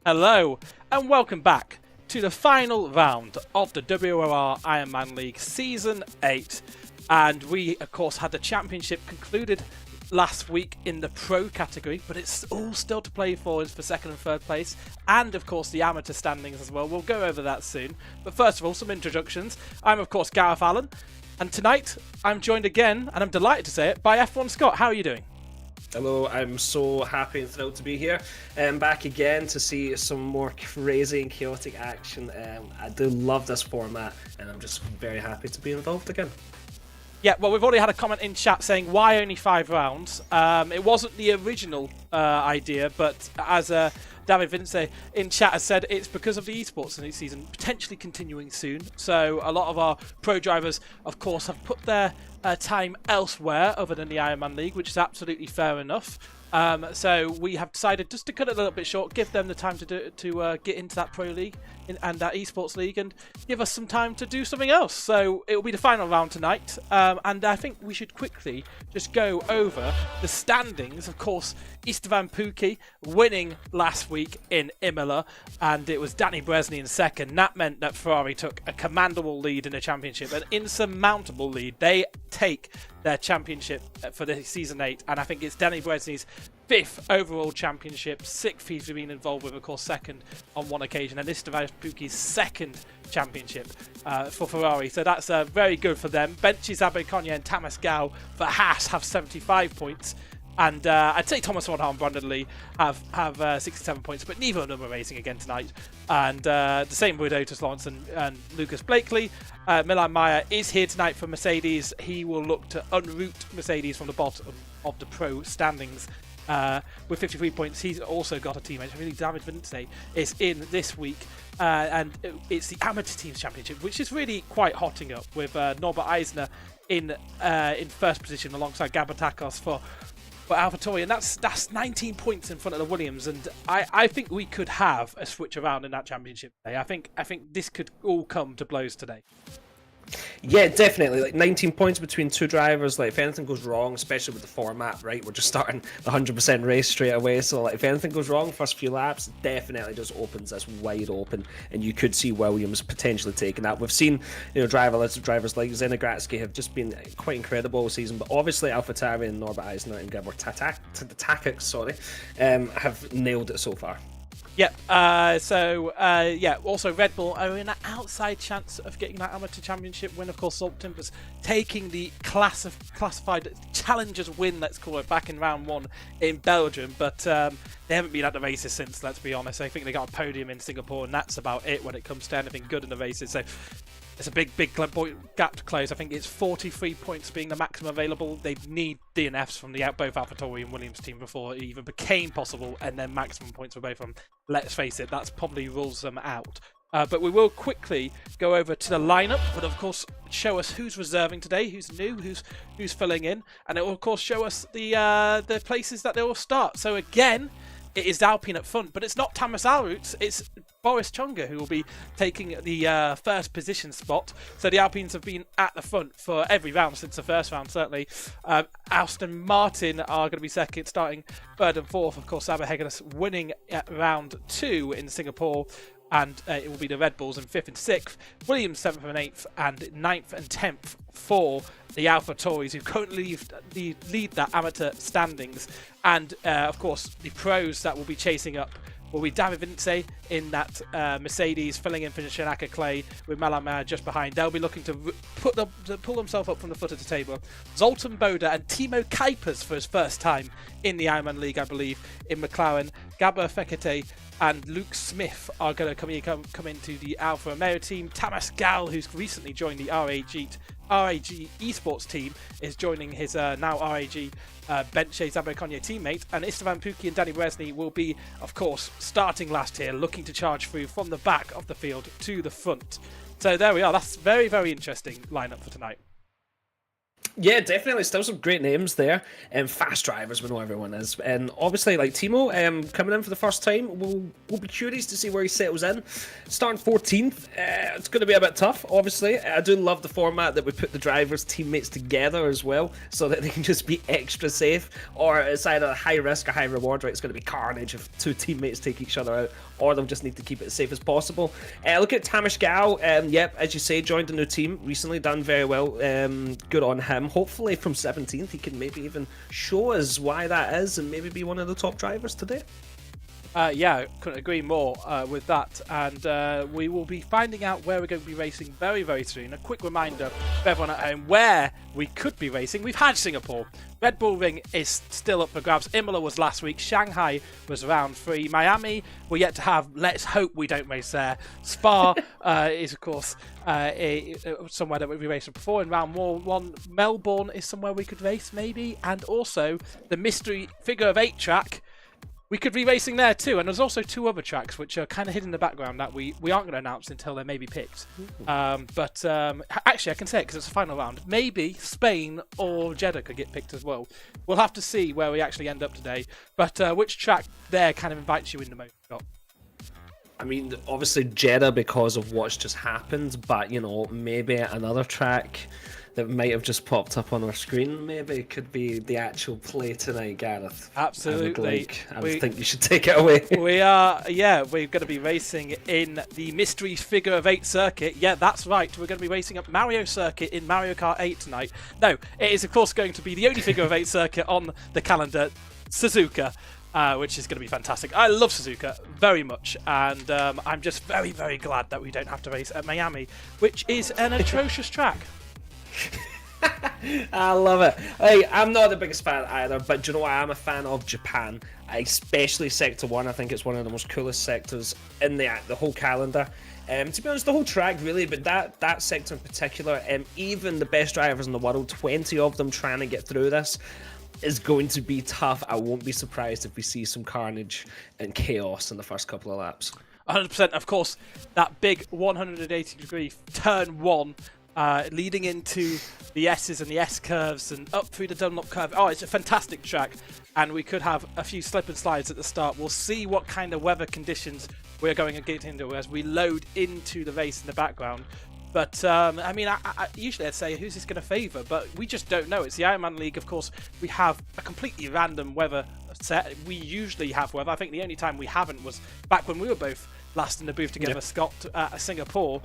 Hello, and welcome back to the final round of the WOR Ironman League Season 8. And we, of course, had the championship concluded last week in the pro category, but it's all still to play for second and third place, and of course the amateur standings as well. We'll go over that soon. But first of all, some introductions. I'm, of course, Gareth Allen, and tonight I'm joined again, and I'm delighted to say it, by F1 Scott. How are you doing? Hello, I'm so happy and thrilled to be here and back again to see some more crazy and chaotic action. I do love this format and I'm just very happy to be involved again. Yeah, well, we've already had a comment in chat saying, why only 5 rounds? It wasn't the original idea, but as David Vince in chat has said, it's because of the esports season potentially continuing soon. So a lot of our pro drivers, of course, have put their time elsewhere other than the Ironman League, which is absolutely fair enough. So we have decided just to cut it a little bit short, give them the time to get into that pro league and that esports league, and give us some time to do something else. So it will be the final round tonight, and I think we should quickly just go over the standings. Of course, Istvan Pukki winning last week in Imola, and it was Danny Bresny in second. That meant that Ferrari took a commendable lead in the championship, an insurmountable lead. They take their championship for the season 8, and I think it's Danny Bresny's 5th overall championship, 6th he's been involved with, of course, second on one occasion, and Istvan Pukki's 2nd championship for Ferrari. So that's very good for them. Benchis Abekonya and Tamas Gal for Haas have 75 points. And I'd say Thomas Ronham and Brandon Lee have 67 points, but neither of them are racing again tonight. And the same with Otis Lawrence and Lucas Blakely. Milan Meyer is here tonight for Mercedes. He will look to unroot Mercedes from the bottom of the pro standings with 53 points. He's also got a teammate. I believe David Vince is in this week. And it's the Amateur Teams Championship, which is really quite hotting up with Norbert Eisner in first position alongside Gabatakos for AlphaTauri, and that's 19 points in front of the Williams, and I think we could have a switch around in that championship today. I think this could all come to blows today. Yeah, definitely. Like 19 points between two drivers. Like if anything goes wrong, especially with the format, right? We're just starting the 100% race straight away. So like if anything goes wrong, first few laps, definitely just opens this wide open, and you could see Williams potentially taking that. We've seen, drivers like Zenegratsky have just been quite incredible all season, but obviously AlphaTauri and Norbert Eisner and Gabor Takik, have nailed it so far. Yep. Also Red Bull are in an outside chance of getting that amateur championship win. Of course, Salton was taking the classified challengers win, let's call it, back in round 1 in Belgium, but they haven't been at the races since, let's be honest. I think they got a podium in Singapore, and that's about it when it comes to anything good in the races. So it's a big gap to close. I think it's 43 points being the maximum available. They need DNFs from both AlphaTauri and Williams team before it even became possible, and then maximum points for both of them. Let's face it, that's probably rules them out. But we will quickly go over to the lineup, but of course show us who's reserving today, who's new, who's filling in, and it will of course show us the places that they will start. So again, it is Alpine up front, but it's not Tamas Alroots, it's Boris Chunga who will be taking the first position spot. So the Alpines have been at the front for every round since the first round, certainly. Aston Martin are going to be second, starting third and fourth. Of course, Saber Hegenes winning at round 2 in Singapore. And it will be the Red Bulls in 5th and 6th, Williams 7th and 8th, and 9th and 10th for the AlphaTauris, who currently lead that amateur standings. And of course, the pros that will be chasing up will be David Vince in that Mercedes, filling in for Shanaka Clay with Malamar just behind. They'll be looking to pull themselves up from the foot of the table. Zoltan Boda and Timo Kuipers for his first time in the Ironman League, I believe, in McLaren. Gabor Fekete and Luke Smith are going to come into the Alfa Romeo team. Tamas Gal, who's recently joined the RAG esports team, is joining his now RAG Benche Zabekonya teammate, and Istvan Pukki and Danny Bresny will be, of course, starting last here, looking to charge through from the back of the field to the front. So there we are. That's very, very interesting lineup for tonight. Yeah, definitely. Still some great names there. And fast drivers, we know everyone is. And obviously, like Timo, coming in for the first time, we'll be curious to see where he settles in. Starting 14th, it's going to be a bit tough, obviously. I do love the format that we put the drivers' teammates together as well, so that they can just be extra safe. Or it's either a high risk or high reward, right? It's going to be carnage if two teammates take each other out, or they'll just need to keep it as safe as possible. Look at Tamish Gao, yep, as you say, joined a new team recently, done very well. Good on him. Hopefully from 17th he can maybe even show us why that is and maybe be one of the top drivers today. Yeah, couldn't agree more with that. And we will be finding out where we're going to be racing very, very soon. A quick reminder for everyone at home where we could be racing. We've had Singapore. Red Bull Ring is still up for grabs. Imola was last week. Shanghai was round 3. Miami, we're yet to have. Let's hope we don't race there. Spa is, of course, somewhere that we've been racing before in round 1. Melbourne is somewhere we could race, maybe. And also the mystery figure of 8 track. We could be racing there too, and there's also 2 other tracks which are kind of hidden in the background that we aren't going to announce until they're maybe picked. But actually, I can say it because it's the final round. Maybe Spain or Jeddah could get picked as well. We'll have to see where we actually end up today. But which track there kind of invites you in the most, Scott? I mean, obviously Jeddah because of what's just happened, but you know, maybe another track that might have just popped up on our screen maybe could be the actual play tonight, Gareth. Absolutely. I would think you should take it away. We're going to be racing in the mystery figure of 8 circuit. Yeah, that's right. We're going to be racing at Mario Circuit in Mario Kart 8 tonight. No, it is of course going to be the only figure of 8 circuit on the calendar, Suzuka. Which is going to be fantastic. I love Suzuka very much, and I'm just very, very glad that we don't have to race at Miami, which is an atrocious track. I love it. Hey, I'm not the biggest fan either, but do you know what? I am a fan of Japan, especially Sector 1. I think it's one of the most coolest sectors in the whole calendar. To be honest, the whole track really, but that sector in particular, even the best drivers in the world, 20 of them trying to get through this, is going to be tough. I won't be surprised if we see some carnage and chaos in the first couple of laps. 100%. Of course, that big 180-degree turn 1 leading into the S's and the S curves and up through the Dunlop curve. Oh, it's a fantastic track, and we could have a few slip and slides at the start. We'll see what kind of weather conditions we're going to get into as we load into the race in the background. But, I mean, usually I'd say, who's this going to favour? But we just don't know. It's the Ironman League, of course. We have a completely random weather set. We usually have weather. I think the only time we haven't was back when we were both last in the booth together, Scott, at Singapore,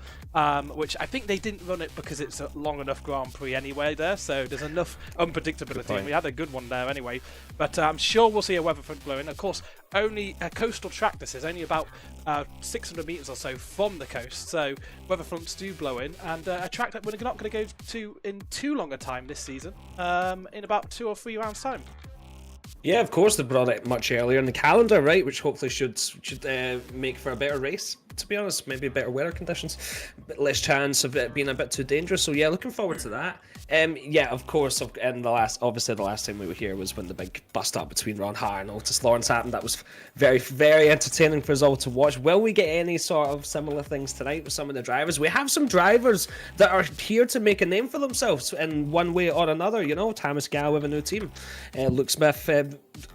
which I think they didn't run it because it's a long enough Grand Prix anyway there, so there's enough unpredictability, and we had a good one there anyway. But I'm sure we'll see a weather front blowing. Of course, only a coastal track this is, only about 600 metres or so from the coast, so weather fronts do blow in, and a track that we're not going to go to in too long a time this season, in about 2 or 3 rounds' time. Yeah, of course, they brought it much earlier in the calendar, right? Which hopefully should make for a better race, to be honest. Maybe better weather conditions, a bit less chance of it being a bit too dangerous. So yeah, looking forward to that. Yeah, of course. And the last time we were here was when the big bust up between Ron Hart and Otis Lawrence happened. That was very, very entertaining for us all to watch. Will we get any sort of similar things tonight with some of the drivers? We have some drivers that are here to make a name for themselves in one way or another. You know, Thomas Gow with a new team, Luke Smith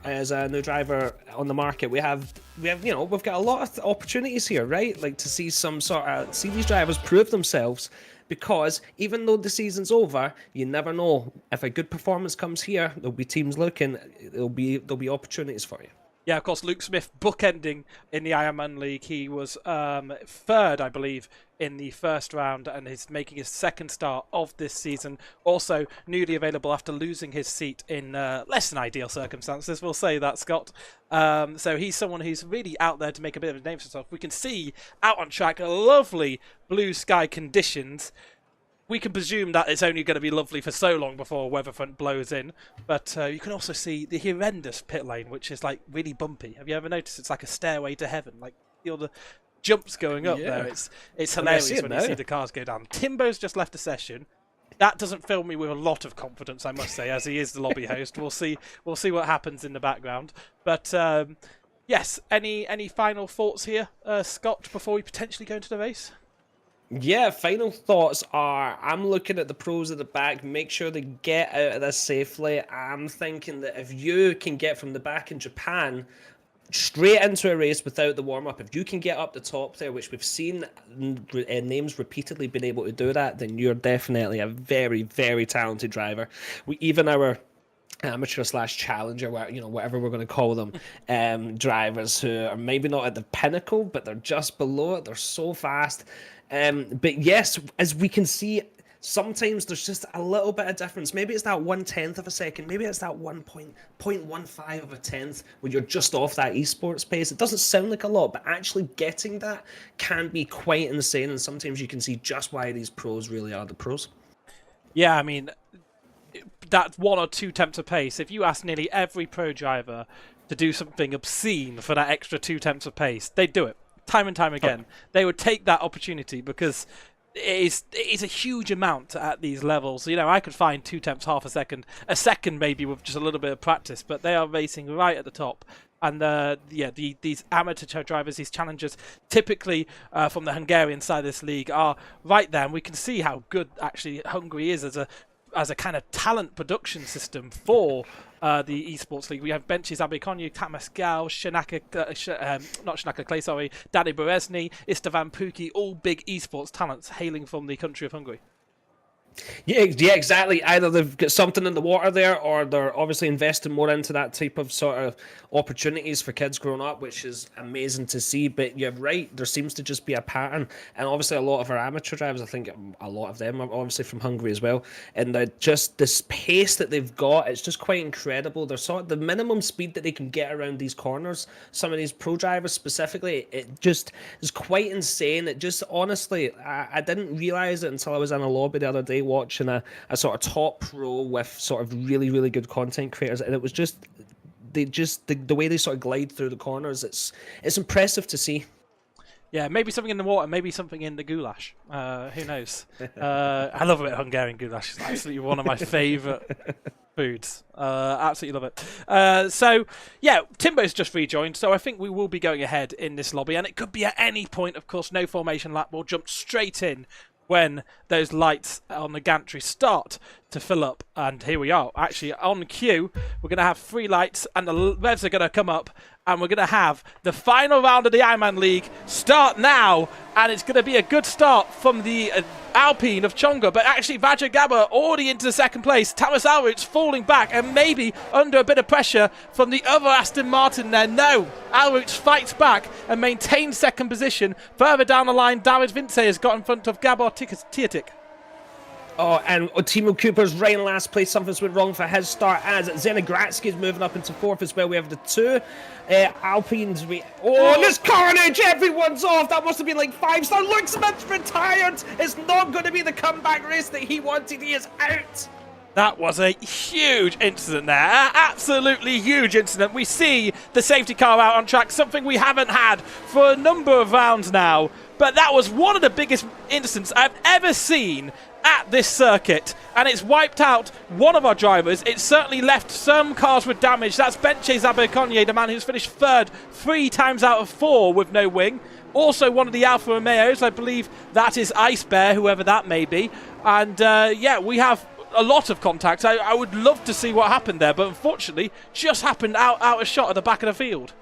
as a new driver on the market. We have you know, we've got a lot of opportunities here, right? Like to see see these drivers prove themselves, because even though the season's over, you never know. If a good performance comes here, there'll be teams looking. There'll be opportunities for you. Yeah, of course, Luke Smith bookending in the Ironman League. He was 3rd, I believe, in the first round, and he's making his 2nd start of this season. Also, newly available after losing his seat in less than ideal circumstances. We'll say that, Scott. So he's someone who's really out there to make a bit of a name for himself. We can see out on track lovely blue sky conditions. We can presume that it's only going to be lovely for so long before a weather front blows in. But you can also see the horrendous pit lane, which is like really bumpy. Have you ever noticed it's like a stairway to heaven? Like all the jumps going up there. It's hilarious when you see the cars go down. Timbo's just left the session. That doesn't fill me with a lot of confidence, I must say, as he is the lobby host. We'll see what happens in the background. But yes, any final thoughts here, Scott, before we potentially go into the race? Yeah, final thoughts are I'm looking at the pros at the back, make sure they get out of this safely. I'm thinking that if you can get from the back in Japan straight into a race without the warm-up, if you can get up the top there, which we've seen names repeatedly been able to do that, then you're definitely a very, very talented driver. Even our amateur slash challenger, whatever we're going to call them, drivers who are maybe not at the pinnacle, but they're just below it. They're so fast. But yes, as we can see, sometimes there's just a little bit of difference. Maybe it's that 1/10 of a second. Maybe it's that 1.15 of a tenth when you're just off that esports pace. It doesn't sound like a lot, but actually getting that can be quite insane. And sometimes you can see just why these pros really are the pros. Yeah, I mean, that 1 or 2 tenths of pace, if you ask nearly every pro driver to do something obscene for that extra 2 tenths of pace, they'd do it time and time again. They would take that opportunity because it is a huge amount at these levels. You know, I could find 2 tenths, half a second maybe with just a little bit of practice, but they are racing right at the top. And these amateur drivers, these challengers, typically from the Hungarian side of this league, are right there. And we can see how good actually Hungary is as a kind of talent production system for the esports league. We have Benches Abekonyu, Tamas Gal, Danny Berezny, Istvan Puki, all big esports talents hailing from the country of Hungary. Yeah, exactly. Either they've got something in the water there, or they're obviously investing more into that type of sort of opportunities for kids growing up, which is amazing to see. But you're right, there seems to just be a pattern. And obviously a lot of our amateur drivers, I think a lot of them are obviously from Hungary as well. And just this pace that they've got, it's just quite incredible. They're sort of the minimum speed that they can get around these corners. Some of these pro drivers specifically, it just is quite insane. It just, honestly, I didn't realize it until I was in a lobby the other day watching a sort of top pro with sort of really, really good content creators, and it was just the way they sort of glide through the corners, it's impressive to see. Yeah, maybe something in the water, maybe something in the goulash. Who knows? I love a bit of Hungarian goulash. It's absolutely one of my favourite foods. Absolutely love it. So, yeah, Timbo's just rejoined, so I think we will be going ahead in this lobby, and it could be at any point, of course, no formation lap. We'll jump straight in when those lights on the gantry start to fill up. And here we are, actually on cue. We're going to have 3 lights and the revs are going to come up, and we're going to have the final round of the Ironman League start now, and it's going to be a good start from the Alpine of Chonga, but actually Vajra Gabba already into the second place. Tamas Alroots falling back and maybe under a bit of pressure from the other Aston Martin there. No, Alroots fights back and maintains second position. Further down the line, David Vince has got in front of Gabor Tiatic. Oh, and Timo Cooper's right in last place. Something's went wrong for his start as Zenigratsky is moving up into 4th as well. We have the 2 Alpines. This carnage! Everyone's off! That must have been like 5-star. Luke Smith's retired! It's not going to be the comeback race that he wanted. He is out! That was a huge incident there. Absolutely huge incident. We see the safety car out on track, something we haven't had for a number of rounds now. But that was one of the biggest incidents I've ever seen at this circuit, and it's wiped out one of our drivers. It certainly left some cars with damage. That's Benche Zabekonye, the man who's finished 3rd 3 times out of 4 with no wing. Also one of the Alfa Romeos, I believe that is Ice Bear, whoever that may be. And yeah, we have a lot of contacts. I would love to see what happened there, but unfortunately just happened out of shot at the back of the field.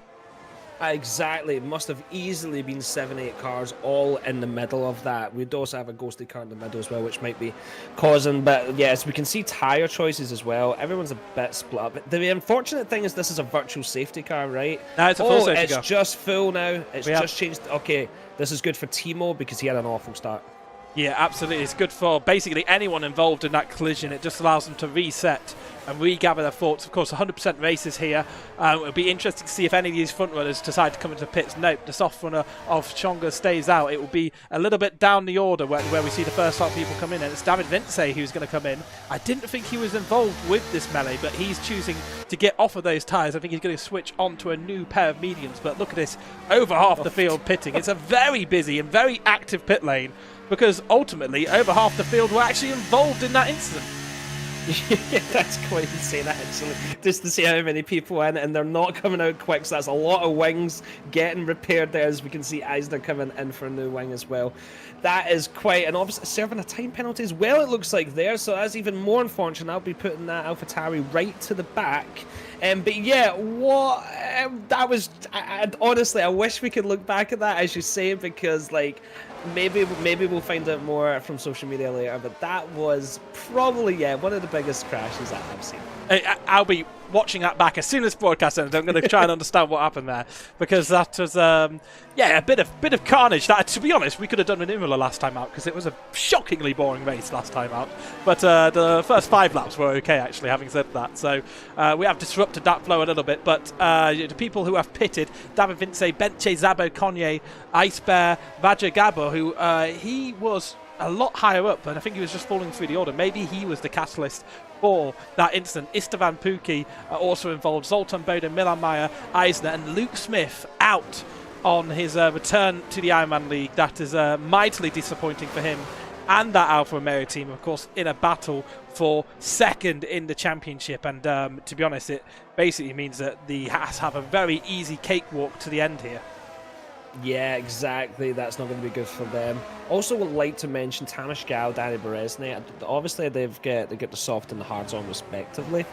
Exactly. It must have easily been 7-8 cars all in the middle of that. We'd also have a ghosted car in the middle as well, which might be causing, but yes, we can see tyre choices as well. Everyone's a bit split up. The unfortunate thing is this is a virtual safety car, right? No, it's a full safety car. It's just full now. It's just changed. Okay, this is good for Timo because he had an awful start. Yeah, absolutely. It's good for basically anyone involved in that collision. It just allows them to reset and regather their thoughts. Of course, 100% races here. It'll be interesting to see if any of these front runners decide to come into pits. Nope, the soft runner of Chonga stays out. It will be a little bit down the order where we see the first lot of people come in, and it's David Vince who's going to come in. I didn't think he was involved with this melee, but he's choosing to get off of those tyres. I think he's going to switch on to a new pair of mediums. But look at this, over half the field pitting. It's a very busy and very active pit lane, because ultimately over half the field were actually involved in that incident. Yeah, that's quite insane actually. Just to see how many people in, and they're not coming out quick, so that's a lot of wings getting repaired there, as we can see Eisner coming in for a new wing as well. That is quite, and obviously serving a time penalty as well, it looks like there, so that's even more unfortunate. I'll be putting that AlphaTauri right to the back. But yeah, what that was, honestly, I wish we could look back at that, as you say, because like maybe we'll find out more from social media later, but that was probably, yeah, one of the biggest crashes that I've seen. I'll be watching that back as soon as broadcast ends. I'm going to try and understand what happened there, because that was a bit of carnage. That, to be honest, we could have done in Imola last time out, because it was a shockingly boring race last time out. But the first 5 laps were okay, actually, having said that. So we have disrupted that flow a little bit. But the people who have pitted, David Vince, Benche, Zabo, Conye, Ice Bear, Vaja Gabo, who he was a lot higher up, and I think he was just falling through the order. Maybe he was the catalyst for that incident. Istvan Pukki also involved, Zoltan Bowden, Milan Meyer, Eisner, and Luke Smith out on his return to the Ironman League. That is mightily disappointing for him and that Alfa Romeo team, of course, in a battle for second in the championship. And to be honest, it basically means that the Haas have a very easy cakewalk to the end here. Yeah, exactly. That's not going to be good for them. Also, would like to mention Tamas Gal, Danny Berezny. Obviously, they get the soft and the hards on respectively.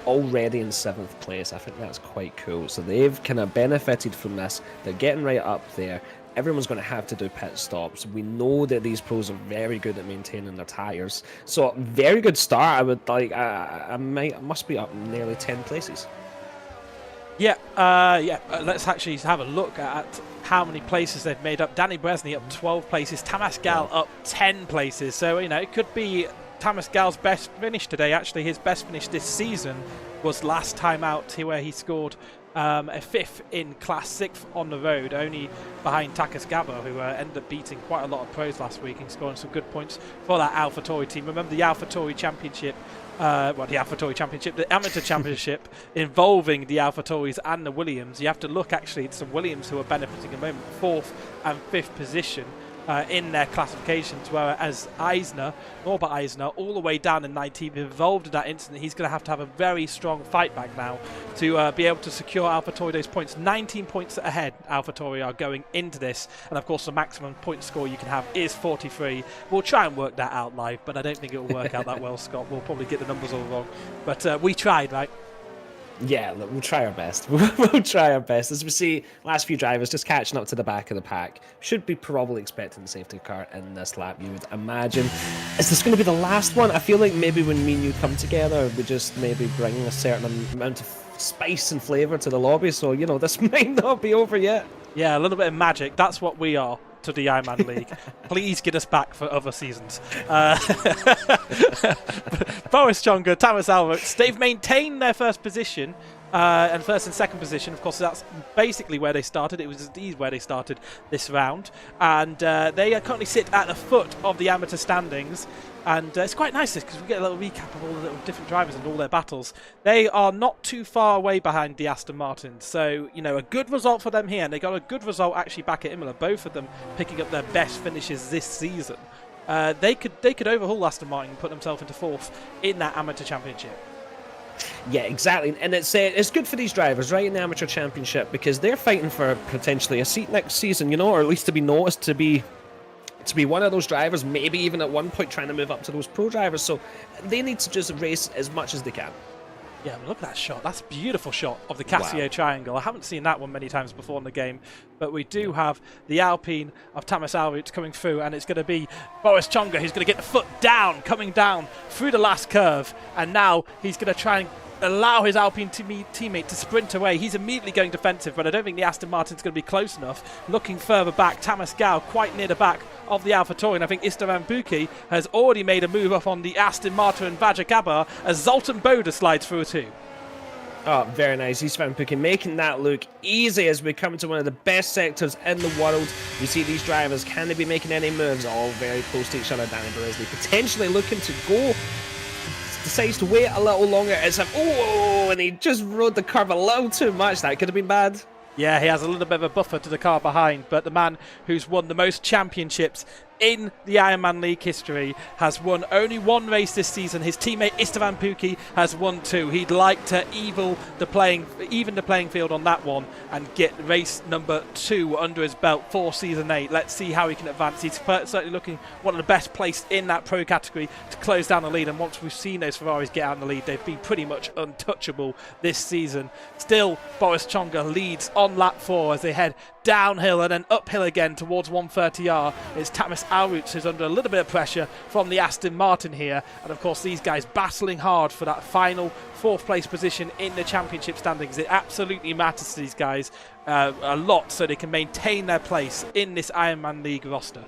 Already in 7th place. I think that's quite cool. So they've kind of benefited from this. They're getting right up there. Everyone's going to have to do pit stops. We know that these pros are very good at maintaining their tyres. So very good start. I would like. I must be up nearly 10 places. Yeah, let's actually have a look at how many places they've made up. Danny Bresny up 12 places, Tamas Gal up 10 places. So, it could be Tamas Gal's best finish today. Actually, his best finish this season was last time out, where he scored a 5th in Class 6th on the road, only behind Takas Gabo, who ended up beating quite a lot of pros last week and scoring some good points for that AlphaTauri team. Remember the AlphaTauri Championship, the Amateur Championship involving the AlphaTauris and the Williams. You have to look actually at some Williams who are benefiting at the moment, 4th and 5th position in their classifications, whereas Norbert Eisner, all the way down in 19th, involved in that incident. He's going to have a very strong fight back now to be able to secure AlphaTauri those points. 19 points ahead, AlphaTauri are going into this, and of course the maximum point score you can have is 43. We'll try and work that out live, but I don't think it will work out that well, Scott. We'll probably get the numbers all wrong, but we tried, right? Yeah, look, we'll try our best. We'll try our best. As we see, last few drivers just catching up to the back of the pack. Should be probably expecting the safety car in this lap, you would imagine. Is this going to be the last one? I feel like maybe when me and you come together, we just maybe bring a certain amount of spice and flavour to the lobby. So, this might not be over yet. Yeah, a little bit of magic. That's what we are to the Ironman League. Please get us back for other seasons. Boris Chonga, Tamas Alvarez, they've maintained their first position and first and second position. Of course, that's basically where they started. It was indeed where they started this round. And they currently sit at the foot of the amateur standings. And it's quite nice because we get a little recap of all the little different drivers and all their battles. They are not too far away behind the Aston Martins. So, a good result for them here. And they got a good result actually back at Imola. Both of them picking up their best finishes this season. They could overhaul Aston Martin and put themselves into 4th in that amateur championship. Yeah, exactly. And it's good for these drivers, right, in the amateur championship, because they're fighting for potentially a seat next season, or at least to be noticed, to be one of those drivers, maybe even at one point trying to move up to those pro drivers. So they need to just race as much as they can. Yeah, look at that shot. That's a beautiful shot of the Casio triangle. I haven't seen that one many times before in the game, but we do have the Alpine of Tamas Alvarez coming through, and it's going to be Boris Chonga who's going to get the foot down, coming down through the last curve, and now he's going to try and allow his Alpine teammate to sprint away. He's immediately going defensive, but I don't think the Aston Martin's going to be close enough. Looking further back, Tamas Gal quite near the back of the AlphaTauri, and I think Istvan Pukki has already made a move up on the Aston Martin and Vaja Gabo as Zoltan Bowden slides through too. Oh, very nice. Istvan Pukki making that look easy as we come to one of the best sectors in the world. We see these drivers, can they be making any moves? All very close to each other. Danny Berezny potentially looking to go. Decides to wait a little longer. And he just rode the curve a little too much. That could have been bad. Yeah, he has a little bit of a buffer to the car behind, but the man who's won the most championships in the Ironman League history, has won only one race this season. His teammate Istvan Pukki has won 2. He'd like to even the playing field on that one and get race number 2 under his belt for season 8. Let's see how he can advance. He's certainly looking one of the best placed in that pro category to close down the lead, and once we've seen those Ferraris get out in the lead, they've been pretty much untouchable this season. Still, Boris Tsonga leads on lap 4 as they head downhill and then uphill again towards 130R. It's Tamas Alruts who's under a little bit of pressure from the Aston Martin here, and of course these guys battling hard for that final 4th place position in the championship standings. It absolutely matters to these guys a lot so they can maintain their place in this Ironman League roster.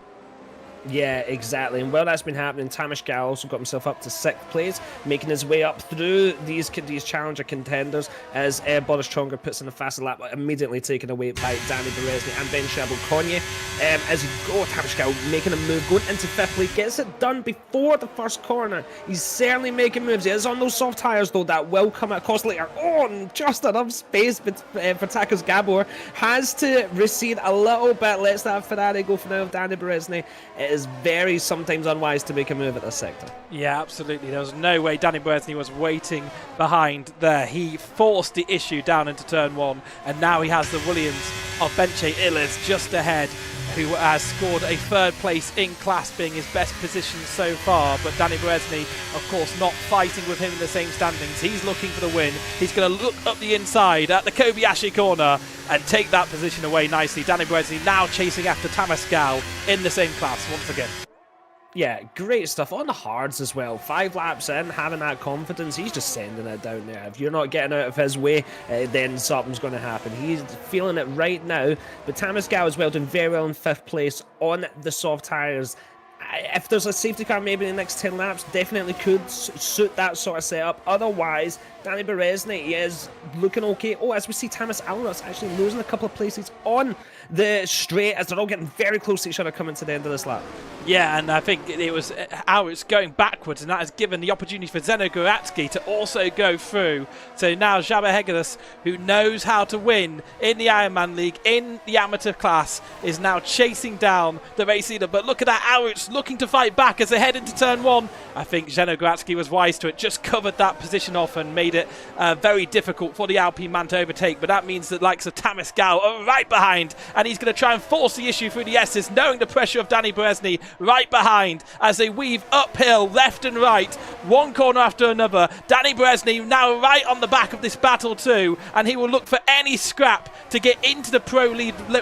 Yeah, exactly. And while that's been happening, Tamas Gal also got himself up to 6th place, making his way up through these challenger contenders as Boris Tsonga puts in a faster lap, immediately taken away by Danny Berezny and Ben Chabot-Conye. As he goes, Tamas Gal making a move, going into 5th place, gets it done before the first corner. He's certainly making moves. He is on those soft tyres, though, that will come at cost later. Oh, and just enough space for Takis Gabor. Has to recede a little bit, lets that Ferrari go for now of Danny Berezny. It is very sometimes unwise to make a move at this sector. Yeah, absolutely. There was no way Danny Berezny was waiting behind there. He forced the issue down into turn 1, and now he has the Williams of Benche Illes just ahead, who has scored a 3rd place in class, being his best position so far. But Danny Berezny, of course, not fighting with him in the same standings. He's looking for the win. He's going to look up the inside at the Kobayashi corner and take that position away nicely. Danny Berezny now chasing after Tamas Gal in the same class once again. Yeah, great stuff on the hards as well. 5 laps in, having that confidence, he's just sending it down there. If you're not getting out of his way, then something's going to happen. He's feeling it right now. But Tamas Gal as well doing very well in 5th place on the soft tyres. If there's a safety car maybe in the next 10 laps, definitely could suit that sort of setup. Otherwise, Danny Berezny is looking okay. Oh, as we see Tamas Alruts actually losing a couple of places on the straight as they're all getting very close to each other coming to the end of this lap. Yeah, and I think it was Alruts going backwards, and that has given the opportunity for Zeno Goratsky to also go through. So now Jabe Hegelis, who knows how to win in the Ironman League, in the amateur class, is now chasing down the race leader. But look at that, Alruts looking to fight back as they head into turn 1. I think Zeno Goratsky was wise to it, just covered that position off and made it very difficult for the Alpine man to overtake. But that means that likes of Tamas Gal are right behind, and he's going to try and force the issue through the S's, knowing the pressure of Danny Berezny right behind as they weave uphill left and right, one corner after another. Danny Berezny now right on the back of this battle too, and he will look for any scrap to get into the pro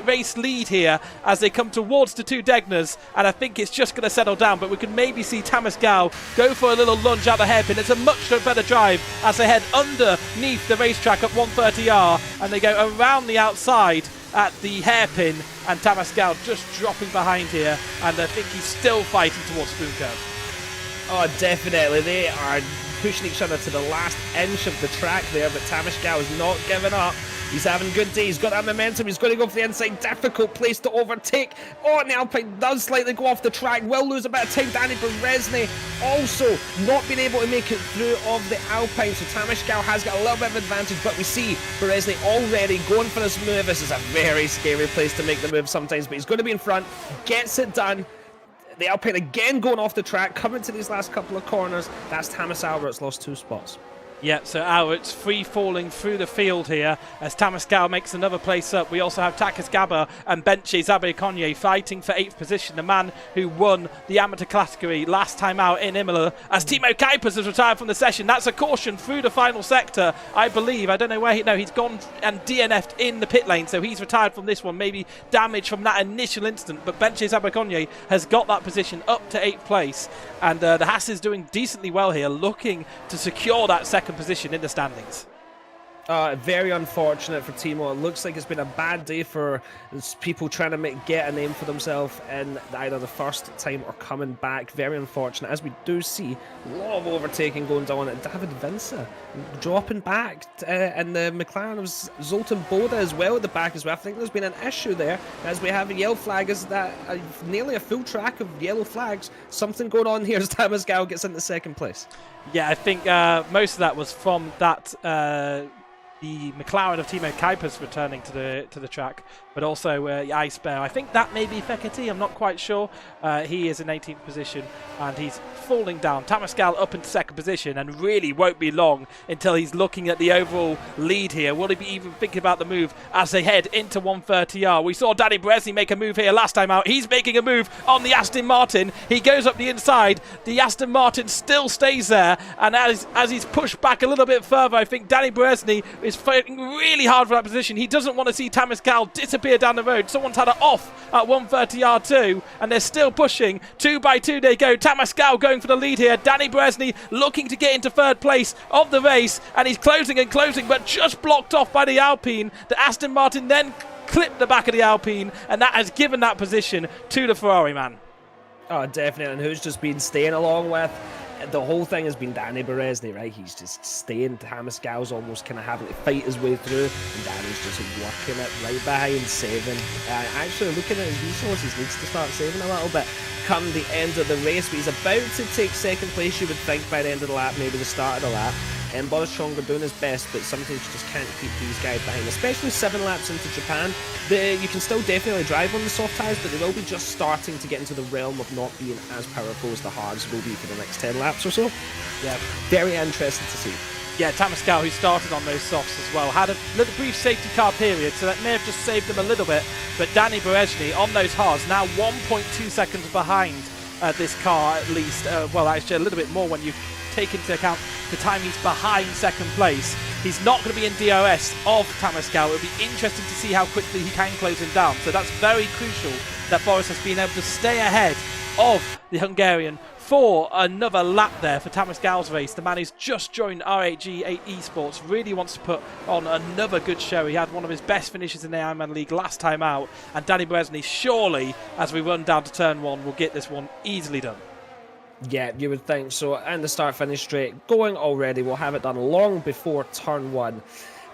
race lead here as they come towards the 2 Degners, and I think it's just going to settle down. But we can maybe see Tamas Gal go for a little lunge at the hairpin. It's a much better drive as they head underneath the racetrack at 130R, and they go around the outside at the hairpin, and Tamas Gal just dropping behind here, and I think he's still fighting towards Spoon Curve. Oh, definitely. They are pushing each other to the last inch of the track there, but Tamas Gal is not giving up. He's having a good day. He's got that momentum. He's going to go for the inside. Difficult place to overtake. Oh, and the Alpine does slightly go off the track. Will lose a bit of time. Danny Berezny also not being able to make it through of the Alpine. So Tamas Gal has got a little bit of advantage, but we see Berezny already going for this move. This is a very scary place to make the move sometimes, but he's going to be in front. Gets it done. The Alpine again going off the track, coming to these last couple of corners. That's Tamas Alruts lost 2 spots. Yeah, so Alruts free falling through the field here as Tamas Gal makes another place up. We also have Takis Gabor and Benche Zabe-Conye fighting for 8th position, the man who won the amateur category last time out in Imola, as Timo Kuipers has retired from the session. That's a caution through the final sector, I believe. I don't know where he's gone and DNF'd in the pit lane, so he's retired from this one, maybe damage from that initial instant. But Benche Zabe-Conye has got that position up to 8th place, and the Haas is doing decently well here, looking to secure that second position in the standings. Very unfortunate for Timo. It looks like it's been a bad day for people trying to get a name for themselves in either the first time or coming back. Very unfortunate, as we do see a lot of overtaking going down at David Vinca dropping back, and the McLaren of Zoltan Boda as well at the back as well. I think there's been an issue there as we have a yellow flag. Is that nearly a full track of yellow flags? Something going on here as Tamas Gal gets into 2nd place. Yeah, I think most of that was from that the McLaren of Timo Kuiper's returning to the track, but also Ice Bear. I think that may be Fekete, I'm not quite sure. He is in 18th position and he's falling down. Tamascal up into second position, and really won't be long until he's looking at the overall lead here. Will he be even thinking about the move as they head into 130R? We saw Danny Berezni make a move here last time out. He's making a move on the Aston Martin. He goes up the inside. The Aston Martin still stays there, and as he's pushed back a little bit further, I think Danny Berezni is fighting really hard for that position. He doesn't want to see Tamascal disappear down the road. Someone's had it off at 130R2, and they're still pushing. 2 by 2 they go. Tamascal going for the lead here. Danny Berezni looking to get into third place of the race, and he's closing and closing, but just blocked off by the Alpine. The Aston Martin then clipped the back of the Alpine, and that has given that position to the Ferrari man. Oh, definitely. And who's just been staying along with? The whole thing has been Danny Berezni, right? He's just staying. Tamascal's almost kind of having to fight his way through, and Danny's just working it right behind, saving. Actually, looking at his resources, needs to start saving a little bit come the end of the race. But he's about to take second place, you would think, by the end of the lap, maybe the start of the lap. And Boris Schonga doing his best, but sometimes you just can't keep these guys behind, especially 7 laps into Japan. You can still definitely drive on the soft tyres, but they will be just starting to get into the realm of not being as powerful as the hards will be for the next 10 laps or so. Yeah, very interesting to see. Yeah, Tamascal, who started on those softs as well, had a little brief safety car period, so that may have just saved them a little bit. But Danny Berezni on those hards, now 1.2 seconds behind this car at least. Well, actually a little bit more when you take into account the time he's behind second place. He's not going to be in DRS of Tamascal. It'll be interesting to see how quickly he can close him down. So that's very crucial that Boris has been able to stay ahead of the Hungarian for another lap there for Tamascal's race. The man who's just joined RAG8 Esports really wants to put on another good show. He had one of his best finishes in the Ironman League last time out, and Danny Berezni surely, as we run down to turn 1, will get this one easily done. Yeah, you would think so. And the start-finish straight going already. We'll have it done long before turn 1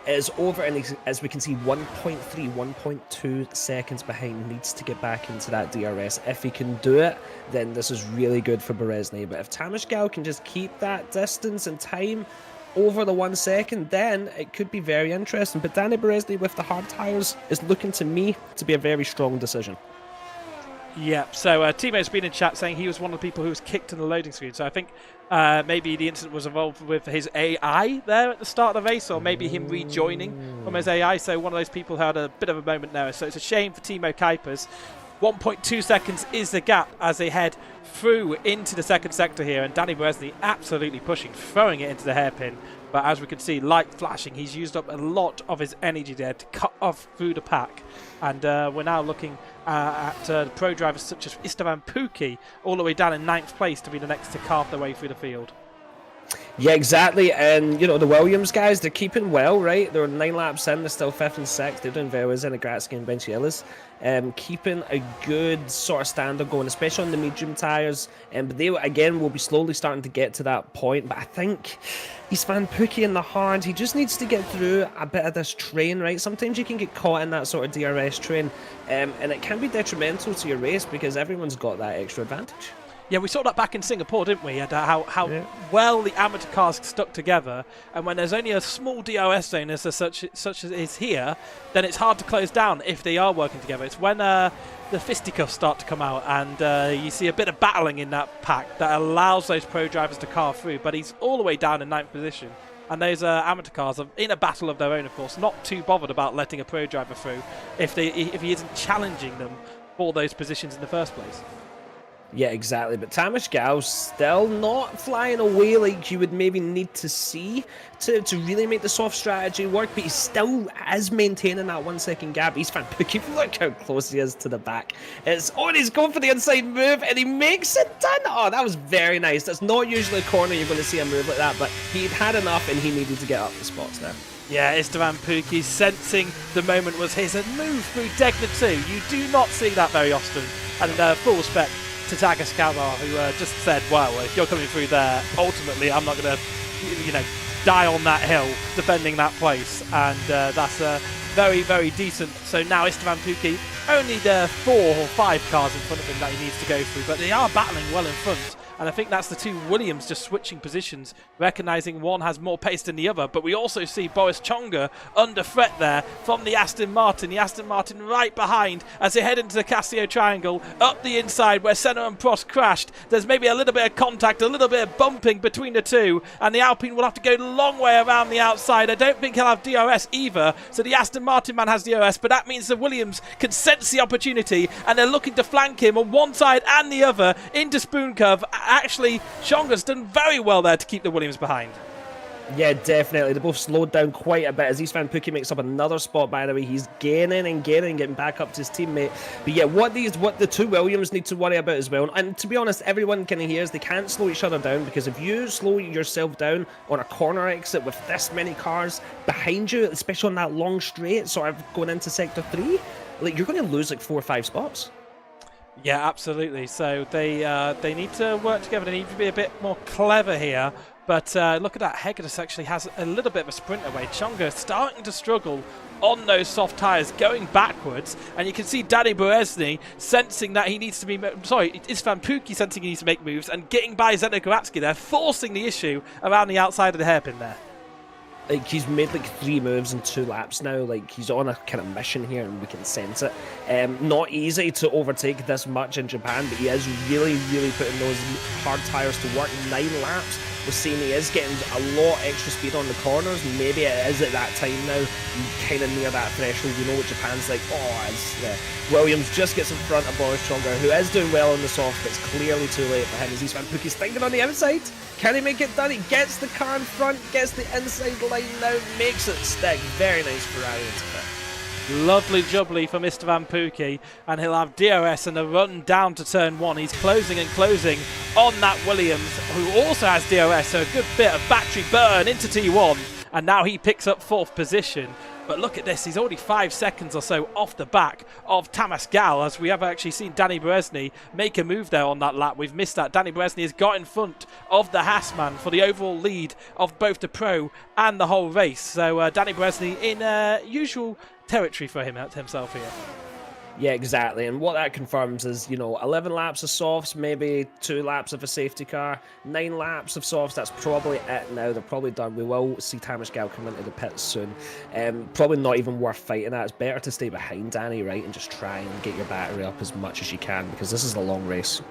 is over, and as we can see, 1.3, 1.2 seconds behind, needs to get back into that DRS. If he can do it, then this is really good for Berezni. But if Tamascal can just keep that distance and time over the 1 second, then it could be very interesting. But Danny Berezni with the hard tyres is looking to me to be a very strong decision. Yeah, so Timo's been in chat saying he was one of the people who was kicked in the loading screen. So I think maybe the incident was involved with his AI there at the start of the race, or maybe him rejoining from his AI. So one of those people had a bit of a moment there. So it's a shame for Timo Kuipers. 1.2 seconds is the gap as they head through into the second sector here, and Danny Berezni absolutely pushing, throwing it into the hairpin. But as we can see, light flashing, he's used up a lot of his energy there to cut off through the pack. And we're now looking at pro drivers such as Istvan Pukki all the way down in 9th place to be the next to carve their way through the field. Yeah, exactly. And, you know, the Williams guys, they're keeping well, right? They're 9 laps in, they're still 5th and 6th. They're doing very well. Zenigratsky and Benciellis. Keeping a good sort of standard going, especially on the medium tyres. But they, again, will be slowly starting to get to that point. But I think Istvan Pukki in the hard, he just needs to get through a bit of this train, right? Sometimes you can get caught in that sort of DRS train. And it can be detrimental to your race because everyone's got that extra advantage. Yeah, we saw that back in Singapore, didn't we? And how well the amateur cars stuck together. And when there's only a small DRS zone as such as is here, then it's hard to close down if they are working together. It's when the fisticuffs start to come out and you see a bit of battling in that pack that allows those pro drivers to carve through. But he's all the way down in 9th position. And those amateur cars are in a battle of their own, of course, not too bothered about letting a pro driver through if he isn't challenging them for those positions in the first place. Yeah, exactly. But Tamascal's still not flying away like you would maybe need to see to really make the soft strategy work, but he still is maintaining that 1 second gap. He's fantastic. Look how close he is to the back. He's going for the inside move, and he makes it done. Oh, that was very nice. That's not usually a corner you're going to see a move like that, but he'd had enough, and he needed to get up the spots there. Yeah, Istvan Pukki sensing the moment was his and move through Degner 2. You do not see that very often, and full respect to Tagascava, who just said, well, if you're coming through there, ultimately I'm not going to, die on that hill defending that place. And that's very, very decent. So now Istvan Pukki, only the 4 or 5 cars in front of him that he needs to go through, but they are battling well in front. And I think that's the two Williams just switching positions, recognizing one has more pace than the other. But we also see Boris Tsonga under threat there from the Aston Martin. The Aston Martin right behind as they head into the Casio Triangle, up the inside where Senna and Prost crashed. There's maybe a little bit of contact, a little bit of bumping between the two, and the Alpine will have to go the long way around the outside. I don't think he'll have DRS either, so the Aston Martin man has DRS, but that means the Williams can sense the opportunity, and they're looking to flank him on one side and the other into Spoon Curve. Actually, Tsonga's done very well there to keep the Williams behind. Yeah, definitely. They both slowed down quite a bit as Istvan Pukki makes up another spot, by the way. He's gaining and gaining, getting back up to his teammate. But yeah, what the two Williams need to worry about as well, and to be honest, everyone kind of hears they can't slow each other down, because if you slow yourself down on a corner exit with this many cars behind you, especially on that long straight, sort of going into Sector 3, like, you're going to lose like 4 or 5 spots. Yeah, absolutely. So they need to work together. They need to be a bit more clever here. But look at that. Hegedus actually has a little bit of a sprint away. Tsonga starting to struggle on those soft tyres, going backwards. And you can see Danny Berezny sensing that he needs to be... Sorry, Istvan Pukki sensing he needs to make moves and getting by Zeno Kowalski there, forcing the issue around the outside of the hairpin there. Like, he's made like 3 moves in 2 laps now. Like, he's on a kind of mission here, and we can sense it. Not easy to overtake this much in Japan, but he is really, really putting those hard tyres to work. 9 laps. We're seeing he is getting a lot extra speed on the corners. Maybe it is at that time now, kind of near that threshold. You know what Japan's like. Oh, as Williams just gets in front of Boris Tsonga, who is doing well on the soft, but it's clearly too late for him as Istvan Pukki's thinking on the outside. Can he make it done? He gets the car in front, gets the inside line now, makes it stick. Very nice Ferrari into pit. Lovely jubbly for Mr. Van Pukki, and he'll have DRS and a run down to turn 1. He's closing and closing on that Williams, who also has DRS, so a good bit of battery burn into T1, and now he picks up 4th position. But look at this, he's already 5 seconds or so off the back of Tamas Gal, as we have actually seen Danny Berezny make a move there on that lap. We've missed that. Danny Berezny has got in front of the Haasman for the overall lead of both the Pro and the whole race. So Danny Berezny in usual territory for himself here. Yeah, exactly. And what that confirms is, 11 laps of softs, maybe 2 laps of a safety car, 9 laps of softs. That's probably it now. They're probably done. We will see Tamas Gal come into the pits soon. Probably not even worth fighting that. It's better to stay behind Danny, right, and just try and get your battery up as much as you can, because this is a long race.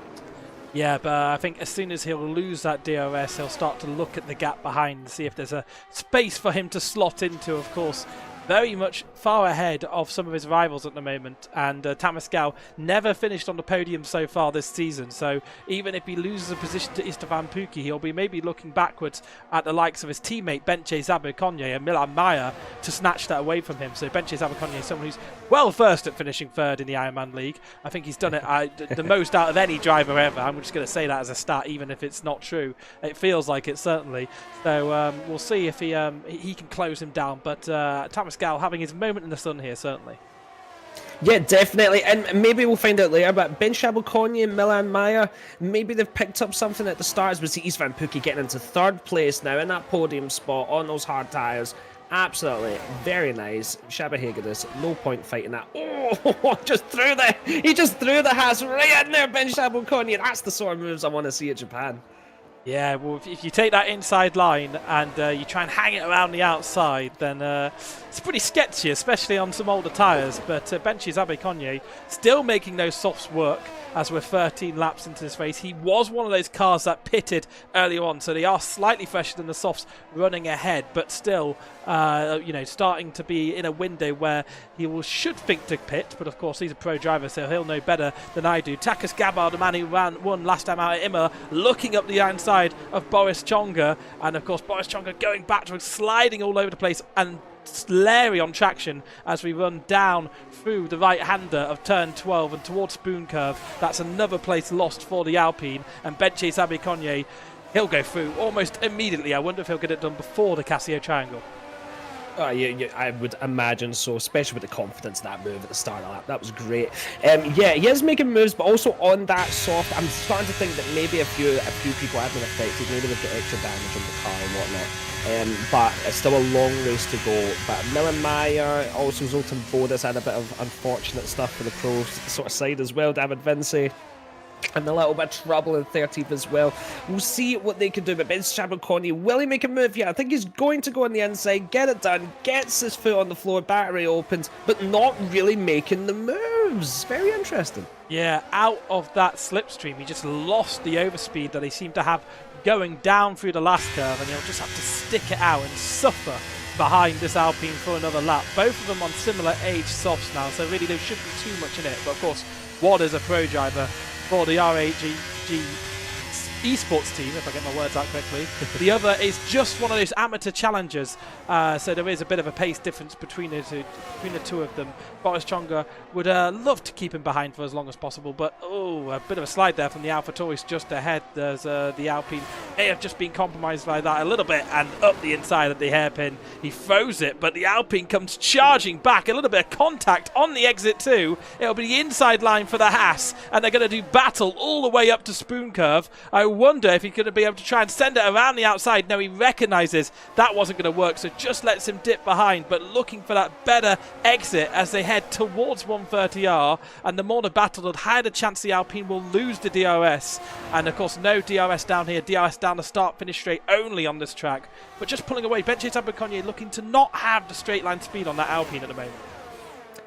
Yeah, but I think as soon as he'll lose that DRS, he'll start to look at the gap behind and see if there's a space for him to slot into, of course. Very much far ahead of some of his rivals at the moment, and Tamas Gal never finished on the podium so far this season, so even if he loses a position to Istvan Pukki, he'll be maybe looking backwards at the likes of his teammate Benche Zaberkonye and Milan Mayer to snatch that away from him. So Benche Zaberkonye is someone who's well versed at finishing 3rd in the Ironman League. I think he's done it the most out of any driver ever. I'm just going to say that as a stat, even if it's not true. It feels like it, certainly. So we'll see if he can close him down, but Tamas Gal having his moment in the sun here, certainly. Yeah, definitely, and maybe we'll find out later, but Ben Shabalkonyi and Milan Mayer, maybe they've picked up something at the start, as we see Istvan Pukki getting into 3rd place now in that podium spot on those hard tyres. Absolutely, very nice. Shaba Hagedis, no point fighting that. Oh, he just threw the Haas right in there, Ben Shabalkonyi. That's the sort of moves I want to see at Japan. Yeah, well, if you take that inside line and you try and hang it around the outside, then it's pretty sketchy, especially on some older tyres. But Benchi Zabekonye still making those softs work as we're 13 laps into this race. He was one of those cars that pitted earlier on, so they are slightly fresher than the softs running ahead, but still, starting to be in a window where he should think to pit, but of course he's a pro driver, so he'll know better than I do. Takas Gabbard, the man who won last time out at Imola, looking up the inside of Boris Tsonga, and of course Boris Tsonga going backwards, sliding all over the place, and Larry on traction as we run down through the right-hander of turn 12 and towards Spoon Curve. That's another place lost for the Alpine, and Benche Zabekonye, he'll go through almost immediately. I wonder if he'll get it done before the Casio Triangle. Yeah, I would imagine so, especially with the confidence of that move at the start of the lap. That was great. Yeah, he is making moves, but also on that soft, I'm starting to think that maybe a few people have been affected. Maybe they've got extra damage on the car and whatnot. But it's still a long race to go. But Milan Mayer, also Zoltan Bodas had a bit of unfortunate stuff for the pro sort of side as well. David Vinci. and a little bit of trouble in 13th as well. We'll see what they can do, but Ben Chabaconyi, will he make a move here? I think he's going to go on the inside, get it done, gets his foot on the floor, battery opens, but not really making the moves. Very interesting. Yeah, out of that slipstream, he just lost the overspeed that he seemed to have going down through the last curve, and he'll just have to stick it out and suffer behind this Alpine for another lap. Both of them on similar age softs now, so really there shouldn't be too much in it. But of course, WOR is a pro driver for the RAGG esports team, if I get my words out correctly. The other is just one of those amateur challengers, so there is a bit of a pace difference between the two of them. Boris Chonga would love to keep him behind for as long as possible, but a bit of a slide there from the AlphaTauri just ahead. There's the Alpine may have just been compromised by that a little bit, and up the inside of the hairpin, he froze it, but the Alpine comes charging back. A little bit of contact on the exit too. It'll be the inside line for the Haas, and they're going to do battle all the way up to Spoon Curve. I wonder if he's going to be able to try and send it around the outside. No, he recognises that wasn't going to work, so just lets him dip behind, but looking for that better exit as they head towards 130R. And the more the battle, the higher the chance the Alpine will lose the DRS. And of course, no DRS down here. DRS down the start, finish straight only on this track. But just pulling away. Ben Chabaconyi looking to not have the straight line speed on that Alpine at the moment.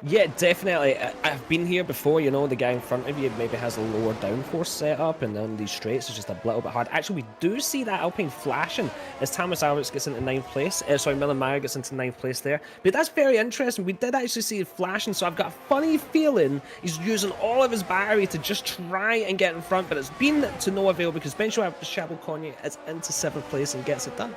Yeah, definitely. I've been here before, you know, the guy in front of you maybe has a lower downforce setup, and on these straights it's just a little bit hard. Actually, we do see that Alpine flashing as Thomas Alberts gets into 9th place. Miller Meyer gets into 9th place there. But that's very interesting. We did actually see it flashing, so I've got a funny feeling he's using all of his battery to just try and get in front, but it's been to no avail because Ben Chabaconyi is into 7th place and gets it done.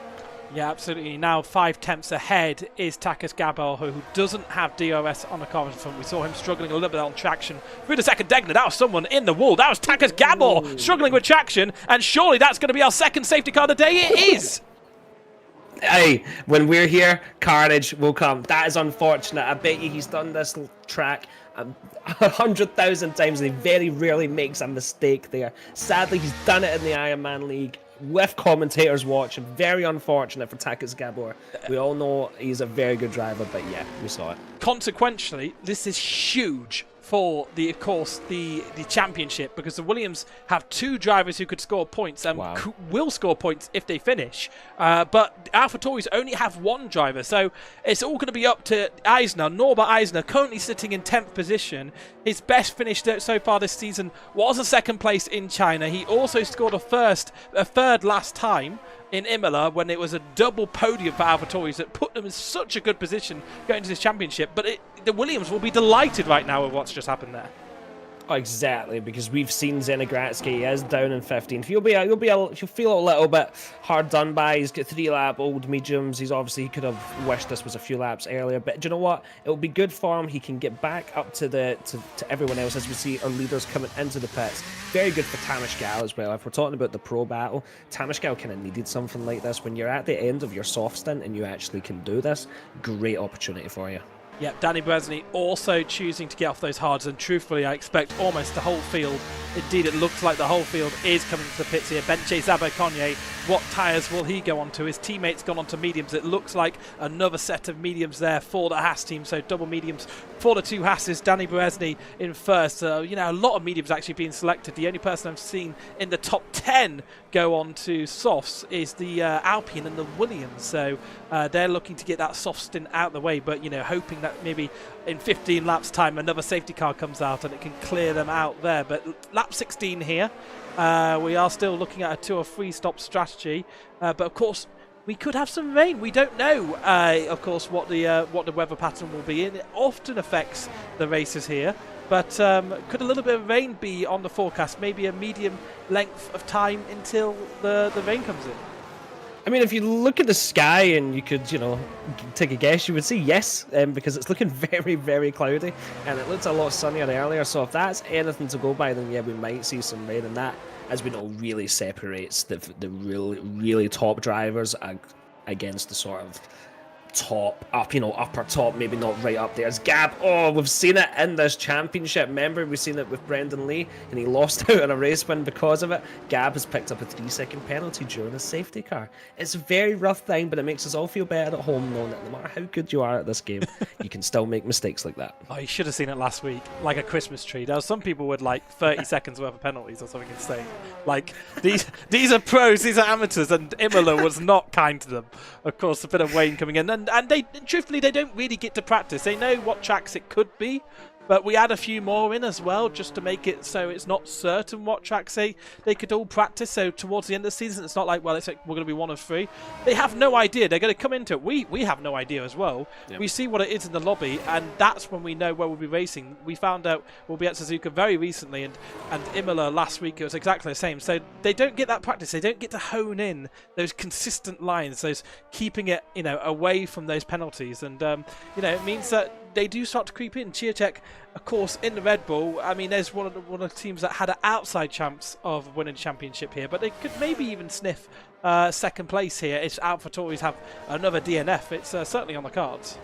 Yeah, absolutely. Now 5 tenths ahead is Takas Gabor, who doesn't have DRS on the car in front. We saw him struggling a little bit on traction through the second Degner. That was someone in the wall. That was Takas Gabor struggling with traction, and surely that's going to be our second safety car of the day. It is! Hey, when we're here, carnage will come. That is unfortunate. I bet you he's done this track 100,000 times and he very rarely makes a mistake there. Sadly, he's done it in the Ironman League with commentators watching. Very unfortunate for Takas Gabor. We all know he's a very good driver, but yeah, we saw it. Consequentially, this is huge for the championship, because the Williams have 2 drivers who could score points and will score points if they finish, but AlphaTauris only have 1 driver, so it's all going to be up to Eisner. Norbert Eisner, currently sitting in 10th position. His best finish so far this season was a 2nd place in China. He also scored a third last time in Imola when it was a double podium for AlphaTauris that put them in such a good position going into this championship. But the Williams will be delighted right now with what's just happened there. Oh, exactly, because we've seen Zenegratsky. He is down in 15th. You'll feel a little bit hard done by. He's got 3-lap old mediums. He could have wished this was a few laps earlier. But do you know what? It'll be good for him. He can get back up to everyone else as we see our leaders coming into the pits. Very good for Tamas Gal as well. If we're talking about the pro battle, Tamas Gal kind of needed something like this. When you're at the end of your soft stint and you actually can do this, great opportunity for you. Yeah, Danny Bresny also choosing to get off those hards, and truthfully I expect almost the whole field, indeed it looks like the whole field is coming to the pits here. Ben Chabaconyi, what tyres will he go on to? His teammates gone on to mediums. It looks like another set of mediums there for the Haas team, so double mediums for the 2 Haas's. Danny Bresny in first. A lot of mediums actually being selected. The only person I've seen in the top 10 go on to softs is the Alpine and the Williams, so they're looking to get that soft stint out of the way, but hoping that maybe in 15 laps time another safety car comes out and it can clear them out there. But lap 16 here, we are still looking at a 2 or 3 stop strategy, but of course we could have some rain. We don't know of course what the weather pattern will be, and it often affects the races here. But could a little bit of rain be on the forecast? Maybe a medium length of time until the rain comes in? I mean, if you look at the sky and you could, take a guess, you would say yes, because it's looking very, very cloudy, and it looked a lot sunnier earlier. So if that's anything to go by, then yeah, we might see some rain, and that, as we know, really separates the really, really top drivers against the sort of upper top, maybe not right up there. As Gab, we've seen it in this championship. Remember, we've seen it with Brendan Lee, and he lost out on a race win because of it. Gab has picked up a 3-second penalty during a safety car. It's a very rough thing, but it makes us all feel better at home knowing that no matter how good you are at this game, you can still make mistakes like that. Oh, you should have seen it last week, like a Christmas tree. There were some people with like 30 seconds worth of penalties or something insane. Like, these are pros, these are amateurs, and Imola was not kind to them. Of course, a bit of Wayne coming in, and they, truthfully, they don't really get to practice. They know what tracks it could be, but we add a few more in as well, just to make it so it's not certain what tracks they could all practice. So towards the end of the season, it's not like, well, it's like we're going to be one of 3. They have no idea. They're going to come into it. We have no idea as well. Yep. We see what it is in the lobby, and that's when we know where we'll be racing. We found out we'll be at Suzuka very recently, and Imola last week, it was exactly the same. So they don't get that practice. They don't get to hone in those consistent lines, those keeping it, away from those penalties. And, it means that they do start to creep in. Chiacek, of course, in the Red Bull. I mean, there's one of the teams that had an outside chance of winning the championship here, but they could maybe even sniff second place here if AlphaTauris have another DNF. It's certainly on the cards.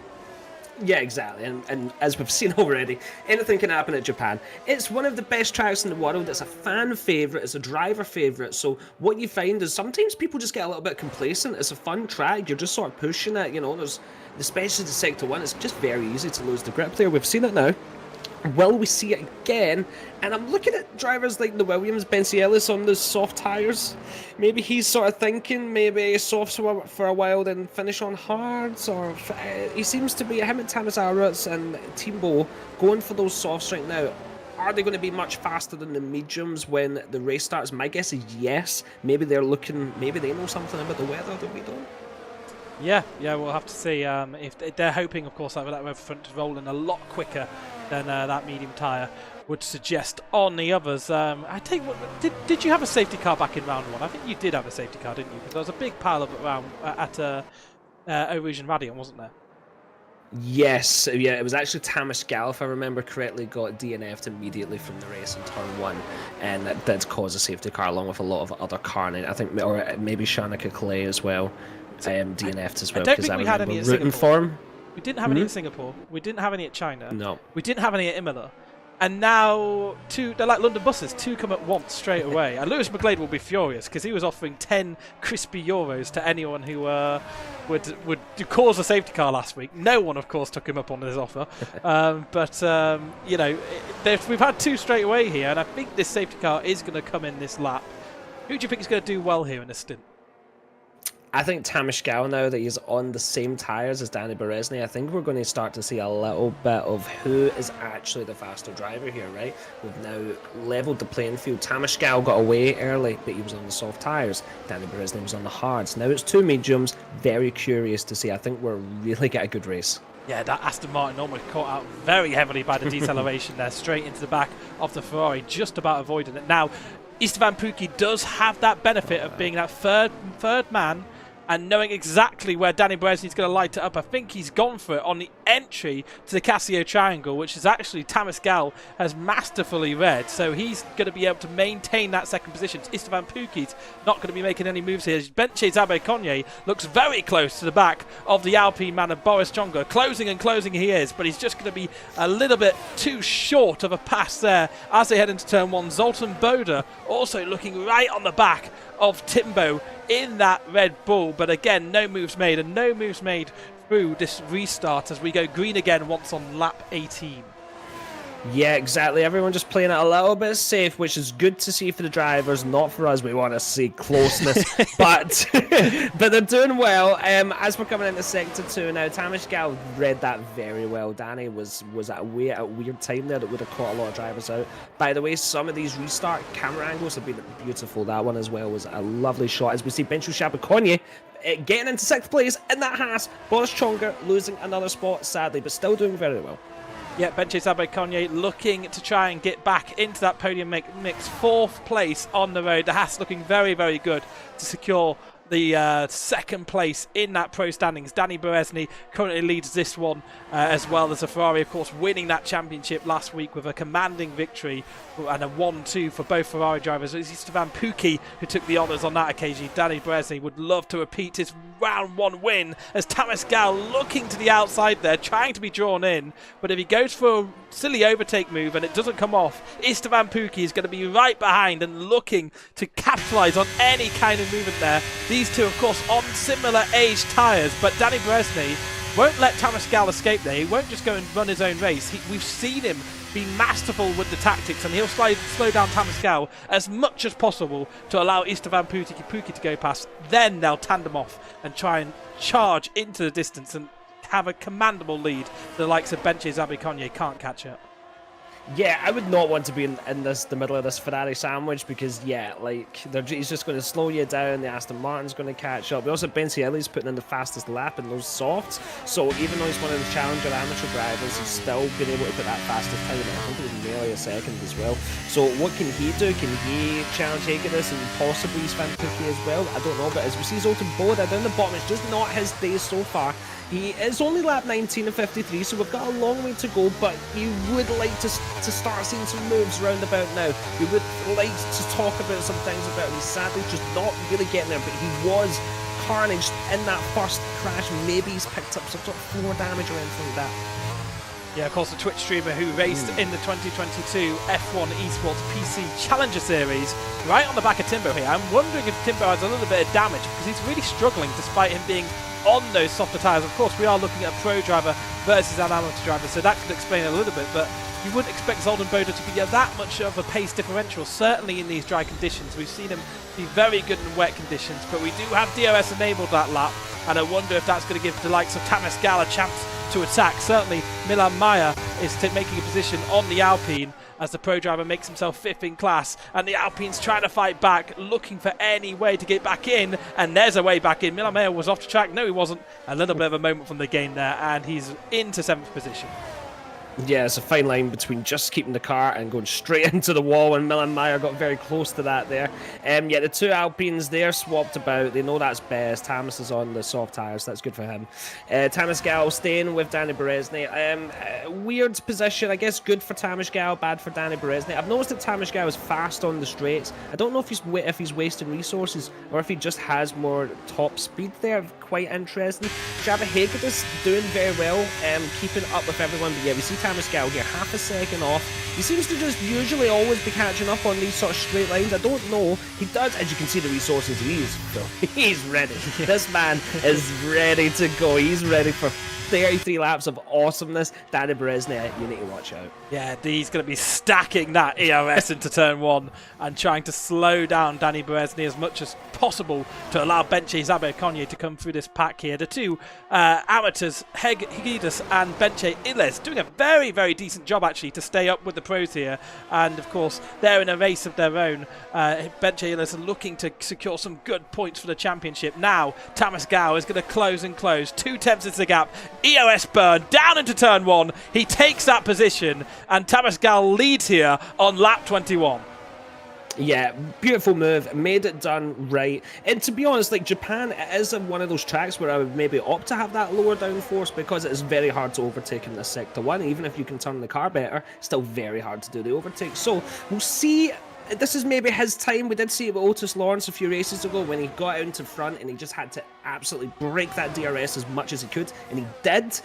Yeah, exactly. And as we've seen already, anything can happen at Japan. It's one of the best tracks in the world. It's a fan favourite. It's a driver favourite. So what you find is sometimes people just get a little bit complacent. It's a fun track. You're just sort of pushing it. There's, especially the Sector 1, it's just very easy to lose the grip there. We've seen it now. Will we see it again? And I'm looking at drivers like the Williams, Benziellis on the soft tyres. Maybe he's sort of thinking maybe softs for a while, then finish on hards. Or he seems to be, him and Tanis Arutz and Timbo going for those softs right now. Are they going to be much faster than the mediums when the race starts? My guess is yes. Maybe they're looking, maybe they know something about the weather that we don't. Yeah, we'll have to see. If they're hoping, of course, that rear front to roll in a lot quicker than that medium tyre would suggest on the others. I take what did you have a safety car back in round 1? I think you did have a safety car, didn't you? Because there was a big pile of it around at Eau-Rouge Radion, wasn't there? Yes, yeah, it was actually Tamas Gal, if I remember correctly, got DNF'd immediately from the race in turn 1, and that did cause a safety car along with a lot of other carnage. I think, or maybe Shanika Clay as well. DNF'd as well. I don't think we had any at Singapore. Form. We didn't have any at Singapore. We didn't have any at China. No. We didn't have any at Imola. And now, they're like London buses. 2 come at once straight away. And Lewis McGlade will be furious because he was offering 10 crispy euros to anyone who would cause a safety car last week. No one, of course, took him up on his offer. We've had 2 straight away here, and I think this safety car is going to come in this lap. Who do you think is going to do well here in this stint? I think Tamas Gal, now that he's on the same tyres as Danny Berezny, I think we're going to start to see a little bit of who is actually the faster driver here, right? We've now levelled the playing field. Tamas Gal got away early, but he was on the soft tyres. Danny Berezny was on the hards. Now it's 2 mediums. Very curious to see. I think we're really get a good race. Yeah, that Aston Martin almost caught out very heavily by the deceleration there, straight into the back of the Ferrari, just about avoiding it. Now, Istvan Pukki does have that benefit of being that third man and knowing exactly where Danny Berezny's going to light it up. I think he's gone for it on the entry to the Casio Triangle, which is actually Tamas Gal has masterfully read. So he's going to be able to maintain that second position. Istvan Pukki's not going to be making any moves here. Benche Zabe-Conye looks very close to the back of the Alpine man of Boris Jonga. Closing and closing he is, but he's just going to be a little bit too short of a pass there as they head into turn 1. Zoltan Boda also looking right on the back of Timbo in that Red Bull, but again, no moves made, and no moves made through this restart as we go green again once on lap 18. Yeah, exactly. Everyone just playing it a little bit safe, which is good to see for the drivers, not for us. We want to see closeness, but they're doing well. As we're coming into Sector 2 now, Tamas Gal read that very well. Danny was at a weird time there that would have caught a lot of drivers out. By the way, some of these restart camera angles have been beautiful. That one as well was a lovely shot. As we see Benchu Shabakonye getting into 6th place in that Haas. Boris Chonga losing another spot, sadly, but still doing very well. Yeah, Benche Zabe-Conye looking to try and get back into that podium mix. 4th place on the road. The Haas looking very, very good to secure the second place in that pro standings. Danny Berezny currently leads this one, as well as a Ferrari, of course, winning that championship last week with a commanding victory and a 1-2 for both Ferrari drivers. It was Esteban Pukki who took the honours on that occasion. Danny Berezny would love to repeat his round 1 win, as Thomas Gal looking to the outside there, trying to be drawn in, but if he goes for a silly overtake move and it doesn't come off, Esteban Pukki is going to be right behind and looking to capitalise on any kind of movement there. These two, of course, on similar age tyres, but Danny Berezny won't let Thomas Gal escape there. He won't just go and run his own race. We've seen him be masterful with the tactics, and he'll slow down Thomas Gal as much as possible to allow Esteban Pukki to go past. Then they'll tandem off and try and charge into the distance and have a commandable lead. The likes of Benche Zabikonye can't catch up. Yeah, I would not want to be in the middle of this Ferrari sandwich, because he's just going to slow you down. The Aston Martin's going to catch up. We also have Benzielli's putting in the fastest lap in those softs, so even though he's one of the challenger amateur drivers, he's still been able to put that fastest time in. I think it was nearly a second as well. So what can he do? Can he challenge Hagedis and possibly Sven Pukki as well? I don't know, but as we see Zoltan Boda down the bottom, it's just not his day so far. He is only lap 19 of 53, so we've got a long way to go, but you would like to start seeing some moves round about now. You would like to talk about some things about him. He's sadly just not really getting there, but he was carnage in that first crash. Maybe he's picked up some sort of floor damage or anything like that. Yeah, of course, the Twitch streamer who raced in the 2022 F1 Esports PC Challenger Series right on the back of Timbo here. I'm wondering if Timbo has a little bit of damage, because he's really struggling despite him being on those softer tyres. Of course, we are looking at a pro driver versus an amateur driver, so that could explain it a little bit, but you wouldn't expect Zoltan Boda to be that much of a pace differential, certainly in these dry conditions. We've seen him be very good in wet conditions, but we do have DRS enabled that lap, and I wonder if that's going to give the likes of Thomas Gal a chance to attack. Certainly, Milan Mayer is making a position on the Alpine as the pro driver makes himself 5th in class, and the Alpine's trying to fight back, looking for any way to get back in, and there's a way back in. Milan Mayer was off the track. No, he wasn't. A little bit of a moment from the gain there, and he's into 7th position. Yeah, it's a fine line between just keeping the car and going straight into the wall, and Milan Mayer got very close to that there. Yeah, the two Alpines, they're swapped about. They know that's best. Thomas is on the soft tyres. That's good for him. Thomas Gal staying with Danny Berezny. Weird position. I guess good for Thomas Gal, bad for Danny Berezny. I've noticed that Thomas Gal is fast on the straights. I don't know if he's wasting resources or if he just has more top speed there. Quite interesting. Jabba Hagedis doing very well, keeping up with everyone. But yeah, we see Thomas Gal here half a second off. He seems to just usually always be catching up on these sort of straight lines. I don't know. He does, as you can see, the resources he is. So he's ready. This man is ready to go. He's ready for 33 laps of awesomeness. Danny Berezny, you need to watch out. Yeah, he's going to be stacking that ERS into turn 1 and trying to slow down Danny Berezny as much as possible to allow Benche Zabikonye to come through this pack here. The two amateurs, Hagedis and Benche Iles, doing a very, very decent job actually to stay up with the pros here. And of course, they're in a race of their own. Benche Iles are looking to secure some good points for the championship. Now, Thomas Gal is going to close and close. 2/10 is the gap. EOS burn down into turn 1. He takes that position, and Thomas Gal leads here on lap 21. Yeah, beautiful move, made it done right. And to be honest, like, Japan is one of those tracks where I would maybe opt to have that lower downforce, because it is very hard to overtake in this Sector 1. Even if you can turn the car better, still very hard to do the overtake. So we'll see. This is maybe his time. We did see it with Otis Lawrence a few races ago when he got out into front and he just had to absolutely break that DRS as much as he could, and he did.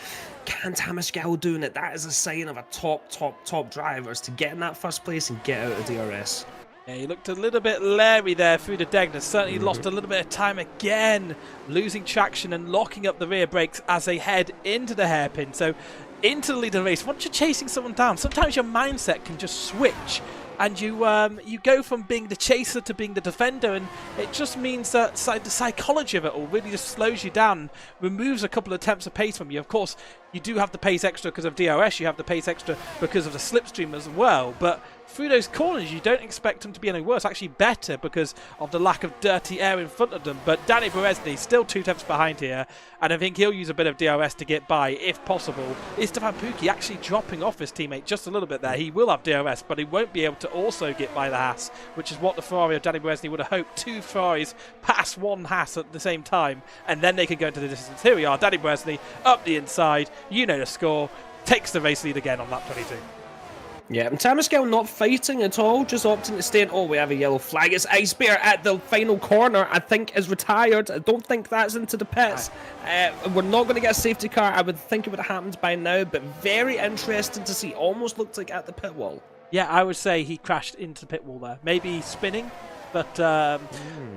Can Thomas Gal doing it? That is a sign of a top drivers to get in that first place and get out of DRS. Yeah, he looked a little bit leery there through the Degner. Certainly lost a little bit of time again, losing traction and locking up the rear brakes as they head into the hairpin. So into the lead of the race, once you're chasing someone down, sometimes your mindset can just switch. And you go from being the chaser to being the defender, and it just means that the psychology of it all really just slows you down, removes a couple of attempts of pace from you. Of course, you do have the pace extra because of DRS, you have the pace extra because of the slipstream as well, but through those corners, you don't expect them to be any worse, actually better because of the lack of dirty air in front of them. But Danny Berezny still 2 tenths behind here, and I think he'll use a bit of DRS to get by if possible. Istvan Pukki actually dropping off his teammate just a little bit there. He will have DRS, but he won't be able to also get by the Haas, which is what the Ferrari of Danny Berezny would have hoped. 2 Ferraris pass 1 Haas at the same time, and then they can go into the distance. Here we are, Danny Berezny up the inside, you know the score, takes the race lead again on lap 22. Yeah, and Tamaskel not fighting at all, just opting to stay in. Oh, we have a yellow flag. It's Ice Bear at the final corner, I think, is retired. I don't think that's into the pits. We're not going to get a safety car. I would think it would have happened by now, but very interesting to see. Almost looked like at the pit wall. Yeah, I would say he crashed into the pit wall there. Maybe spinning, but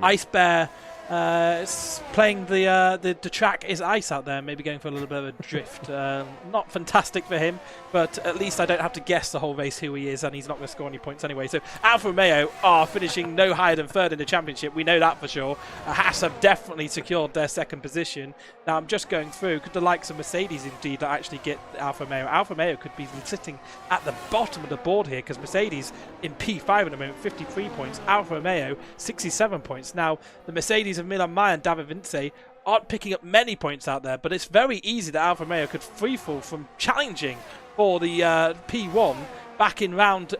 Ice Bear playing the track is ice out there, maybe going for a little bit of a drift. Not fantastic for him, but at least I don't have to guess the whole race who he is, and he's not going to score any points anyway. So Alfa Romeo are finishing no higher than 3rd in the championship, we know that for sure. Haas have definitely secured their 2nd position. Now I'm just going through, could the likes of Mercedes indeed actually get Alfa Romeo? Alfa Romeo could be sitting at the bottom of the board here, because Mercedes in P5 at the moment, 53 points, Alfa Romeo 67 points. Now the Mercedes of Milan Mai and David Vinci aren't picking up many points out there, but it's very easy that Alfa Romeo could freefall from challenging for the P1 back in round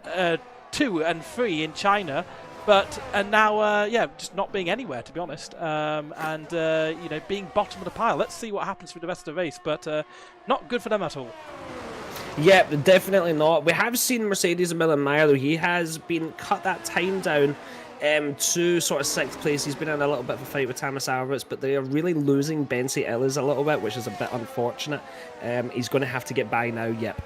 2 and 3 in China, and now just not being anywhere, to be honest, being bottom of the pile. Let's see what happens for the rest of the race, but not good for them at all. Yeah, definitely not. We have seen Mercedes and Milan Meyer, though. He has been cut that time down to sort of 6th place. He's been in a little bit of a fight with Thomas Alvarez, but they are really losing Bensi Illes a little bit, which is a bit unfortunate. He's going to have to get by now. Yep.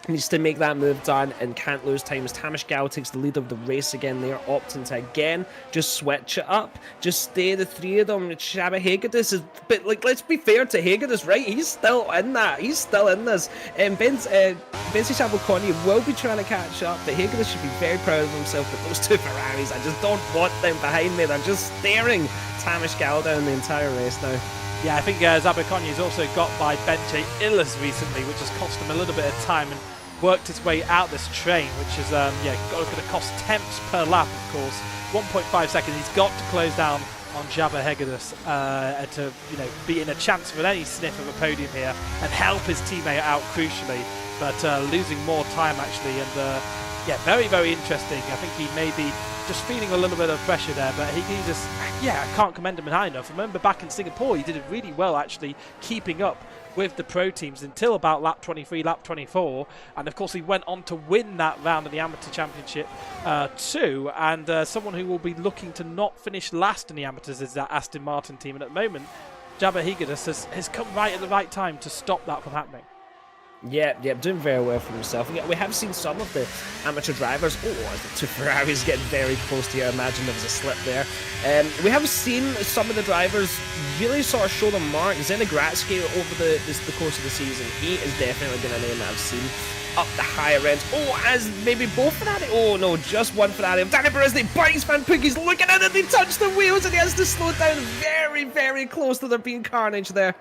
Needs to make that move done and can't lose time as Tamas Gal takes the lead of the race again. They are opting to again just switch it up, just stay the 3 of them. Shabba Hagedis is, but like, let's be fair to Hagedis, right? He's still in that. He's still in this. Benzi Shabokoni will be trying to catch up, but Hagedis should be very proud of himself. But those 2 Ferraris, I just don't want them behind me. They're just staring Tamas Gal down the entire race now. Yeah, I think Zabakonyi has also got by Benche Illes recently, which has cost him a little bit of time and worked his way out this train, which is going to cost tenths per lap, of course. 1.5 seconds. He's got to close down on Jabba Hegedus to be in a chance for any sniff of a podium here and help his teammate out crucially, but losing more time actually. And very, very interesting. I think he may be just feeling a little bit of pressure there, but he just, I can't commend him high enough. Remember back in Singapore, he did it really well actually, keeping up with the pro teams until about lap 23, lap 24, and of course he went on to win that round of the Amateur Championship too, and someone who will be looking to not finish last in the Amateurs is that Aston Martin team, and at the moment Jabba Higidus has come right at the right time to stop that from happening. Yeah, doing very well for himself. We have seen some of the amateur drivers. Oh, the 2 Ferraris getting very close to you. I imagine there was a slip there. We have seen some of the drivers really sort of show their mark. Zenigratsky over the course of the season, he is definitely been a name that I've seen up the higher end. Oh, as maybe both Ferrari. Oh no, just one Ferrari. Danny Berezny bites Van Pukki's looking at it. They touch the wheels and he has to slow down very, very close to there being carnage there.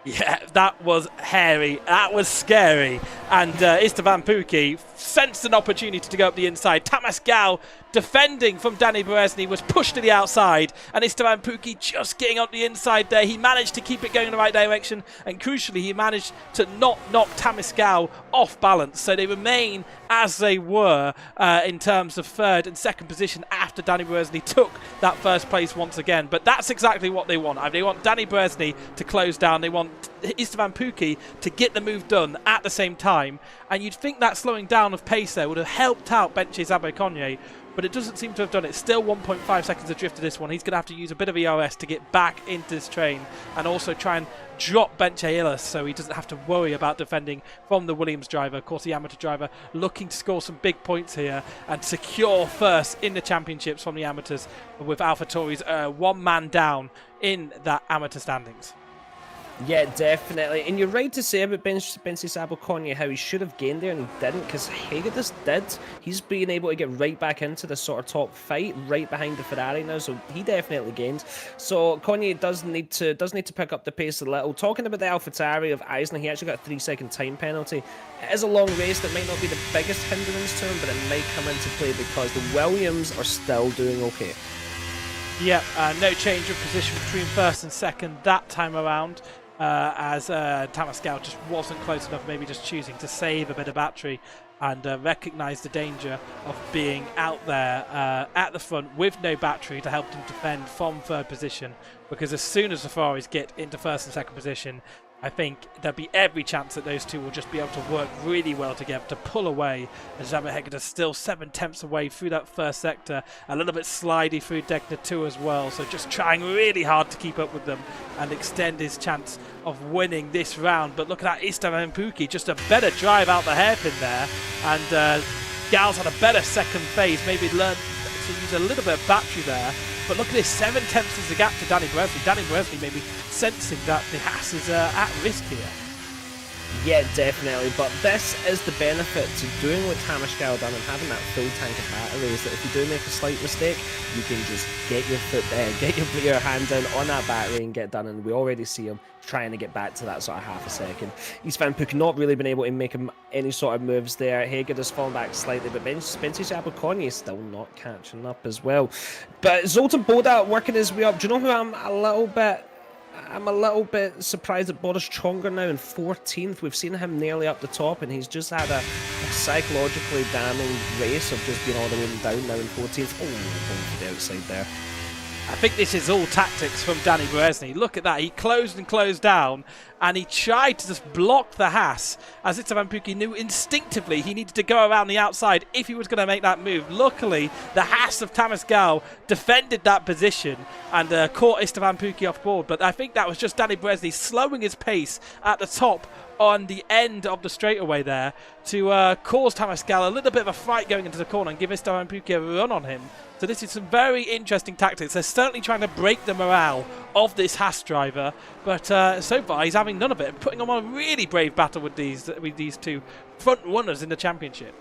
Yeah, that was hairy. That was scary. And Istvan Pukki sensed an opportunity to go up the inside. Tamas Gal, defending from Danny Berezny, was pushed to the outside. And Istvan Pukki just getting up the inside there. He managed to keep it going in the right direction. And crucially, he managed to not knock Tamas Gal off balance. So they remain as they were in terms of 3rd and 2nd position after Danny Berezny took that 1st place once again. But that's exactly what they want. They want Danny Berezny to close down. They want Istvan Pukki to get the move done at the same time, and you'd think that slowing down of pace there would have helped out Benche Zabakonye, but it doesn't seem to have done it. Still 1.5 seconds adrift to this one. He's going to have to use a bit of ERS to get back into this train and also try and drop Benche Illes so he doesn't have to worry about defending from the Williams driver. Of course, the amateur driver looking to score some big points here and secure 1st in the championships from the amateurs, with AlphaTauri's 1 man down in that amateur standings. Yeah, definitely. And you're right to say about Bensi Sabukonya how he should have gained there and he didn't, because Hagedis did. He's been able to get right back into the sort of top fight, right behind the Ferrari now, so he definitely gained. So Konya does need to pick up the pace a little. Talking about the AlphaTauri of Eisner, he actually got a 3-second time penalty. It is a long race that might not be the biggest hindrance to him, but it might come into play because the Williams are still doing okay. Yep, no change of position between first and second that time around. As Tamascal just wasn't close enough, maybe just choosing to save a bit of battery and recognise the danger of being out there at the front with no battery to help them defend from third position, because as soon as the Ferraris get into first and second position, I think there'll be every chance that those two will just be able to work really well together to pull away. As Jabba Hegder still 7/10 away through that first sector, a little bit slidey through Degner 2 as well, so just trying really hard to keep up with them and extend his chance of winning this round. But look at that, Istvan Pukki, just a better drive out the hairpin there, and Gal's had a better second phase, maybe learned to use a little bit of battery there. But look at this, 7/10 is the gap to Danny Bresley. Danny Bresley maybe sensing that the Haas is at risk here. Yeah, definitely. But this is the benefit to doing what Tamascal done and having that full tank of battery, is that if you do make a slight mistake, you can just get your foot there, get your hand down on that battery and get done. And we already see him trying to get back to that sort of half a second. Istvan Puk not really been able to make him any sort of moves there. Hager has fallen back slightly, but Bensi Sabukonya is still not catching up as well. But Zoltan Boda working his way up. Do you know who I'm a little bit surprised that Boris Chonga now in 14th. We've seen him nearly up the top, and he's just had a psychologically damning race of just being all the way down now in 14th. Oh, going to the outside there. I think this is all tactics from Danny Bresley. Look at that. He closed and closed down, and he tried to just block the Haas, as Istvan Pukki knew instinctively he needed to go around the outside if he was going to make that move. Luckily, the Haas of Tamas Gal defended that position and caught Istvan Pukki off board. But I think that was just Danny Bresley slowing his pace at the top on the end of the straightaway there to cause Tamas Gal a little bit of a fight going into the corner and give Istvan Pukki a run on him. So this is some very interesting tactics. They're certainly trying to break the morale of this Haas driver, but so far he's having none of it, putting on a really brave battle with these two front runners in the championship.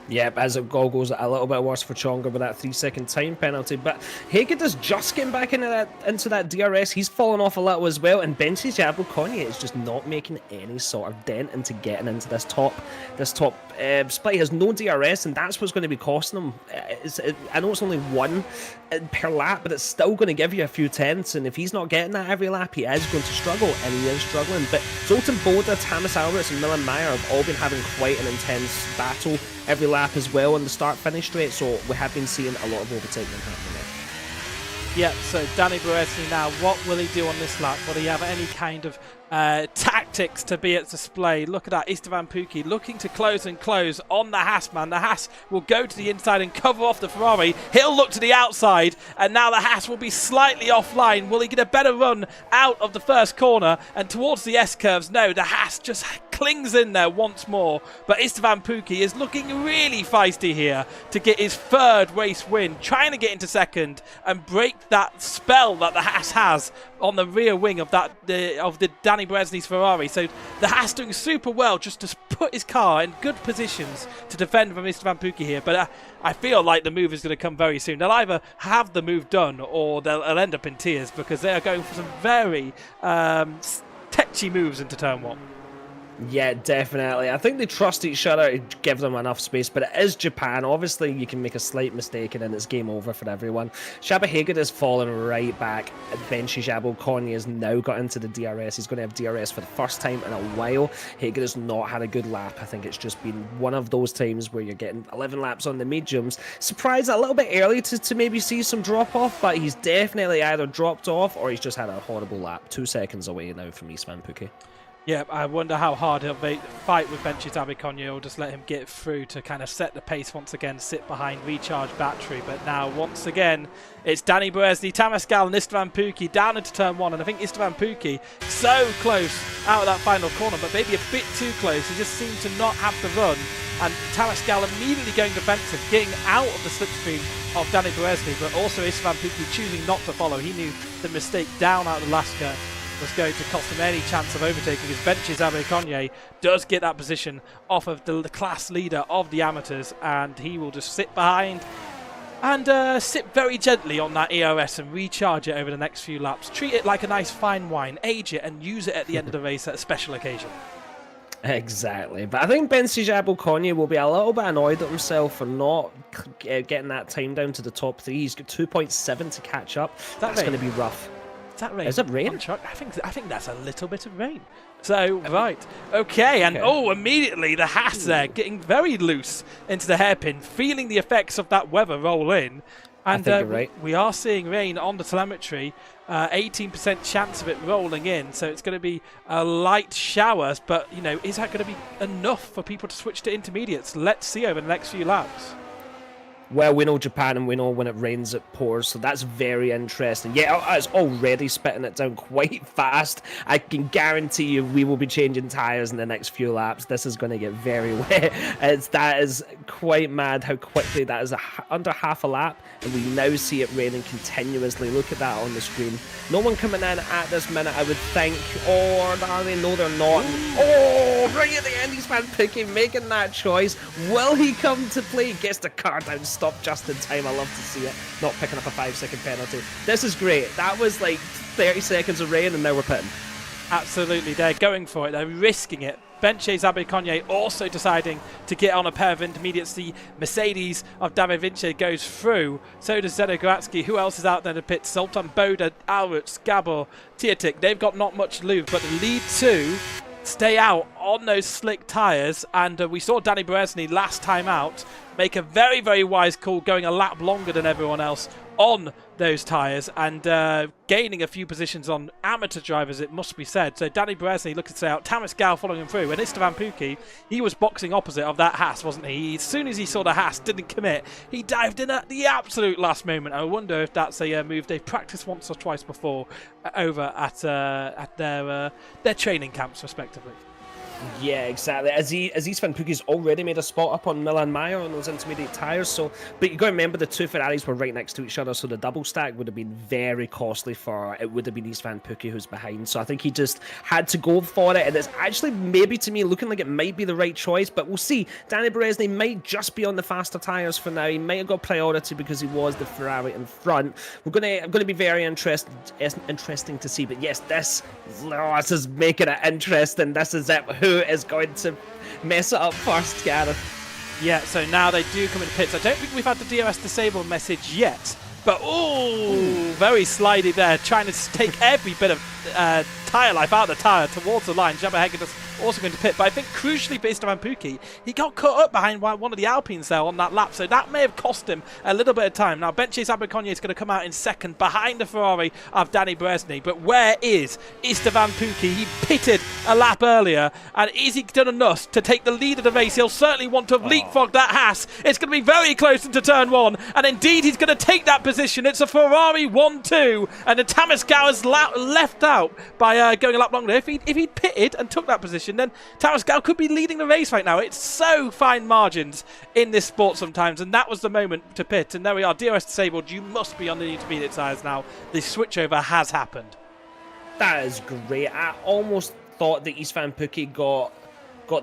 Yep, as it goes a little bit worse for Chonga with that 3-second time penalty. But Hagen is just getting back into that DRS. He's fallen off a little as well. And Bensi Sabukonya is just not making any sort of dent into getting into this top split. He has no DRS, and that's what's going to be costing him. I know it's only one per lap, but it's still going to give you a few tenths. And if he's not getting that every lap, he is going to struggle, and he is struggling. But Zoltan Boda, Tamas Alberts, and Milan Meyer have all been having quite an intense battle every lap as well on the start-finish straight, so we have been seeing a lot of overtaking happening there. Yep, so Danny Bresley now, what will he do on this lap? Will he have any kind of tactics to be at display? Look at that, Istvan Pukki looking to close and close on the Haas, man. The Haas will go to the inside and cover off the Ferrari. He'll look to the outside, and now the Haas will be slightly offline. Will he get a better run out of the first corner and towards the S-curves? No, the Haas just clings in there once more, but Istvan Pukki is looking really feisty here to get his third race win, trying to get into second and break that spell that the Haas has on the rear wing of the Danny Bresley's Ferrari. So the Haas doing super well just to put his car in good positions to defend from Istvan Pukki here, but I feel like the move is going to come very soon. They'll either have the move done or they'll end up in tears, because they are going for some very tetchy moves into turn one. Yeah, definitely. I think they trust each other to give them enough space, but it is Japan. Obviously, you can make a slight mistake and then it's game over for everyone. Shaba Hager has fallen right back. Bensi Sabukonya has now got into the DRS. He's going to have DRS for the first time in a while. Hager has not had a good lap. I think it's just been one of those times where you're getting 11 laps on the mediums. Surprised a little bit early to maybe see some drop-off, but he's definitely either dropped off or he's just had a horrible lap. 2 seconds away now from Istvan Pukki. Yeah, I wonder how hard he'll fight with Bensi Sabukonya, or just let him get through to kind of set the pace once again, sit behind, recharge battery. But now, once again, it's Danny Bresley, Tamas Gal and Istvan Pukki down into turn one. And I think Istvan Pukki so close out of that final corner, but maybe a bit too close. He just seemed to not have the run. And Tamas Gal immediately going defensive, getting out of the slipstream of Danny Bresley, but also Istvan Pukki choosing not to follow. He knew the mistake down out of the last curve. was going to cost him any chance of overtaking his benches. Abercrombie does get that position off of the class leader of the amateurs, and he will just sit behind and sit very gently on that ERS and recharge it over the next few laps. Treat it like a nice fine wine, age it, and use it at the end of the race at a special occasion. Exactly, but I think Bencijabo-Konya will be a little bit annoyed at himself for not getting that time down to the top 3. He's got 2.7 to catch up. That's going to be rough. Is that rain? Is it rain? I think that's a little bit of rain. So, right. Okay, and immediately the Haas there getting very loose into the hairpin, feeling the effects of that weather roll in. And I think you're right. We are seeing rain on the telemetry, 18% chance of it rolling in, so it's going to be a light shower, but, you know, is that going to be enough for people to switch to intermediates? Let's see over the next few laps. Well, we know Japan and we know when it rains it pours, so that's very interesting. Yeah, it's already spitting it down quite fast. I can guarantee you we will be changing tyres in the next few laps. This is going to get very wet. That is quite mad how quickly that is under half a lap, and we now see it raining continuously. Look at that on the screen. No one coming in at this minute, I would think. Or are they? No, they're not. Oh, right at the end, he's Van Picking making that choice. Will he come to play? Gets the car down. Stop just in time. I love to see it. Not picking up a 5-second penalty. This is great. That was like 30 seconds of rain and now we're pitting. Absolutely. They're going for it. They're risking it. Bencijabo-Konya also deciding to get on a pair of intermediates. The Mercedes of David Vinci goes through. So does Zeno Goratsky. Who else is out there to pit? Sultan Boda, Alruts, Gabor, Tietik. They've got not much lube, but the lead two stay out on those slick tyres, and we saw Danny Berezny last time out make a very, very wise call, going a lap longer than everyone else on those tyres and gaining a few positions on amateur drivers, it must be said. So Danny Berezny looking to stay out, Tamas Gal following him through, and Istvan Pukki, he was boxing opposite of that Haas, wasn't he? As soon as he saw the Haas, didn't commit, he dived in at the absolute last moment. I wonder if that's a move they've practiced once or twice before over at their training camps, respectively. Yeah, exactly. Aziz Van Pukki's already made a spot up on Milan Mayer on those intermediate tyres. So, but you got to remember the two Ferraris were right next to each other, so the double stack would have been very costly for it. Would have been East Van Pukki who's behind. So I think he just had to go for it, and it's actually maybe to me looking like it might be the right choice. But we'll see. Danny Berezny might just be on the faster tyres for now. He might have got priority because he was the Ferrari in front. I'm gonna be very interesting to see. But yes, this is making it interesting. This is it. Who is going to mess it up first, Gareth? Yeah, so now they do come into pits. I don't think we've had the DRS disable message yet, but very slidey there, trying to take every bit of tyre life out of the tyre towards the line. Jabba Hegadus also going to pit, but I think crucially for Istvan Pukki, he got caught up behind one of the Alpines there on that lap, so that may have cost him a little bit of time. Now Bencijabo-Konya is going to come out in second behind the Ferrari of Danny Berezny, but where is Istvan Pukki? He pitted a lap earlier, and is he done enough to take the lead of the race? He'll certainly want to have leapfrogged that Haas. It's going to be very close into turn one, and indeed he's going to take that position. It's a Ferrari 1-2, and the Tamas Gal is left out by going a lap longer. If he'd pitted and took that position, then Tamas Gal could be leading the race right now. It's so fine margins in this sport sometimes, and that was the moment to pit. And there we are, DRS disabled. You must be on the intermediate tyres now. The switchover has happened. That is great. I almost thought that Istvan Pukki got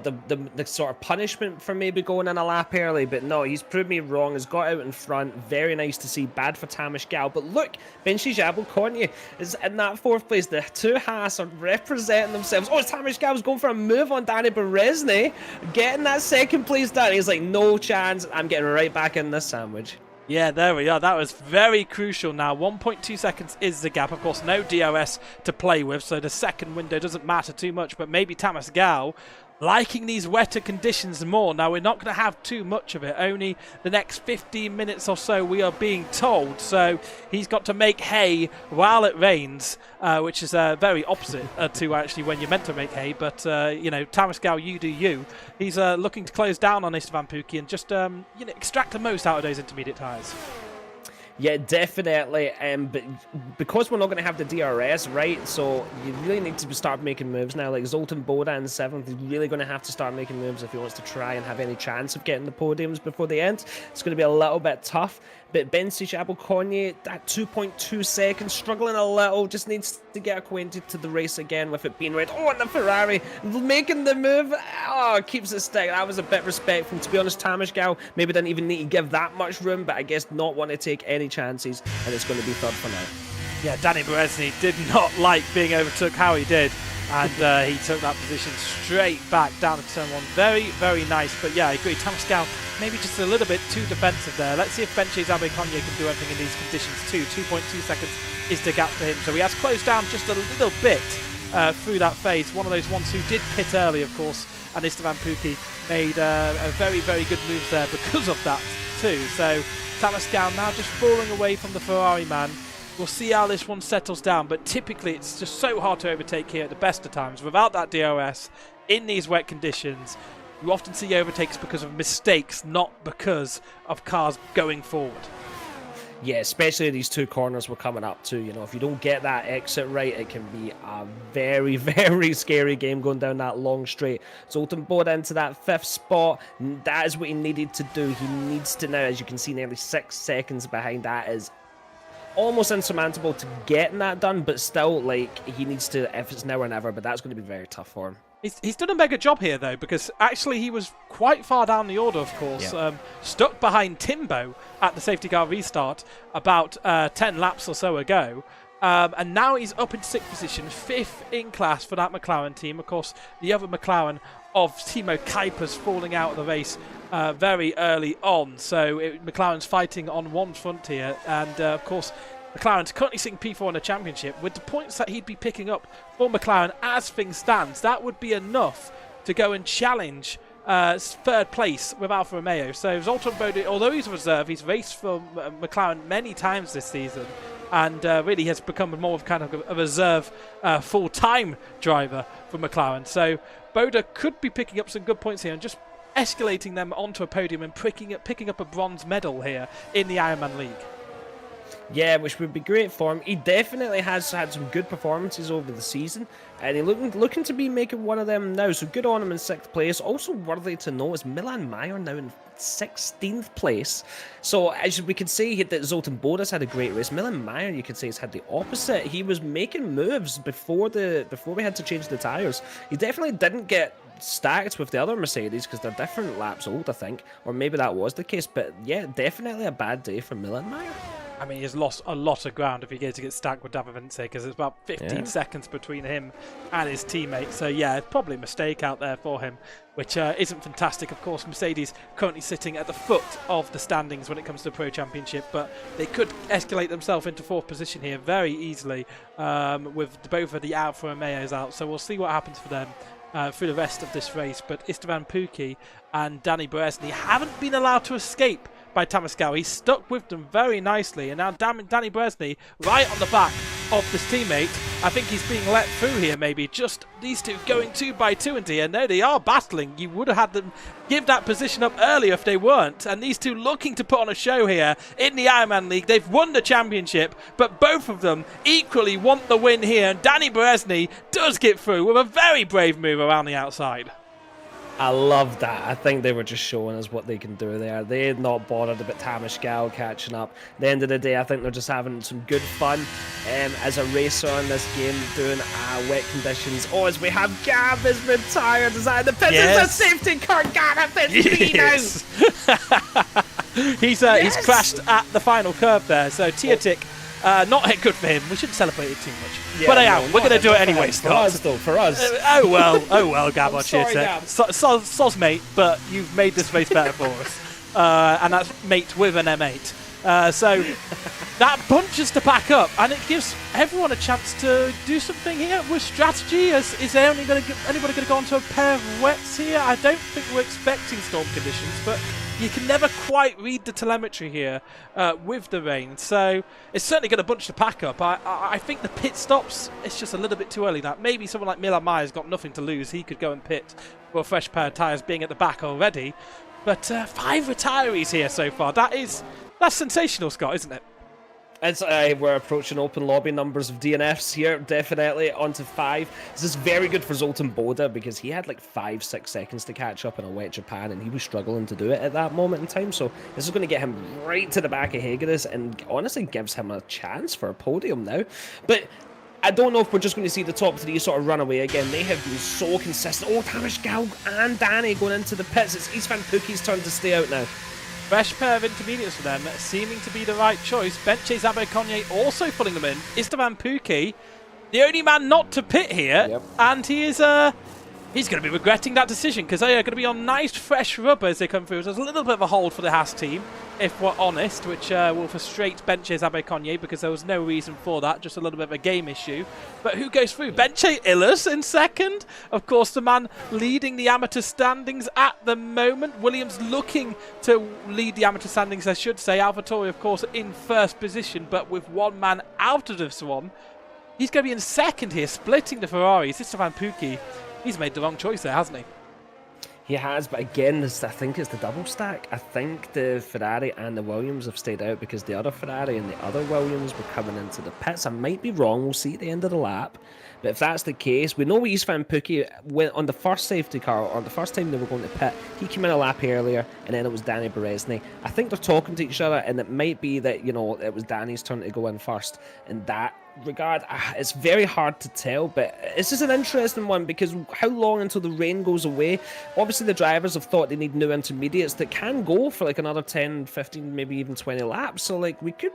the sort of punishment for maybe going in a lap early, but no, he's proved me wrong. He's got out in front. Very nice to see. Bad for Tamas Gal. But look, Bencijabo-Konya is in that fourth place. The two Haas are representing themselves. Oh, Tamas Gal's going for a move on Danny Berezny, getting that second place down. He's like, no chance. I'm getting right back in this sandwich. Yeah, there we are. That was very crucial now. 1.2 seconds is the gap. Of course, no DRS to play with, so the second window doesn't matter too much, but maybe Tamas Gal liking these wetter conditions more. Now, we're not going to have too much of it. Only the next 15 minutes or so, we are being told. So he's got to make hay while it rains, which is very opposite to actually when you're meant to make hay. But, you know, Tamas Gal, you do you. He's looking to close down on Istvan Pukki and just, extract the most out of those intermediate tyres. Yeah, definitely. But because we're not going to have the DRS, right? So you really need to start making moves now. Like Zoltan Boda in 7th is really going to have to start making moves if he wants to try and have any chance of getting the podiums before the end. It's going to be a little bit tough. But Bensi Jabal-Conye, that 2.2 seconds, struggling a little, just needs to get acquainted to the race again with it being red. Oh, and the Ferrari making the move. Oh, keeps it stick. That was a bit respectful. To be honest, Tamashgal maybe didn't even need to give that much room, but I guess not want to take any chances, and it's going to be third for now. Yeah, Danny Berezny did not like being overtook how he did, and he took that position straight back down to turn one. Very, very nice. But yeah, I agree. Tamashgal maybe just a little bit too defensive there. Let's see if Benji Jabal-Conye can do anything in these conditions too. 2.2 seconds is the gap for him, so he has closed down just a little bit through that phase. One of those ones who did pit early, of course, and Istvan Pukki made a very, very good moves there because of that too. So Tamashgal now just falling away from the Ferrari man. We'll see how this one settles down, but typically it's just so hard to overtake here at the best of times. Without that DRS, in these wet conditions, you often see overtakes because of mistakes, not because of cars going forward. Yeah, especially these two corners we're coming up to. You know, if you don't get that exit right, it can be a very, very scary game going down that long straight. Zoltan Boda into that 5th spot. That is what he needed to do. He needs to now, as you can see, nearly 6 seconds behind. That is almost insurmountable to getting that done, but still, like, he needs to, if it's now or never, but that's going to be very tough for him. He's done a mega job here, though, because actually he was quite far down the order, of course, stuck behind Timbo at the safety car restart about 10 laps or so ago. And now he's up in 6th position, 5th in class for that McLaren team. Of course, the other McLaren of Timo Kuiper's falling out of the race very early on. So McLaren's fighting on one front here. And, of course, McLaren's currently sitting P4 in the championship. With the points that he'd be picking up for McLaren as things stands, that would be enough to go and challenge 3rd place with Alfa Romeo. So Zoltan Boda, although he's a reserve, he's raced for McLaren many times this season, and really has become more of kind of a reserve full-time driver for McLaren. So Boda could be picking up some good points here and just escalating them onto a podium and picking up a bronze medal here in the Ironman League. Yeah, which would be great for him. He definitely has had some good performances over the season, and he's looking to be making one of them now. So good on him in 6th place. Also worthy to know is Milan Mayer now in 16th place. So as we can see that Zoltan Boda's had a great race. Milan Mayer, you could say, has had the opposite. He was making moves before we had to change the tyres. He definitely didn't get stacked with the other Mercedes because they're different laps old, I think, or maybe that was the case. But yeah, definitely a bad day for Milan Mayer. I mean, he's lost a lot of ground if he gets to get stacked with David Vince, because it's about 15 seconds between him and his teammate. So yeah, it's probably a mistake out there for him, which isn't fantastic. Of course, Mercedes currently sitting at the foot of the standings when it comes to the Pro Championship, but they could escalate themselves into 4th position here very easily with both of the Alfa Romeos out. So we'll see what happens for them through the rest of this race. But Istvan Pukki and Danny Berezny haven't been allowed to escape by Tamashgal. He's stuck with them very nicely, and now Danny Berezny right on the back of this teammate. I think he's being let through here, maybe. Just these two going 2 by 2 into here. No, they are battling. You would have had them give that position up earlier if they weren't. And these two looking to put on a show here in the Ironman League. They've won the championship, but both of them equally want the win here. And Danny Berezny does get through with a very brave move around the outside. I love that. I think they were just showing us what they can do there. They had not bothered about Tamashgal catching up. At the end of the day, I think they're just having some good fun as a racer in this game, doing wet conditions. Oh, as we have Gav is retired. Is that the pit? Yes. Is a safety car? Gav is He's crashed at the final curve there. So Tiatik, not good for him. We shouldn't celebrate it too much. Yeah, but we're going to do it anyway, Scott. For us. Oh well, Gab, Soz mate, but you've made this race better for us. And that's mate with an M8. So that punches to back up, and it gives everyone a chance to do something here with strategy. Is there anybody going to go onto a pair of wets here? I don't think we're expecting storm conditions, but you can never quite read the telemetry here with the rain. So it's certainly going to bunch the pack up. I think the pit stops, it's just a little bit too early. That maybe someone like Milan Mayer's got nothing to lose. He could go and pit for a fresh pair of tyres being at the back already. But 5 retirees here so far. That's sensational, Scott, isn't it? As we're approaching open lobby numbers of DNFs here, definitely onto 5. This is very good for Zoltan Boda because he had like 5-6 seconds to catch up in a wet Japan, and he was struggling to do it at that moment in time. So this is going to get him right to the back of Hagedis and honestly gives him a chance for a podium now. But I don't know if we're just going to see the top 3 sort of run away again. They have been so consistent. Oh, Tamish Gal and Danny going into the pits. It's Istvan Puki's turn to stay out now. Fresh pair of intermediates for them, seeming to be the right choice. Benche Zabekonye also pulling them in. Istvan Pukki, the only man not to pit here, and he is he's going to be regretting that decision because they are going to be on nice fresh rubber as they come through. There's a little bit of a hold for the Haas team, if we're honest, which will frustrate Benche Zabekonye because there was no reason for that, just a little bit of a game issue. But who goes through? Benche Illis in second. Of course, the man leading the amateur standings at the moment. Williams looking to lead the amateur standings, I should say. AlphaTauri, of course, in first position, but with one man out of this one. He's going to be in second here, splitting the Ferraris. Istvan Pukki, he's made the wrong choice there, hasn't he? He has, but again, I think it's the double stack. I think the Ferrari and the Williams have stayed out because the other Ferrari and the other Williams were coming into the pits. I might be wrong. We'll see at the end of the lap. But if that's the case, we know Istvan Pukki went on the first safety car, or the first time they were going to pit, he came in a lap earlier, and then it was Danny Berezny. I think they're talking to each other, and it might be that, you know, it was Danny's turn to go in first in that regard. It's very hard to tell, but this is an interesting one because how long until the rain goes away? Obviously the drivers have thought they need new intermediates that can go for like another 10, 15, maybe even 20 laps, so like we could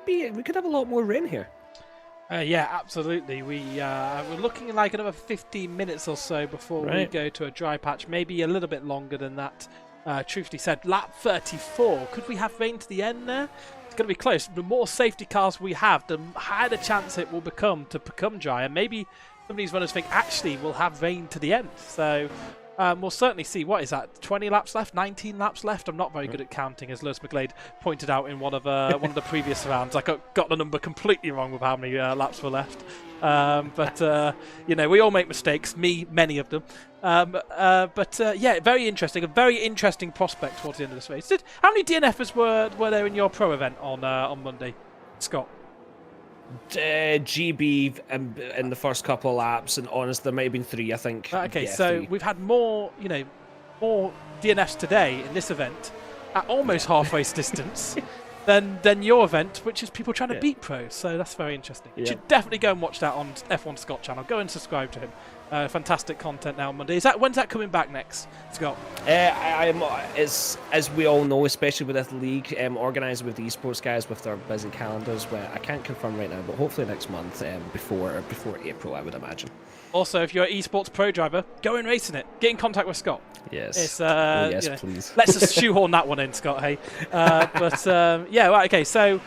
have a lot more rain here. Yeah, absolutely. We're looking like another 15 minutes or so before we go to a dry patch, maybe a little bit longer than that. Truthfully said, lap 34. Could we have rain to the end there? It's going to be close. The more safety cars we have, the higher the chance it will become dry. And maybe some of these runners think, actually, we'll have rain to the end. So we'll certainly see. What is that? 20 laps left? 19 laps left? I'm not very good at counting, as Lewis McGlade pointed out in one of the previous rounds. I got the number completely wrong with how many laps were left. But you know, we all make mistakes. Many of them. Yeah, very interesting. A very interesting prospect towards the end of this race. How many DNFers were there in your pro event on Monday, Scott? GB in the first couple of laps, and honest, there might have been 3, I think. Okay, yeah, so 3. we've had more DNFs today in this event at almost halfway distance than your event, which is people trying to beat pros. So that's very interesting. You should definitely go and watch that on F1 Scott channel. Go and subscribe to him. Fantastic content now on Monday. When's that coming back next, Scott? As we all know, especially with this league, organised with the esports guys with their busy calendars, where I can't confirm right now, but hopefully next month, before April, I would imagine. Also, if you're an esports pro driver, go and race in it. Get in contact with Scott. Yes. It's, yes, please. Let's just shoehorn that one in, Scott. Hey, yeah, right. Okay, so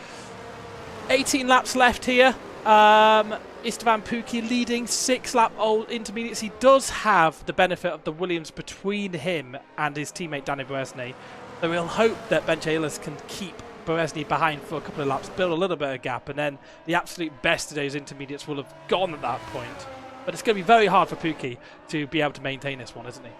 18 laps left here. Istvan Pukki leading 6-lap old intermediates. He does have the benefit of the Williams between him and his teammate Danny Berezny. So we'll hope that Benche Illis can keep Berezny behind for a couple of laps, build a little bit of gap, and then the absolute best of those intermediates will have gone at that point. But it's going to be very hard for Pukki to be able to maintain this one, isn't he?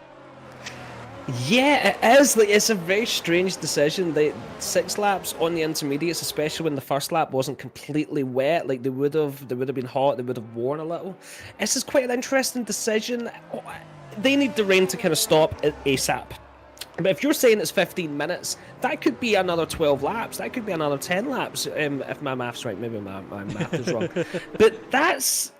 Yeah, it is. Like, it's a very strange decision. 6 laps on the intermediates, especially when the first lap wasn't completely wet. Like they would have been hot. They would have worn a little. This is quite an interesting decision. They need the rain to kind of stop ASAP. But if you're saying it's 15 minutes, that could be another 12 laps. That could be another 10 laps. If my math's right, maybe my math is wrong. But that's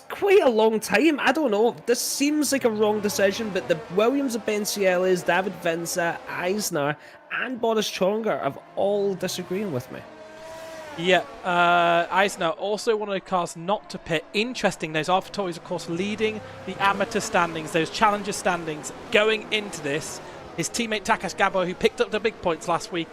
quite a long time. I don't know. This seems like a wrong decision, but the Williams of Ben Cielis, David Vinza, Eisner, and Boris Chonga are all disagreeing with me. Yeah, Eisner also one of the cars not to pit. Interesting, those AlphaTauris, of course, leading the amateur standings, those challenger standings going into this. His teammate Takash Gabo, who picked up the big points last week,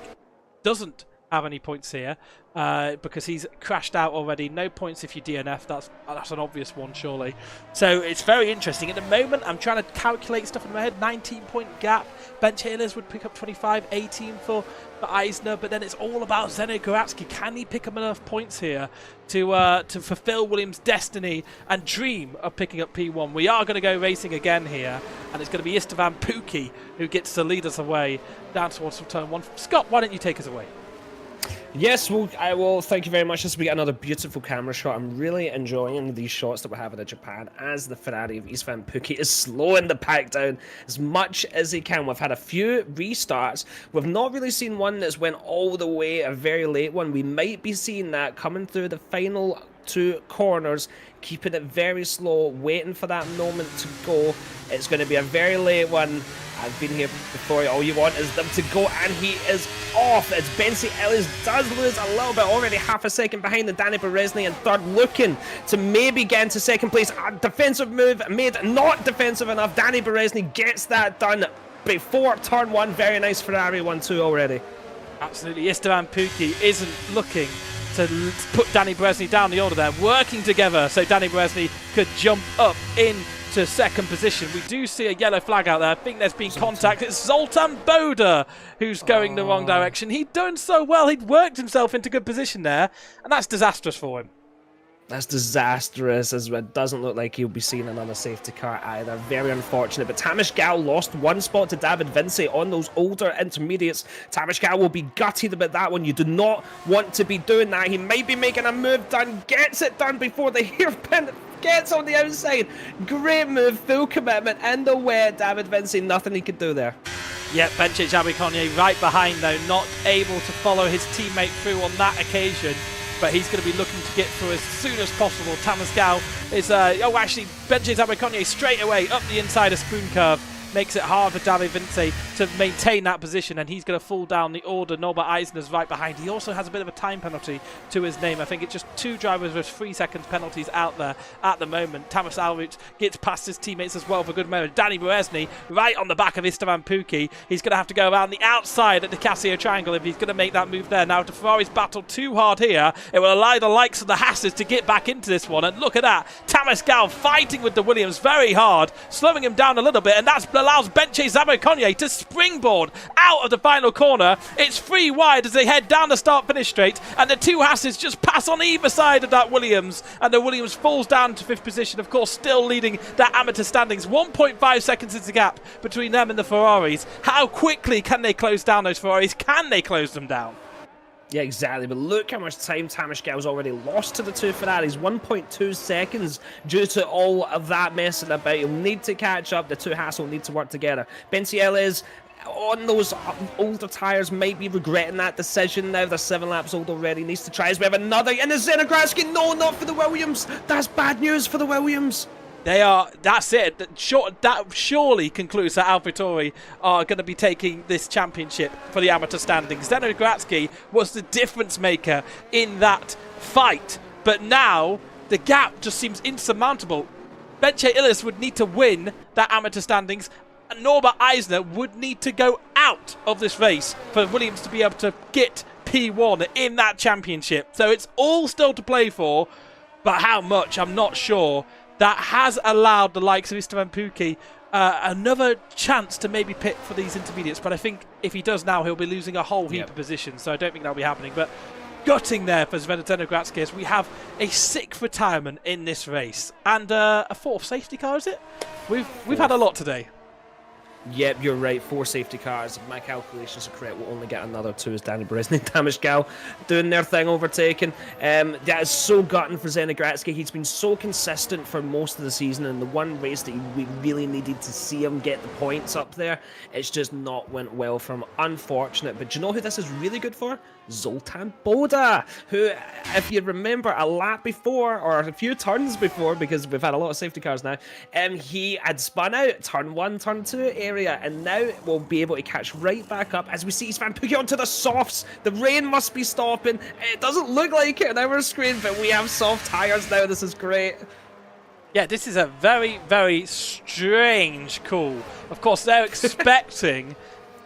doesn't have any points here because he's crashed out already. No points if you DNF. That's an obvious one, surely. So it's very interesting. At the moment, I'm trying to calculate stuff in my head. 19-point gap. Benche Illis would pick up 25, 18 for Eisner, but then it's all about Zeno Goratsky. Can he pick up enough points here to fulfill Williams' destiny and dream of picking up P1? We are going to go racing again here, and it's going to be Istvan Pukki who gets to lead us away down towards turn 1. Scott, why don't you take us away? Yes, well, I will. Thank you very much. As we get another beautiful camera shot, I'm really enjoying these shots that we're having in Japan as the Ferrari of Istvan Pukki is slowing the pack down as much as he can. We've had a few restarts. We've not really seen one that's went all the way, a very late one. We might be seeing that coming through the final 2 corners, keeping it very slow, waiting for that moment to go. It's going to be a very late one. I've been here before. All you want is them to go, and he is off. As Bensi Ellis does lose a little bit, already half a second behind the Danny Berezny in third, looking to maybe get into second place. A defensive move made, not defensive enough. Danny Berezny gets that done before turn 1. Very nice Ferrari 1-2 already. Absolutely. Istvan Pukki isn't looking to put Danny Berezny down the order there, working together so Danny Berezny could jump up in to second position. We do see a yellow flag out there. I think there's been contact. It's Zoltan Boda who's going the wrong direction. He'd done so well. He'd worked himself into good position there, and that's disastrous for him. That's disastrous, as it doesn't look like he'll be seeing another safety car either. Very unfortunate. But Tamas Gal lost 1 spot to David Vinci on those older intermediates. Tamas Gal will be gutted about that one. You do not want to be doing that. He might be making a move done. Gets it done before the hairpin gets on the outside. Great move. Full commitment in the wet. David Vinci, nothing he could do there. Yep, Benčić Aberconje right behind though, not able to follow his teammate through on that occasion. But he's going to be looking to get through as soon as possible. Tamas Gal is, actually, Benčić Aberconje straight away up the inside of Spoon Curve. Makes it hard for David Vinci to maintain that position, and he's going to fall down the order. Norbert Eisner's right behind. He also has a bit of a time penalty to his name. I think it's just 2 drivers with 3 seconds penalties out there at the moment. Tamas Alrut gets past his teammates as well for good measure. Danny Berezny right on the back of Istvan Pukki. He's going to have to go around the outside at the Casio Triangle if he's going to make that move there. Now, if the Ferraris battle too hard here, it will allow the likes of the Hasses to get back into this one. And look at that. Tamas Gal fighting with the Williams very hard, slowing him down a little bit, and that allows Benčić Aberconje to springboard out of the final corner. It's 3 wide as they head down the start-finish straight, and the 2 Hasses just pass on either side of that Williams, and the Williams falls down to 5th position, of course still leading that amateur standings. 1.5 seconds is the gap between them and the Ferraris. How quickly can they close down those Ferraris? Can they close them down? Yeah, exactly. But look how much time Tamas Gal's already lost to the 2 Ferraris. 1.2 seconds due to all of that messing about. He'll need to catch up. The 2 Haas will need to work together. Bensiel is on those older tyres, might be regretting that decision now. They're 7 laps old already. Needs to try as we have another. And the Zenogradski. No, not for the Williams. That's bad news for the Williams. They are, that's it. That surely concludes that AlphaTauri are going to be taking this championship for the amateur standings. Zdeno Gratsky was the difference maker in that fight, but now the gap just seems insurmountable. Benche Illis would need to win that amateur standings, and Norbert Eisner would need to go out of this race for Williams to be able to get P1 in that championship. So it's all still to play for, but how much, I'm not sure. That has allowed the likes of Istvan Pukki another chance to maybe pit for these intermediates. But I think if he does now, he'll be losing a whole heap of positions. So I don't think that'll be happening. But gutting there for Zdeno Gratsky as we have a 6th retirement in this race. And a 4th safety car, is it? We've had a lot today. Yep, you're right. 4 safety cars. If my calculations are correct, we'll only get another 2 as Danny Berezny and Tamas Gal doing their thing, overtaking. That is so gutting for Zenogradski. He's been so consistent for most of the season, and the one race that we really needed to see him get the points up there, it's just not went well for him. Unfortunate. But do you know who this is really good for? Zoltan Boda, who, if you remember a lap before, or a few turns before, because we've had a lot of safety cars now, he had spun out turn 1, turn 2 area, and now we'll be able to catch right back up as we see Istvan Pukki onto the softs. The rain must be stopping. It doesn't look like it on our screen, but we have soft tyres now. This is great. Yeah, this is a very, very strange call. Of course, they're expecting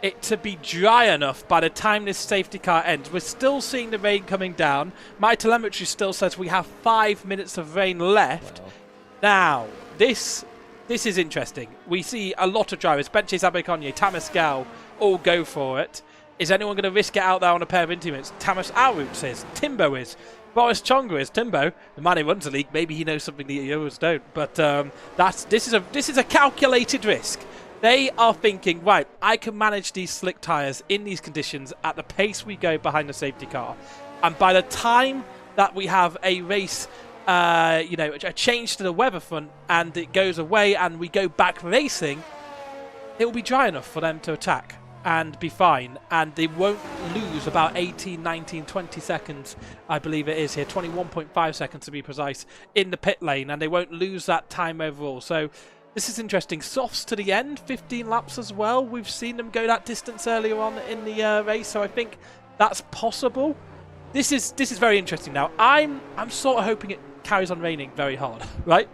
it to be dry enough by the time this safety car ends. We're still seeing the rain coming down. My telemetry still says we have 5 minutes of rain left. Wow. Now, this is interesting. We see a lot of drivers, Benčić Aberconje, Tamas Gal, all go for it. Is anyone going to risk it out there on a pair of intimates? Tamas Alrut says. Timbo is. Boris Chonga is. Timbo, the man who runs the league, maybe he knows something that the others don't. But this is a calculated risk. They are thinking, right, I can manage these slick tyres in these conditions at the pace we go behind the safety car. And by the time that we have a race, a change to the weather front and it goes away and we go back racing, it will be dry enough for them to attack and be fine. And they won't lose about 18, 19, 20 seconds, I believe it is here, 21.5 seconds to be precise, in the pit lane. And they won't lose that time overall. So this is interesting. Softs to the end, 15 laps as well. We've seen them go that distance earlier on in the race, so I think that's possible. This is very interesting now. I'm sort of hoping it carries on raining very hard, right?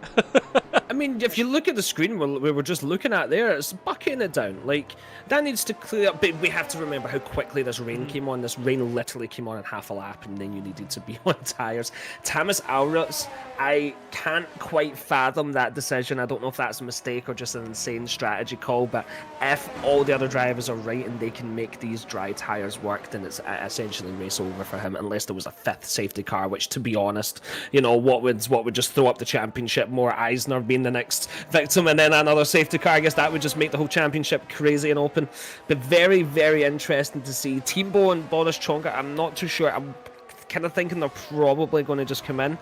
I mean, if you look at the screen we were just looking at there, it's bucketing it down. Like, that needs to clear up, but we have to remember how quickly this rain came on. This rain literally came on in half a lap, and then you needed to be on tyres. Thomas Alrutz, I can't quite fathom that decision. I don't know if that's a mistake or just an insane strategy call, but if all the other drivers are right and they can make these dry tyres work, then it's essentially race over for him, unless there was a fifth safety car, which, to be honest, what would just throw up the championship more? Eisner being the next victim and then another safety car. I guess that would just make the whole championship crazy and open. But very, very interesting to see. Timbo and Boris Chonga, I'm not too sure. I'm kind of thinking they're probably going to just come in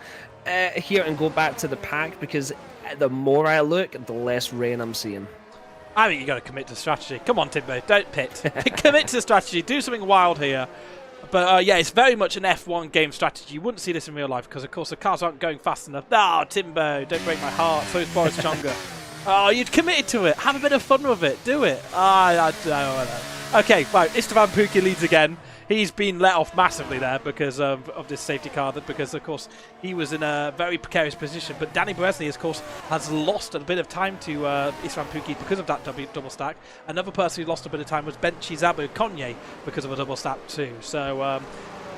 here and go back to the pack, because the more I look, the less rain I'm seeing. I think you got to commit to strategy. Come on, Timbo, don't pit. Commit to the strategy. Do something wild here. But it's very much an F1 game strategy. You wouldn't see this in real life because, of course, the cars aren't going fast enough. Oh, Timbo, don't break my heart. So is Boris Chonga. Oh, you'd committed to it. Have a bit of fun with it. Do it. I don't know. Okay, right. Istvan Pukki leads again. He's been let off massively there because of this safety car, because, of course, he was in a very precarious position. But Danny Berezni, of course, has lost a bit of time to Istvan Pukki because of that double stack. Another person who lost a bit of time was Benchi Zabu Konye because of a double stack too. So,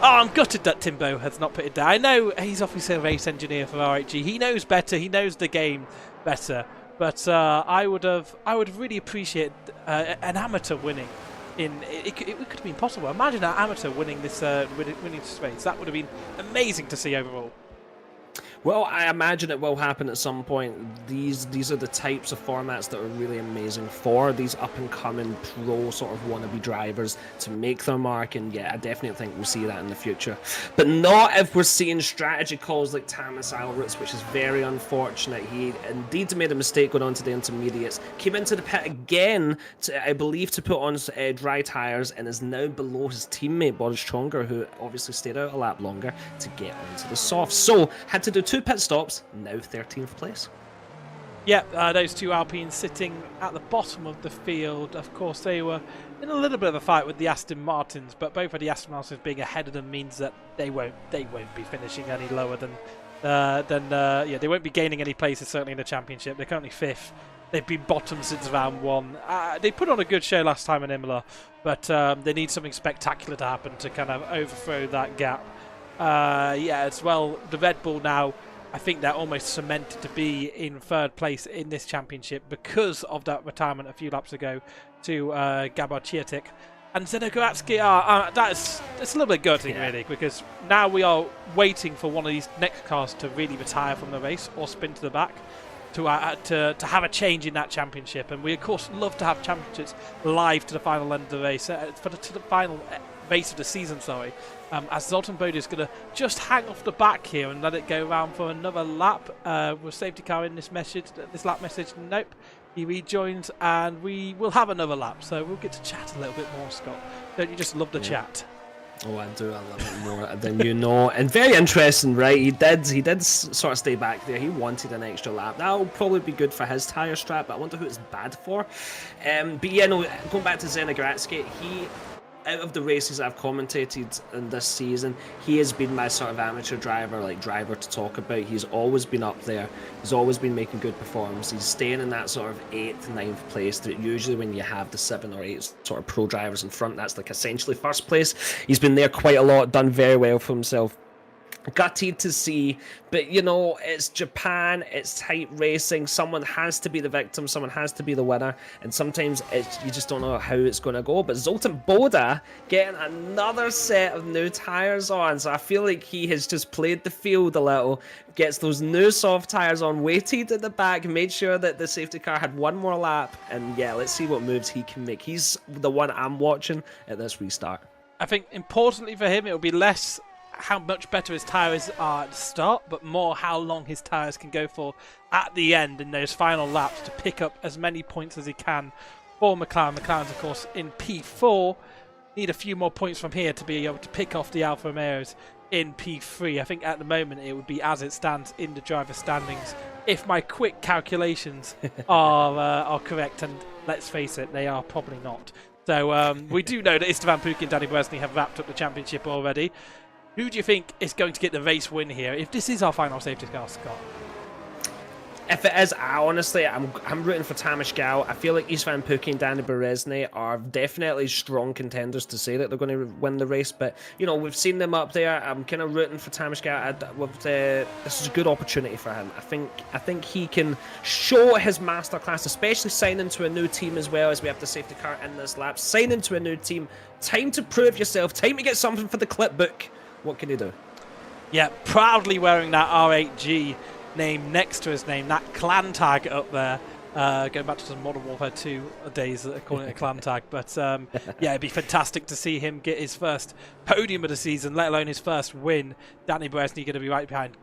I'm gutted that Timbo has not put it down. I know he's obviously a race engineer for RHG. He knows better. He knows the game better. But I would really appreciate an amateur winning. It could have been possible. Imagine an amateur winning this race. That would have been amazing to see overall. Well, I imagine it will happen at some point. These are the types of formats that are really amazing for these up-and-coming pro sort of wannabe drivers to make their mark, and yeah, I definitely think we'll see that in the future. But not if we're seeing strategy calls like Thomas Alrutz, which is very unfortunate. He indeed made a mistake going on to the intermediates, came into the pit again, I believe, to put on dry tyres, and is now below his teammate Boris Chonga, who obviously stayed out a lap longer to get onto the softs. So, had to do 2 pit stops, now 13th place. Yeah, those two Alpines sitting at the bottom of the field. Of course, they were in a little bit of a fight with the Aston Martins, but both of the Aston Martins being ahead of them means that they won't be finishing any lower than they won't be gaining any places, certainly in the championship. They're currently 5th. They've been bottom since round 1. They put on a good show last time in Imola, but they need something spectacular to happen to kind of overthrow that gap. As well, the Red Bull now, I think they're almost cemented to be in 3rd place in this championship because of that retirement a few laps ago to Gabor Cietic. And Zdeno Garatsky, that's a little bit gutting, really, because now we are waiting for one of these next cars to really retire from the race or spin to the back to have a change in that championship. And we, of course, love to have championships live to the final end of the race, to the final race of the season, as Zoltan Bode is going to just hang off the back here and let it go around for another lap. With safety car in this lap message, nope. He rejoins and we will have another lap, so we'll get to chat a little bit more, Scott. Don't you just love the chat? Oh, I do. I love it more than you know. And very interesting, right? He did sort of stay back there. He wanted an extra lap. That'll probably be good for his tyre strap, but I wonder who it's bad for. But yeah, no, going back to Zdeno Garatsky, out of the races I've commentated in this season, he has been my sort of amateur driver to talk about. He's always been up there. He's always been making good performances. He's staying in that sort of 8th, 9th place. That usually when you have the 7 or 8 sort of pro drivers in front, that's like essentially 1st place. He's been there quite a lot, done very well for himself. Gutted to see, but you know, it's Japan, it's tight racing. Someone has to be the victim, someone has to be the winner, and sometimes you just don't know how it's going to go. But Zoltan Boda getting another set of new tires on, so I feel like he has just played the field a little, gets those new soft tires on, waited at the back, made sure that the safety car had one more lap, and yeah, let's see what moves he can make. He's the one I'm watching at this restart. I think importantly for him, it'll be less how much better his tyres are at the start, but more how long his tyres can go for at the end in those final laps to pick up as many points as he can for McLaren. McLaren's, of course, in P4. Need a few more points from here to be able to pick off the Alfa Romeos in P3. I think at the moment it would be as it stands in the driver standings, if my quick calculations are correct, and let's face it, they are probably not. So we do know that Esteban Pukki and Danny Bresny have wrapped up the championship already. Who do you think is going to get the race win here, if this is our final safety car, Scott? If it is, honestly, I'm rooting for Tamas Gal. I feel like Istvan Pukki and Danny Berezny are definitely strong contenders to say that they're going to win the race. But, you know, we've seen them up there. I'm kind of rooting for Tamas Gal. This is a good opportunity for him. I think he can show his masterclass, especially signing to a new team as well, as we have the safety car in this lap. Signing to a new team. Time to prove yourself. Time to get something for the clip book. What can he do? Yeah, proudly wearing that R8G name next to his name, that clan tag up there. Going back to some Modern Warfare 2 days, calling it a clan tag. But yeah, it'd be fantastic to see him get his first podium of the season, let alone his first win. Danny Bresny going to be right behind,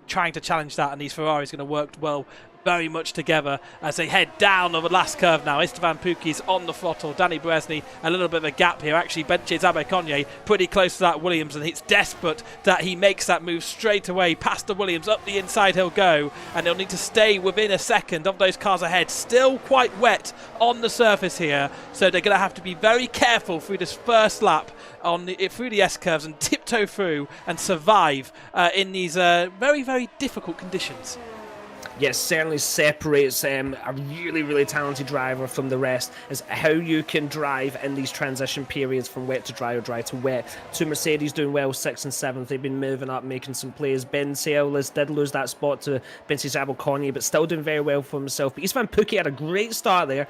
trying to challenge that, and these Ferraris going to work well, very much together as they head down on the last curve now. Esteban Pukki's on the throttle. Danny Bresny, a little bit of a gap here. Actually, benches Aberconye pretty close to that Williams, and it's desperate that he makes that move straight away past the Williams. Up the inside he'll go, and he'll need to stay within a second of those cars ahead. Still quite wet on the surface here, so they're going to have to be very careful through this first lap through the S-curves and tiptoe through and survive in these very, very difficult conditions. Yes, certainly separates a really, really talented driver from the rest is how you can drive in these transition periods from wet to dry or dry to wet. Two Mercedes doing well, 6th and 7th. They've been moving up, making some plays. Ben Seolis did lose that spot to Bencis Aberconye, but still doing very well for himself. But Istvan Pukki had a great start there.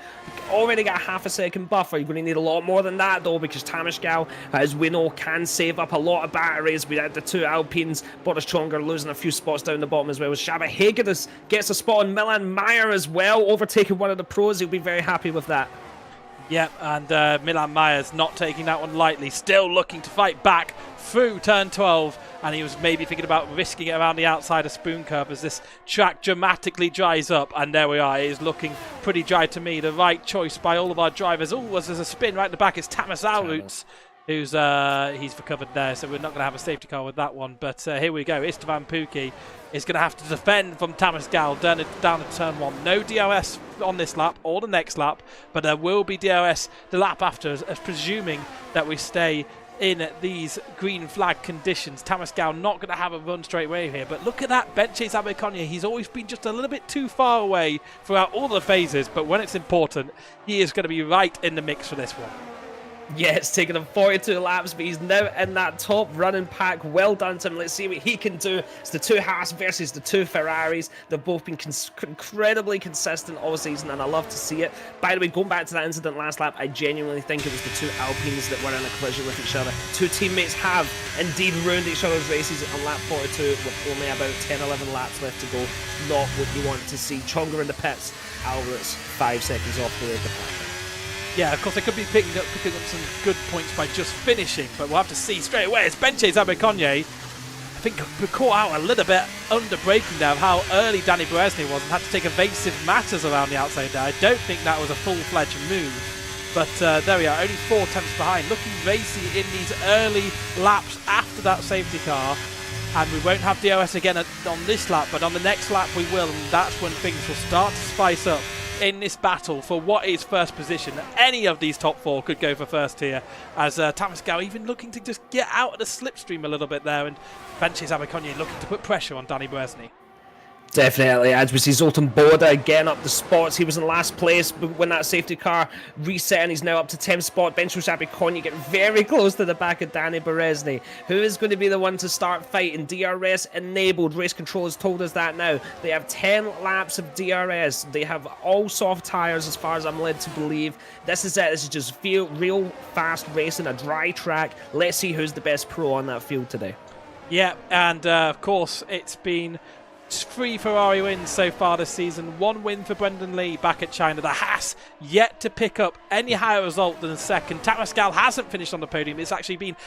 Already got a half a second buffer. You're going to need a lot more than that, though, because Tamas Gal, as we know, can save up a lot of batteries. We had the two Alpines, Boris Chonger losing a few spots down the bottom as well. Shaba Hagedis gets a spot on Milan Meyer as well, overtaking one of the pros. He'll be very happy with that. Yep, and Milan Meyer's not taking that one lightly, still looking to fight back through turn 12, and he was maybe thinking about risking it around the outside of Spoon Curve as this track dramatically dries up, and there we are. It is looking pretty dry to me. The right choice by all of our drivers. Oh, there's a spin right at the back. It's Tamas Alroots, who's he's recovered there, so we're not going to have a safety car with that one. But here we go. Esteban Pukki is going to have to defend from Tamas Gal down to turn 1. No DRS on this lap or the next lap, but there will be DRS the lap after, as presuming that we stay in these green flag conditions. Tamas Gal not going to have a run straight away here, but look at that Benches Aberconye. He's always been just a little bit too far away throughout all the phases, but when it's important, he is going to be right in the mix for this one. Yeah, it's taken him 42 laps, but he's now in that top running pack. Well done to him. Let's see what he can do. It's the two Haas versus the two Ferraris. They've both been incredibly consistent all season, and I love to see it. By the way, going back to that incident last lap, I genuinely think it was the two Alpines that were in a collision with each other. Two teammates have indeed ruined each other's races on lap 42 with only about 10-11 laps left to go. Not what you want to see. Chonger in the pits, Alvarez 5 seconds off the pack. Yeah, of course, they could be picking up some good points by just finishing, but we'll have to see straight away. It's Benches Aberconye. I think we caught out a little bit under braking there of how early Danny Bresny was and had to take evasive matters around the outside there. I don't think that was a full-fledged move, but there we are, only 4 tenths behind. Looking racy in these early laps after that safety car, and we won't have DRS again on this lap, but on the next lap we will, and that's when things will start to spice up in this battle for what is first position. Any of these top 4 could go for first here, as Tamas Gal even looking to just get out of the slipstream a little bit there, and Benches Aberconye looking to put pressure on Danny Bresny. Definitely, as we see Zoltan Boda getting up the spots. He was in last place, but when that safety car reset, and he's now up to 10th spot. Bencho Zabiconia getting very close to the back of Danny Berezny, who is going to be the one to start fighting. DRS enabled. Race Control has told us that now. They have 10 laps of DRS. They have all soft tires, as far as I'm led to believe. This is it. This is just real fast racing, a dry track. Let's see who's the best pro on that field today. Yeah, and of course, it's been 3 Ferrari wins so far this season. 1 win for Brendan Lee back at China. The Haas yet to pick up any higher result than second. Tamascal hasn't finished on the podium. It's actually been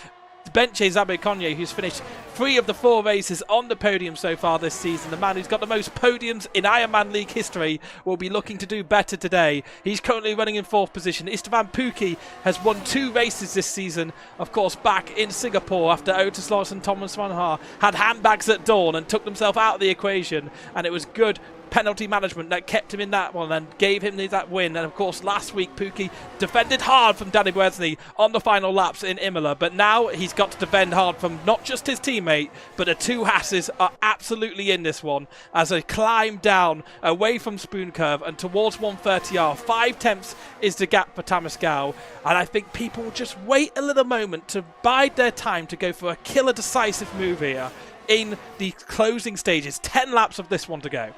Benche Zabiconye, who's finished 3 of the 4 races on the podium so far this season. The man who's got the most podiums in Ironman League history will be looking to do better today. He's currently running in 4th position. Istvan Pukki has won 2 races this season, of course, back in Singapore after Otis Loris and Thomas Van Haar had handbags at dawn and took themselves out of the equation, and it was good penalty management that kept him in that one and gave him that win. And of course, last week Pukki defended hard from Danny Berezny on the final laps in Imola, but now he's got to defend hard from not just his teammate, but the 2 Hasses are absolutely in this one as they climb down away from Spoon Curve and towards 130R. 5 tenths is the gap for Tamascal, and I think people will just wait a little moment to bide their time to go for a killer decisive move here in the closing stages. 10 laps of this one to go.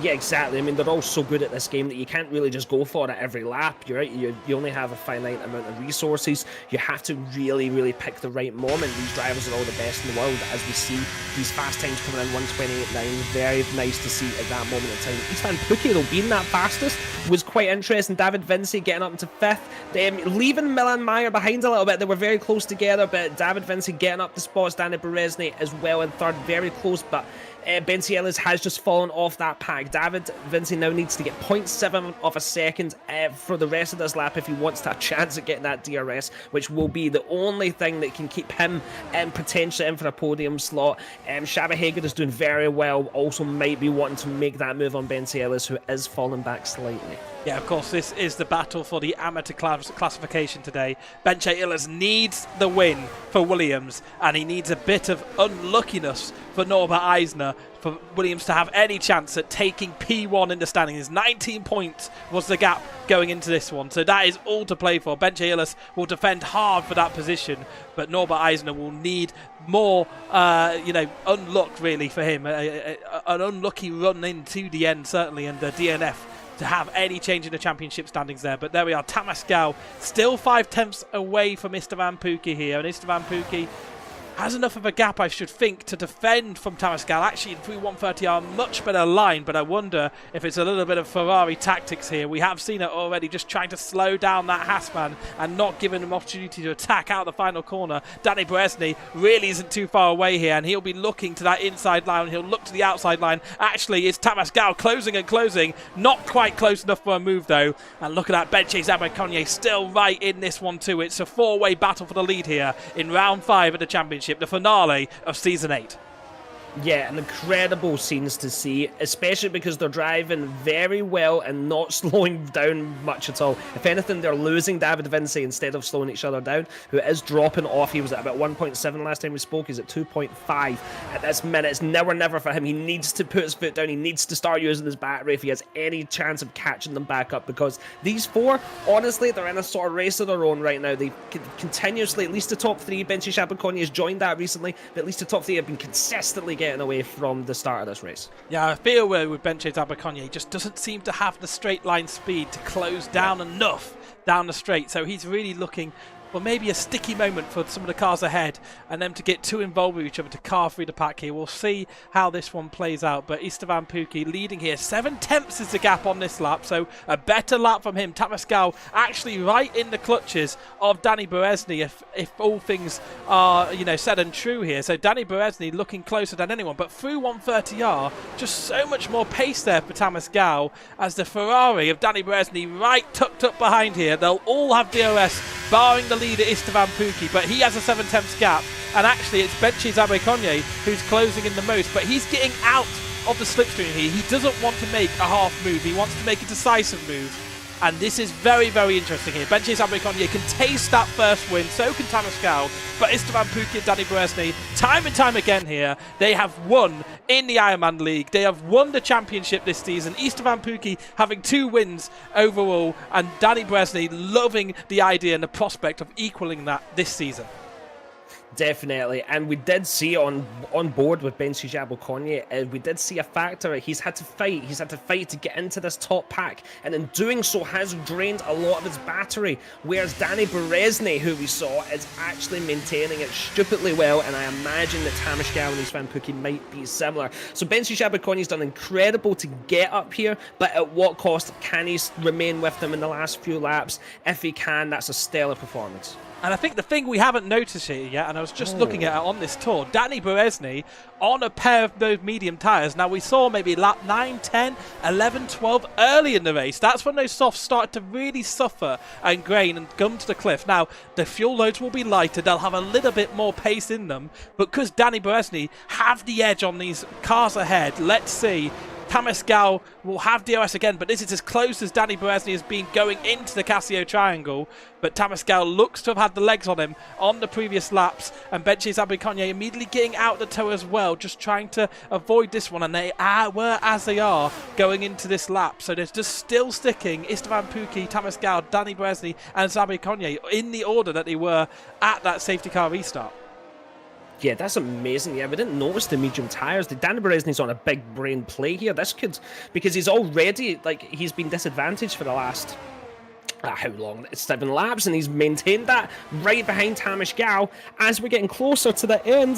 Yeah, exactly. I mean, they're all so good at this game that you can't really just go for it every lap. You're right. You only have a finite amount of resources. You have to really pick the right moment. These drivers are all the best in the world. As we see these fast times coming in 1:28.9, very nice to see at that moment in time. Istvan Pukki, though, being that fastest was quite interesting. David Vinci getting up into 5th, leaving Milan Meyer behind a little bit. They were very close together, but David Vinci getting up the spots. Danny Berezny as well in 3rd, very close, but Bentielis has just fallen off that pack. David Vinci now needs to get 0.7 of a second for the rest of this lap if he wants to have a chance at getting that DRS, which will be the only thing that can keep him potentially in for a podium slot. Shaba Hager is doing very well, also might be wanting to make that move on Bentielis, who is falling back slightly. Yeah, of course, this is the battle for the amateur classification today. Benche Illes needs the win for Williams, and he needs a bit of unluckiness for Norbert Eisner for Williams to have any chance at taking P1 in the standings. 19 points was the gap going into this one, so that is all to play for. Benche Illes will defend hard for that position, but Norbert Eisner will need more, unluck really for him. An unlucky run into the end, certainly, and the DNF to have any change in the championship standings there. But there we are, Tamascal still 5 tenths away from Istvan Pukki here, and Istvan Pukki has enough of a gap, I should think, to defend from Tamascal. Actually, through 130R, much better line, but I wonder if it's a little bit of Ferrari tactics here. We have seen it already, just trying to slow down that Haasman and not giving him opportunity to attack out the final corner. Danny Berezny really isn't too far away here, and he'll be looking to that inside line. He'll look to the outside line. Actually, it's Tamascal closing and closing. Not quite close enough for a move, though. And look at that, Benche Zabiconye still right in this one, too. It's a 4-way battle for the lead here in round 5 of the championship, the finale of season 8. Yeah, and incredible scenes to see, especially because they're driving very well and not slowing down much at all. If anything, they're losing David Vinci instead of slowing each other down, who is dropping off. He was at about 1.7 last time we spoke. He's at 2.5 at this minute. It's never for him. He needs to put his foot down. He needs to start using his battery if he has any chance of catching them back up, because these 4, honestly, they're in a sort of race of their own right now. They continuously, at least the top 3, Benchi Shabakoni has joined that recently, but at least the top 3 have been consistently getting away from the start of this race. Yeah, I feel with Benche Zabiconye, he just doesn't seem to have the straight line speed to close down enough down the straight, so he's really looking for maybe a sticky moment for some of the cars ahead and them to get too involved with each other to carve through the pack here. We'll see how this one plays out, but Istvan Pukki leading here. 7 tenths is the gap on this lap, so a better lap from him. Tamascal actually right in the clutches of Danny Berezny if all things are said and true here. So Danny Berezny looking closer than anyone, but through 130R, just so much more pace there for Tamascal as the Ferrari of Danny Berezny right tucked up behind here. They'll all have DRS, barring the leader Istvan Pukki, but he has a 7 tenths gap, and actually it's Benchi Zabiconye who's closing in the most, but he's getting out of the slipstream here. He doesn't want to make a half move, he wants to make a decisive move. And this is very, very interesting here. Benchis Abercrombie can taste that first win, so can Tamascal, but Istvan Pukki and Danny Beresny, time and time again here, they have won in the Ironman League. They have won the championship this season. Istvan Pukki having 2 wins overall, and Danny Beresny loving the idea and the prospect of equaling that this season. Definitely, and we did see on board with Benji Abercrombie, we did see a factor. He's had to fight to get into this top pack, and in doing so has drained a lot of his battery, whereas Danny Beresny, who we saw, is actually maintaining it stupidly well, and I imagine that Tamascal and Istvan Pukki might be similar. So Benji Abercrombie's done incredible to get up here, but at what cost? Can he remain with them in the last few laps? If he can, that's a stellar performance. And I think the thing we haven't noticed here yet, and I was just looking at it on this tour, Danny Beresny on a pair of those medium tyres. Now, we saw maybe lap 9, 10, 11, 12 early in the race. That's when those softs started to really suffer and grain and come to the cliff. Now, the fuel loads will be lighter. They'll have a little bit more pace in them. But because Danny Beresny have the edge on these cars ahead, let's see. Tamascal will have DRS again, but this is as close as Danny Beresny has been going into the Casio Triangle. But Tamascal looks to have had the legs on him on the previous laps, and Benchis Abercrombie immediately getting out the tow as well, just trying to avoid this one, and they were as they are going into this lap. So they're just still sticking Istvan Pukki, Tamascal, Danny Beresny and Abercrombie in the order that they were at that safety car restart. Yeah, that's amazing. Yeah, we didn't notice the medium tyres. Danny Beresny's on a big brain play here. This could, because he's already, he's been disadvantaged for the last, how long? 7 laps, and he's maintained that right behind Tamascal. As we're getting closer to the end,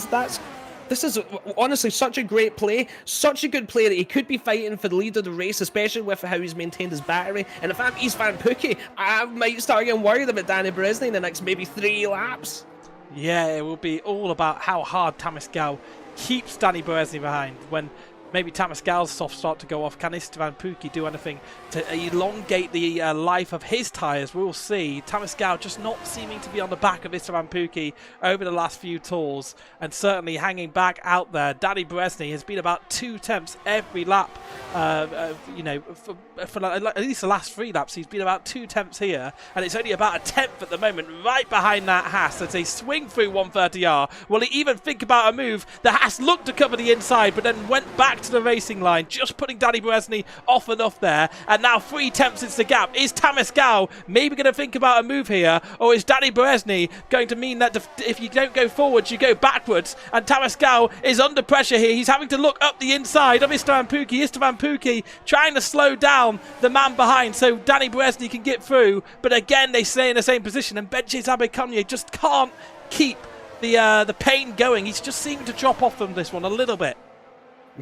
this is honestly such a great play, such a good play that he could be fighting for the lead of the race, especially with how he's maintained his battery. And if I'm Istvan Pukki, I might start getting worried about Danny Beresny in the next maybe 3 laps. Yeah, it will be all about how hard Tamascal keeps Danny Beresny behind. When maybe Tamascal's softs start to go off, can Istvan Pukki do anything to elongate the life of his tyres? We'll see. Tamascal just not seeming to be on the back of Istvan Pukki over the last few tours, and certainly hanging back out there. Danny Beresny has been about 2 tenths every lap, for at least the last 3 laps. He's been about 2 tenths here, and it's only about a tenth at the moment right behind that Haas as they swing through 130R. Will he even think about a move? The Haas looked to cover the inside, but then went back to the racing line, just putting Danny Beresny off enough there, and now 3 tenths is the gap. Is Tamascal maybe going to think about a move here, or is Danny Beresny going to mean that if you don't go forwards, you go backwards? And Tamascal is under pressure here. He's having to look up the inside of Istvan Pukki. Istvan Pukki trying to slow down the man behind so Danny Beresny can get through, but again they stay in the same position, and Benchis Abercrombie just can't keep the pain going. He's just seeming to drop off from this one a little bit.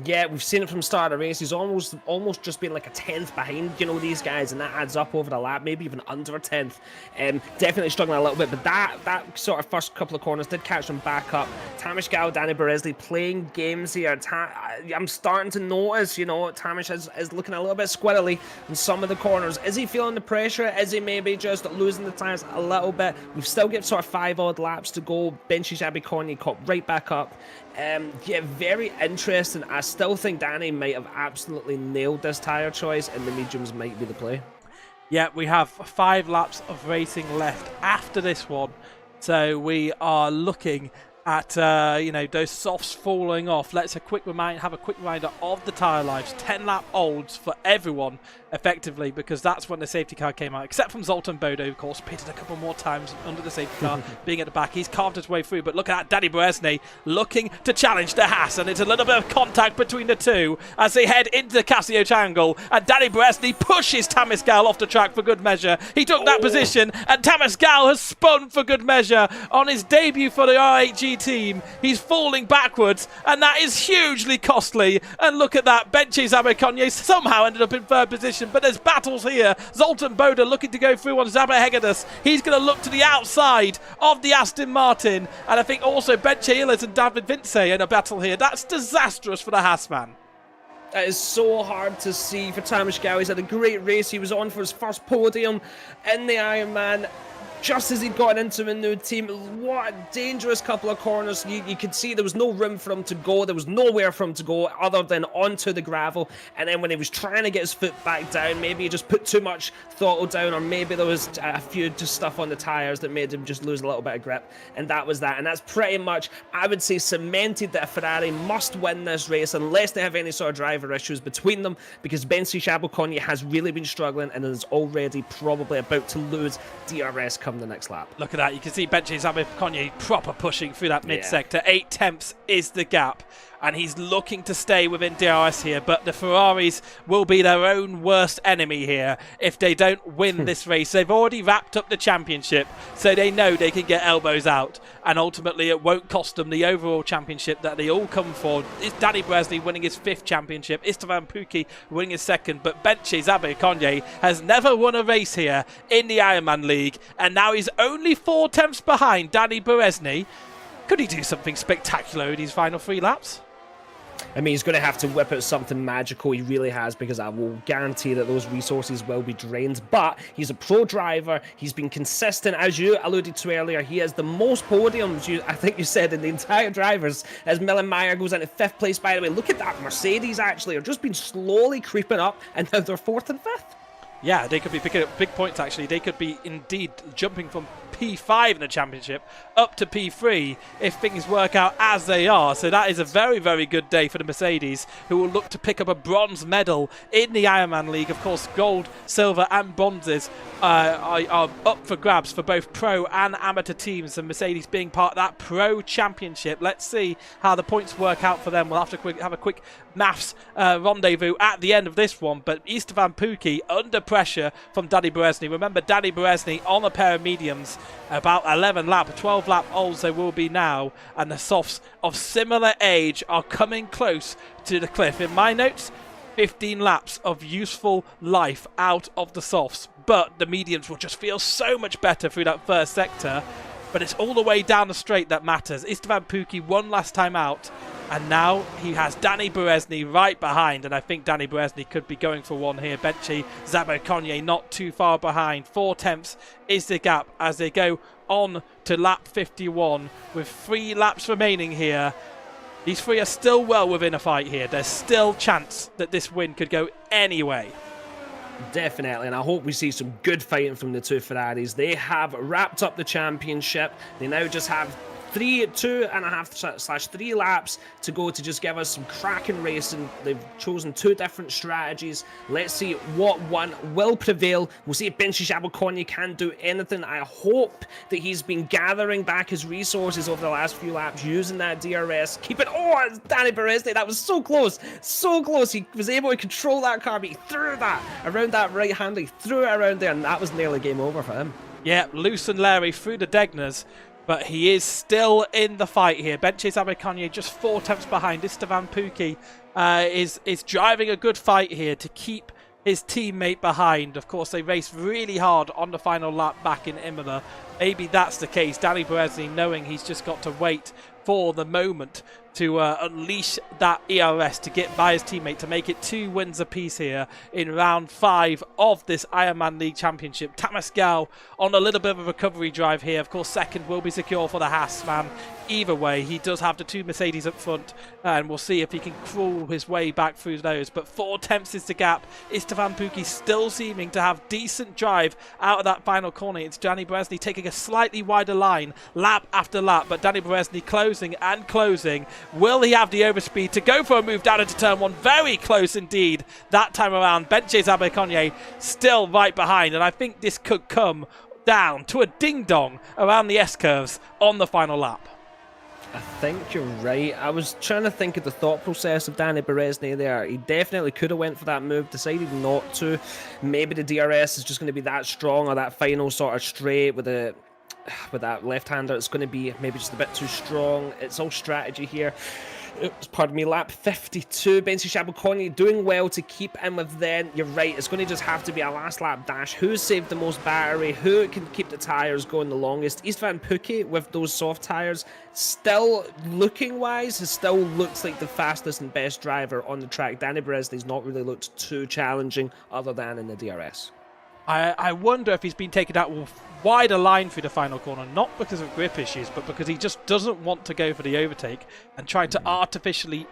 Yeah, we've seen it from start of the race. He's almost just been like a tenth behind, these guys, and that adds up over the lap, maybe even under a tenth. Definitely struggling a little bit, but that sort of first couple of corners did catch him back up. Tamascal, Danny Beresny playing games here. I'm starting to notice, Tamish is looking a little bit squirrely in some of the corners. Is he feeling the pressure? Is he maybe just losing the tyres a little bit? We've still got sort of 5 odd laps to go. Benchis Abercrombie caught right back up. Yeah, very interesting. I still think Danny might have absolutely nailed this tyre choice, and the mediums might be the play. Yeah, we have 5 laps of racing left after this one, so we are looking at those softs falling off. Let's have a quick reminder of the tyre lives. 10 lap olds for everyone effectively, because that's when the safety car came out, except from Zoltan Bodo, of course, pitted a couple more times under the safety car, being at the back. He's carved his way through, but look at that, Danny Beresny looking to challenge the Haas, and it's a little bit of contact between the two as they head into the Casio Triangle, and Danny Beresny pushes Tamascal off the track for good measure. He took that position, and Tamascal has spun for good measure on his debut for the RHG team. He's falling backwards, and that is hugely costly. And look at that, Benchis Abercrombie somehow ended up in 3rd position, but there's battles here. Zoltan Boda looking to go through on Zabba Hegedus. He's going to look to the outside of the Aston Martin, and I think also Benche Illes and David Vince in a battle here. That's disastrous for the Haas man. That is so hard to see for Tamascal. He's had a great race. He was on for his first podium in the Ironman. just as he'd gotten into a new team. What a dangerous couple of corners. You could see there was no room for him to go. There was nowhere for him to go other than onto the gravel. And then when he was trying to get his foot back down, maybe he just put too much throttle down, or maybe there was a few just stuff on the tires that made him just lose a little bit of grip. And that was that. And that's pretty much, I would say, cemented that Ferrari must win this race unless they have any sort of driver issues between them, because Bensi Chabokonya has really been struggling and is already probably about to lose DRS come the next lap. Look at that. You can see Benji Zabikonyi proper pushing through that mid-sector. 8 tenths is the gap, and he's looking to stay within DRS here, but the Ferraris will be their own worst enemy here if they don't win this race. They've already wrapped up the championship, so they know they can get elbows out, and ultimately it won't cost them the overall championship that they all come for. It's Danny Bresny winning his 5th championship, Istvan Pukki winning his 2nd, but Benji Zabikonyi has never won a race here in the Ironman League, and now he's only 4 tenths behind Danny Bresny. Could he do something spectacular in these final 3 laps? I mean, he's going to have to whip out something magical. He really has, because I will guarantee that those resources will be drained. But he's a pro driver. He's been consistent. As you alluded to earlier, he has the most podiums, I think you said, in the entire drivers, as Meyer goes into 5th place. By the way, look at that. Mercedes actually have just been slowly creeping up, and now they're 4th and 5th. Yeah, they could be picking up big points, actually. They could be indeed jumping from P5 in the championship up to P3 if things work out as they are. So that is a very, very good day for the Mercedes, who will look to pick up a bronze medal in the Ironman League. Of course, gold, silver and bronzes are up for grabs for both pro and amateur teams, and Mercedes being part of that pro championship. Let's see how the points work out for them. We'll have to have a quick maths rendezvous at the end of this one, but Istvan Pukki under pressure from Danny Bresny. Remember, Danny Bresny on a pair of mediums, about 12 lap olds they will be now, and the softs of similar age are coming close to the cliff. In my notes, 15 laps of useful life out of the softs, but the mediums will just feel so much better through that first sector. But it's all the way down the straight that matters. Istvan Pukki won last time out, and now he has Danny Bresny right behind, and I think Danny Bresny could be going for one here. Benji Zabikonyi not too far behind. 4 tenths is the gap as they go on to lap 51 with 3 laps remaining here. These 3 are still well within a fight here. There's still chance that this win could go any way. Definitely, and I hope we see some good fighting from the 2 Ferraris. They have wrapped up the championship. They now just have 2.5/3 laps to go to just give us some cracking racing. They've chosen 2 different strategies. Let's see what one will prevail. We'll see if Benji Chabokonya can do anything. I hope that he's been gathering back his resources over the last few laps, using that DRS. Keep it. Oh, it's Danny Bresny. That was so close. So close. He was able to control that car, but he threw that around that right hand. He threw it around there, and that was nearly game over for him. Yeah, loose and Larry through the Degners, but he is still in the fight here. Benji Zabikonyi just 4 tenths behind. Istvan Pukki is driving a good fight here to keep his teammate behind. Of course, they raced really hard on the final lap back in Imola. Maybe that's the case. Danny Bresny knowing he's just got to wait for the moment to unleash that ERS to get by his teammate to make it 2 wins apiece here in round 5 of this Ironman League Championship. Tamascal on a little bit of a recovery drive here. Of course, second will be secure for the Haas man. Either way, he does have the 2 Mercedes up front, and we'll see if he can crawl his way back through those. But 4 tenths is the gap. Istvan Pukki still seeming to have decent drive out of that final corner. It's Danny Bresny taking a slightly wider line lap after lap, but Danny Bresny closing and closing. Will he have the overspeed to go for a move down into turn 1? Very close indeed that time around. Benji Zabikonyi still right behind, and I think this could come down to a ding-dong around the S-curves on the final lap. I think you're right. I was trying to think of the thought process of Danny Bresny there. He definitely could have went for that move, decided not to. Maybe the DRS is just going to be that strong, or that final sort of straight with that left-hander, it's going to be maybe just a bit too strong. It's all strategy here. Oops, pardon me, lap 52. Benji Chabokonya doing well to keep in with then. You're right, it's going to just have to be a last lap dash. Who saved the most battery? Who can keep the tyres going the longest? Istvan Pukki with those soft tyres, still looking wise, still looks like the fastest and best driver on the track. Danny Bresny's not really looked too challenging other than in the DRS. I wonder if he's been taken out with wider line through the final corner, not because of grip issues, but because he just doesn't want to go for the overtake and trying to artificially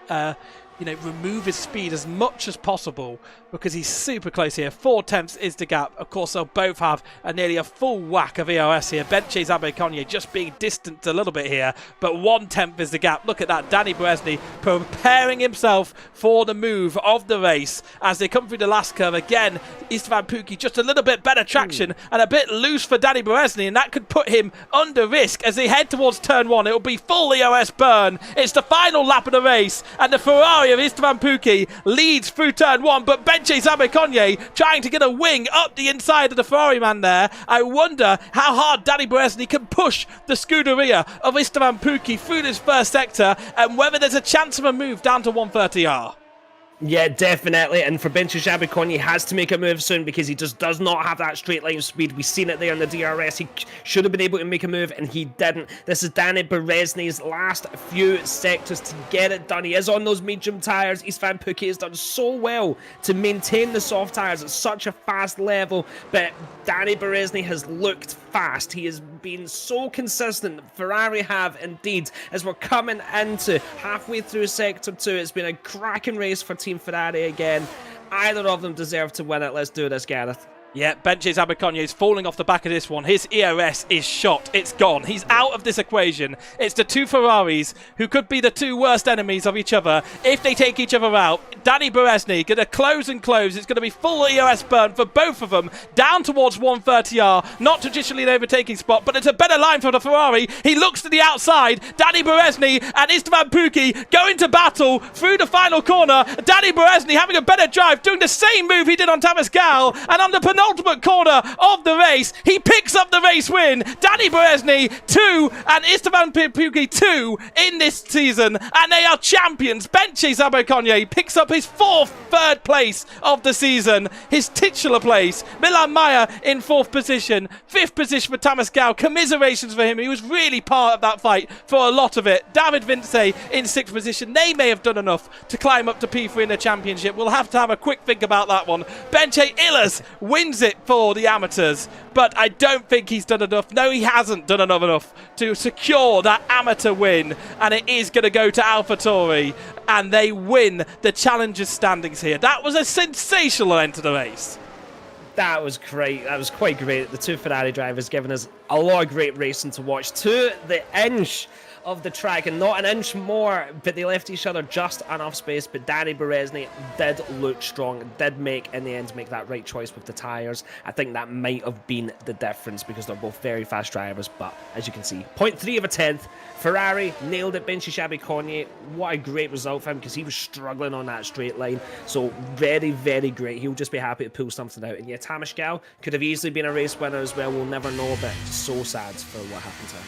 remove his speed as much as possible, because he's super close here. 4/10 is the gap. Of course, they'll both have nearly a full whack of EOS here. Benches Abercrombie just being distanced a little bit here, but 1/10 is the gap. Look at that. Danny Beresny preparing himself for the move of the race as they come through the last curve. Again, Istvan Pukki just a little bit better traction and a bit loose for Danny Beresny, and that could put him under risk as they head towards turn 1. It will be full EOS burn. It's the final lap of the race, and the Ferrari of Istvan Pukki leads through turn 1, but Benche Abercrombie trying to get a wing up the inside of the Ferrari man there. I wonder how hard Danny Beresny can push the Scuderia of Istvan Pukki through this first sector, and whether there's a chance of a move down to 130R. Yeah, definitely. And for Benches Abercrombie, he has to make a move soon because he just does not have that straight line speed. We've seen it there in the DRS. He should have been able to make a move, and he didn't. This is Danny Beresny's last few sectors to get it done. He is on those medium tyres. Istvan Pukki has done so well to maintain the soft tyres at such a fast level, but Danny Beresny has looked fast. He has been so consistent. Ferrari have indeed. As we're coming into halfway through Sector 2, it's been a cracking race for Team Ferrari again. Either of them deserve to win it. Let's do this, Gareth. Yeah, Benches Abercrombie is falling off the back of this one. His EOS is shot. It's gone. He's out of this equation. It's the two Ferraris who could be the two worst enemies of each other if they take each other out. Danny Beresny going to close and close. It's going to be full EOS burn for both of them down towards 130R. Not traditionally an overtaking spot, but it's a better line for the Ferrari. He looks to the outside. Danny Beresny and Istvan Pukki go into battle through the final corner. Danny Beresny having a better drive, doing the same move he did on Thomas Gal, and on the penultimate corner of the race, he picks up the race win. Danny Beresny 2 and Istvan Pukki 2 in this season, and they are champions. Benches Abercrombie picks up his third place of the season, his titular place. Milan Maya in 4th position, 5th position for Thomas Gal. Commiserations for him. He was really part of that fight for a lot of it. David Vince in 6th position. They may have done enough to climb up to P3 in the championship. We'll have to have a quick think about that one. Benche Illas wins it for the amateurs, but I don't think he's done enough. No, he hasn't done enough to secure that amateur win, and it is going to go to AlphaTauri, and they win the Challengers standings here. That was a sensational end to the race. That was great. That was quite great. The two Ferrari drivers giving us a lot of great racing to watch to the inch of the track, and not an inch more, but they left each other just enough space. But Danny Beresny did look strong, did make, in the end, make that right choice with the tyres. I think that might have been the difference because they're both very fast drivers, but as you can see, 0.3 of a tenth. Ferrari nailed it. Benchi Abercrombie, what a great result for him because he was struggling on that straight line. So very, very great. He'll just be happy to pull something out. And yeah, Tamas Gal could have easily been a race winner as well. We'll never know, but so sad for what happened to him.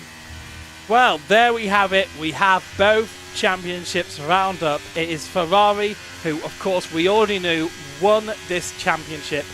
Well, there we have it. We have both championships round up. It is Ferrari, who, of course, we already knew won this championship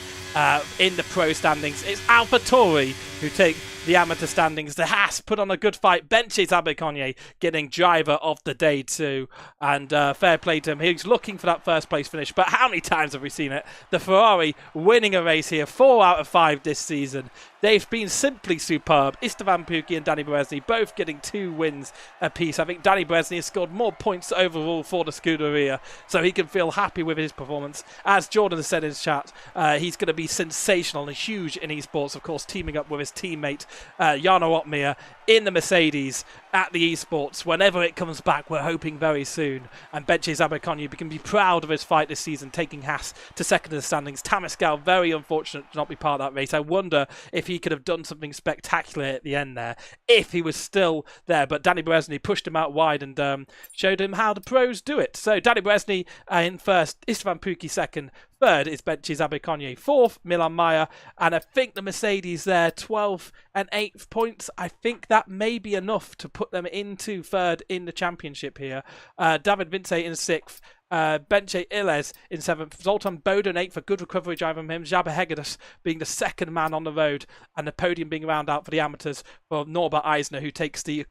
in the pro standings. It's AlphaTauri who take the amateur standings. The Haas put on a good fight. Benches Abercrombie getting driver of the day too. And fair play to him. He's looking for that first place finish. But how many times have we seen it? The Ferrari winning a race here. 4 out of 5 this season. They've been simply superb. Istvan Pukki and Danny Beresny both getting 2 wins apiece. I think Danny Beresny has scored more points overall for the Scuderia, so he can feel happy with his performance. As Jordan has said in his chat, he's going to be sensational and huge in esports, of course, teaming up with his teammate Jarno Opmeer in the Mercedes at the esports. Whenever it comes back, we're hoping very soon. And Benches Abercrombie can be proud of his fight this season, taking Haas to second in the standings. Tamas Gal, very unfortunate to not be part of that race. I wonder if he could have done something spectacular at the end there, if he was still there. But Danny Beresny pushed him out wide and showed him how the pros do it. So Danny Beresny in first, Istvan Pukki second, third is Benches Abercrombie, fourth Milan Maya, and I think the Mercedes there 12th and 8th points. I think that may be enough to put them into third in the championship here. David Vince in sixth, Benche Illes in 7th, Zoltan Boden 8th, a good recovery drive from him, Jabba Hegedus being the second man on the road, and the podium being round out for the amateurs for Norbert Eisner, who takes the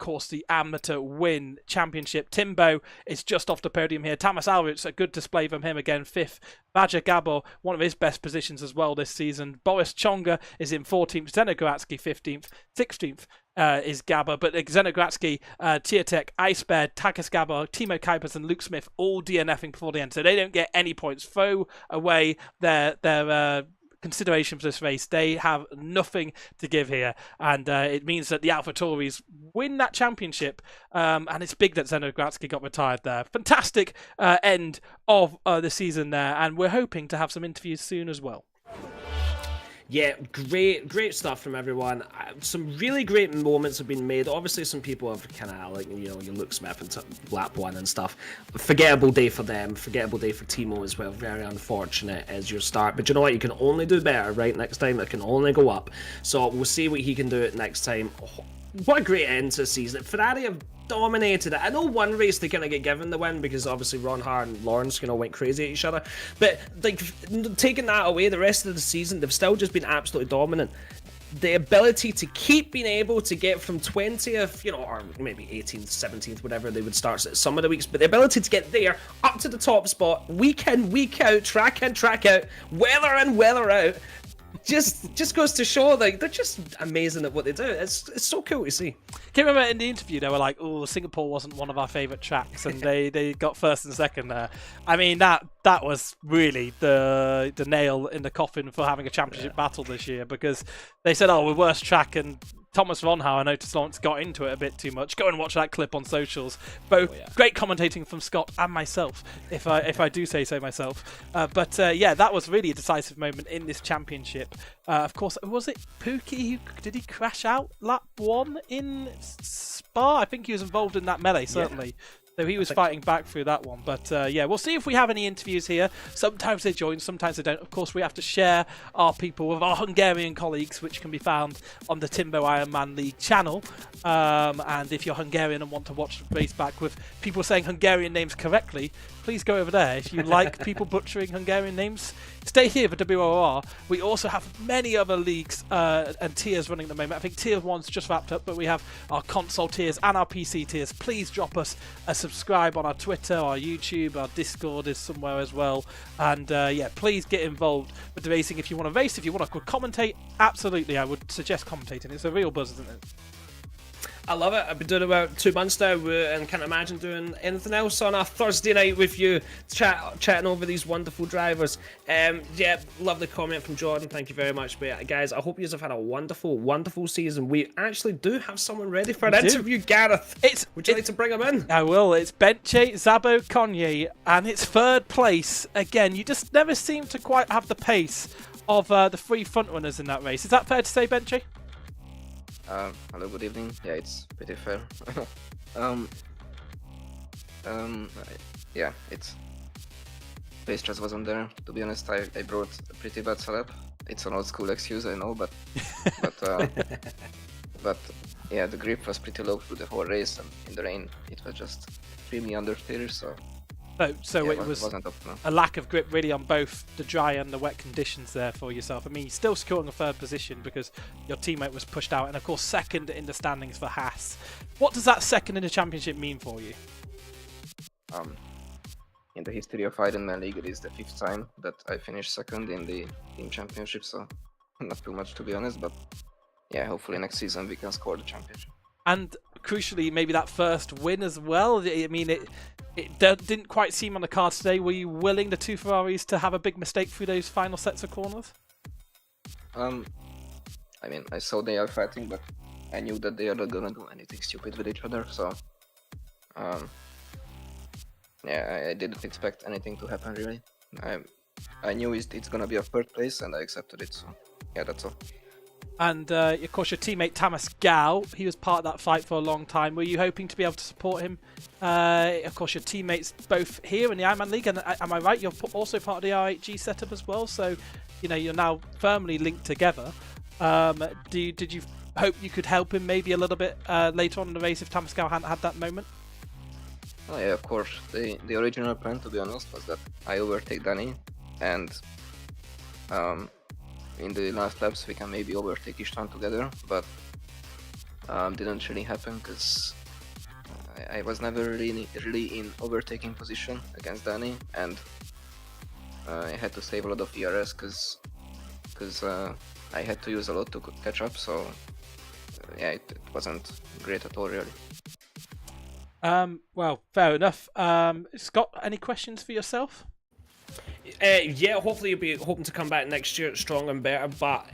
amateur win championship. Timbo is just off the podium here. Tamas Alwitz, a good display from him again, 5th. Badger Gabor, one of his best positions as well this season. Boris Chonga is in 14th, Zenogratsky 15th, 16th. Is Gabor, but Xenogratsky, Tietek, Ice Bear, Takis Gabor, Timo Kuipers, and Luke Smith all DNFing before the end, so they don't get any points. Throw away their consideration for this race. They have nothing to give here, and it means that the AlphaTauris win that championship, and it's big that Zenogratsky got retired there. Fantastic end of the season there, and we're hoping to have some interviews soon as well. Yeah, great stuff from everyone. Some really great moments have been made. Obviously, some people have kind of like, you know, your Luke Smith and lap 1 and stuff. Forgettable day for them. Forgettable day for Timo as well. Very unfortunate as your start. But you know what? You can only do better, right? Next time, it can only go up. So we'll see what he can do it next time. Oh, what a great end to the season. Ferrari have dominated it. I know one race they kind of get given the win because obviously Ron Hart and Lawrence, you know, went crazy at each other. But like, taking that away, the rest of the season, they've still just been absolutely dominant. The ability to keep being able to get from 20th, you know, or maybe 18th, 17th, whatever they would start at some of the weeks, but the ability to get there up to the top spot, week in, week out, track in, track out, weather in, weather out, just goes to show, like, they're just amazing at what they do. It's so cool to see. Can you remember in the interview they were like, "Oh, Singapore wasn't one of our favourite tracks," and they got first and second there. I mean, that was really the nail in the coffin for having a championship battle this year, because they said, "Oh, we're worst track," and Thomas Ronhauer, I noticed Lawrence got into it a bit too much. Go and watch that clip on socials. Both great commentating from Scott and myself, if I do say so myself. But that was really a decisive moment in this championship. Of course, was it Pookie? Did he crash out lap 1 in Spa? I think he was involved in that melee, certainly. Yeah. So he was fighting back through that one. But we'll see if we have any interviews here. Sometimes they join, sometimes they don't. Of course, we have to share our people with our Hungarian colleagues, which can be found on the Timbo Ironman League channel. And if you're Hungarian and want to watch the race back with people saying Hungarian names correctly, please go over there. If you like people butchering Hungarian names, stay here for WOR. We also have many other leagues and tiers running at the moment. I think tier 1's just wrapped up, but we have our console tiers and our PC tiers. Please drop us a subscribe on our Twitter, our YouTube, our Discord is somewhere as well. And please get involved with the racing. If you want to race, if you want to commentate, absolutely, I would suggest commentating. It's a real buzz, isn't it? I love it. I've been doing it about 2 months now, and can't imagine doing anything else on a Thursday night with you, chatting over these wonderful drivers. Lovely comment from Jordan. Thank you very much. But guys, I hope you have had a wonderful, wonderful season. We actually do have someone ready for an interview, Gareth. Would you like to bring him in? I will. It's Benche Zabo Konye, and it's 3rd place. Again, you just never seem to quite have the pace of the 3 front runners in that race. Is that fair to say, Benche? Hello, good evening. Yeah, it's pretty fair. It's pace just wasn't there. To be honest, I brought a pretty bad setup. It's an old school excuse, I know, but the grip was pretty low through the whole race, and in the rain it was just extremely understeer. So it wasn't a lack of grip really on both the dry and the wet conditions there for yourself. I mean, you're still securing a 3rd position because your teammate was pushed out, and of course 2nd in the standings for Haas. What does that 2nd in the championship mean for you? In the history of Ironman League, it is the 5th time that I finished 2nd in the team championship, so not too much to be honest, but yeah, hopefully next season we can score the championship. And crucially, maybe that first win as well. I mean, it didn't quite seem on the cards today. Were you willing, the 2 Ferraris, to have a big mistake through those final sets of corners? I mean, I saw they are fighting, but I knew that they are not gonna do anything stupid with each other, so I didn't expect anything to happen really. I knew it's gonna be a 3rd place, and I accepted it, so yeah, that's all. And of course, your teammate Tamas Gao, he was part of that fight for a long time. Were you hoping to be able to support him? Of course, your teammates both here in the Ironman League, and am I right? You're also part of the R8G setup as well, so you know you're now firmly linked together. Did you hope you could help him maybe a little bit later on in the race if Tamas Gao hadn't had that moment? Oh yeah, of course. The original plan, to be honest, was that I overtake Danny, and in the last laps we can maybe overtake István together, but didn't really happen because I was never really in overtaking position against Danny, and I had to save a lot of ERS because I had to use a lot to catch up. So yeah, it wasn't great at all, really. Well, fair enough. Scott, any questions for yourself? Yeah, hopefully you'll be hoping to come back next year stronger and better. But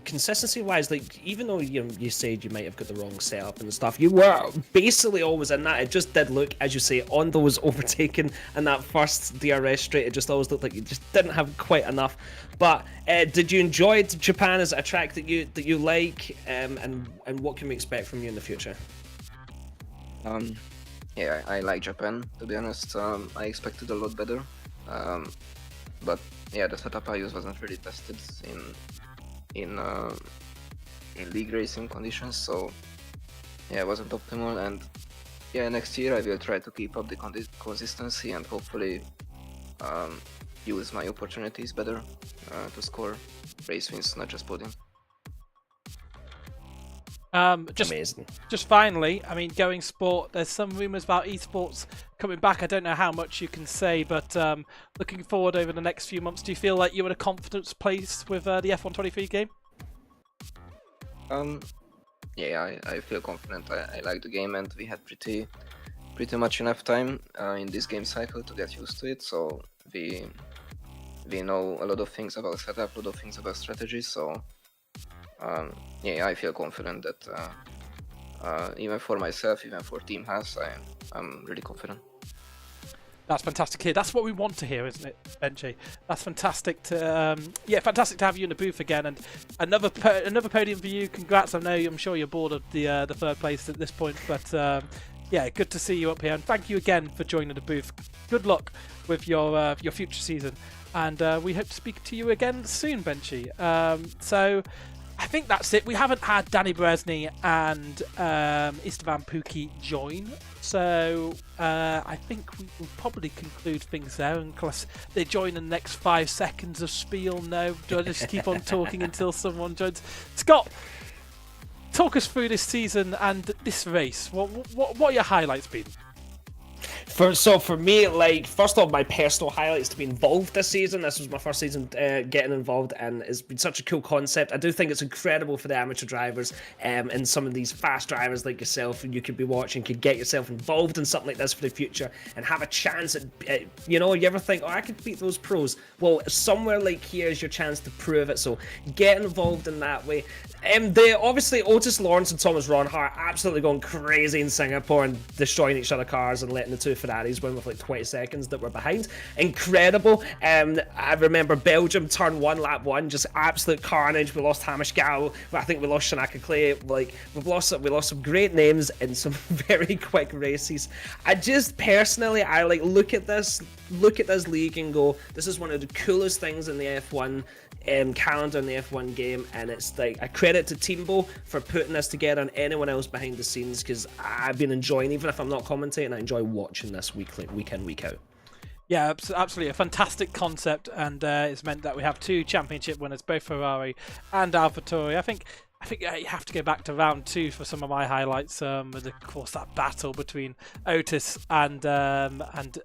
consistency-wise, like even though you said you might have got the wrong setup and stuff, you were basically always in that. It just did look, as you say, on those overtaken and that first DRS straight, it just always looked like you just didn't have quite enough. But did you enjoy Japan as a track that you like, and what can we expect from you in the future? Yeah, I like Japan, to be honest. I expected a lot better. But yeah, the setup I used wasn't really tested in league racing conditions, so yeah, it wasn't optimal. And yeah, next year I will try to keep up the consistency and hopefully use my opportunities better to score race wins, not just podium. Amazing. Just finally, I mean, going sport, there's some rumours about esports coming back. I don't know how much you can say, but looking forward over the next few months, do you feel like you're in a confidence place with the F123 game? Yeah, I feel confident. I like the game, and we had pretty much enough time in this game cycle to get used to it. So we know a lot of things about setup, a lot of things about strategy. So yeah, I feel confident that even for myself, even for Team Haas, I'm really confident. That's fantastic here. That's what we want to hear, isn't it, Benji? That's fantastic to fantastic to have you in the booth again, and another podium for you. Congrats! I'm sure you're bored of the third place at this point, but yeah, good to see you up here, and thank you again for joining the booth. Good luck with your future season, and we hope to speak to you again soon, Benji. So I think that's it. We haven't had Danny Bresny and Istvan Pukki join, so I think we will probably conclude things there unless they join in the next 5 seconds of spiel. No, do I just keep on talking until someone joins? Scott, talk us through this season and this race. What are your highlights been? For me, like, first off, my personal highlights to be involved this season. This was my first season getting involved, and it's been such a cool concept. I do think it's incredible for the amateur drivers, and some of these fast drivers like yourself, and you could be watching, could get yourself involved in something like this for the future and have a chance at, you ever think, oh, I could beat those pros. Well, somewhere like here is your chance to prove it. So get involved in that way. Obviously, Otis Lawrence and Thomas Ronhart absolutely going crazy in Singapore and destroying each other's cars and letting the two Ferraris win with like 20 seconds that were behind. Incredible. I remember Belgium turn 1, lap 1, just absolute carnage. We lost Hamish Gow. I think we lost Shanaka Clay. Like, we lost some great names in some very quick races. I just personally, I like look at this league and go, this is one of the coolest things in the F1 calendar in the F1 game, and it's like a credit to Teambo for putting this together and anyone else behind the scenes, because I've been enjoying, even if I'm not commentating, I enjoy watching this week in, week out. Yeah, absolutely a fantastic concept, and it's meant that we have 2 championship winners, both Ferrari and AlphaTauri. I think you have to go back to round 2 for some of my highlights. With of course that battle between Otis and Thomas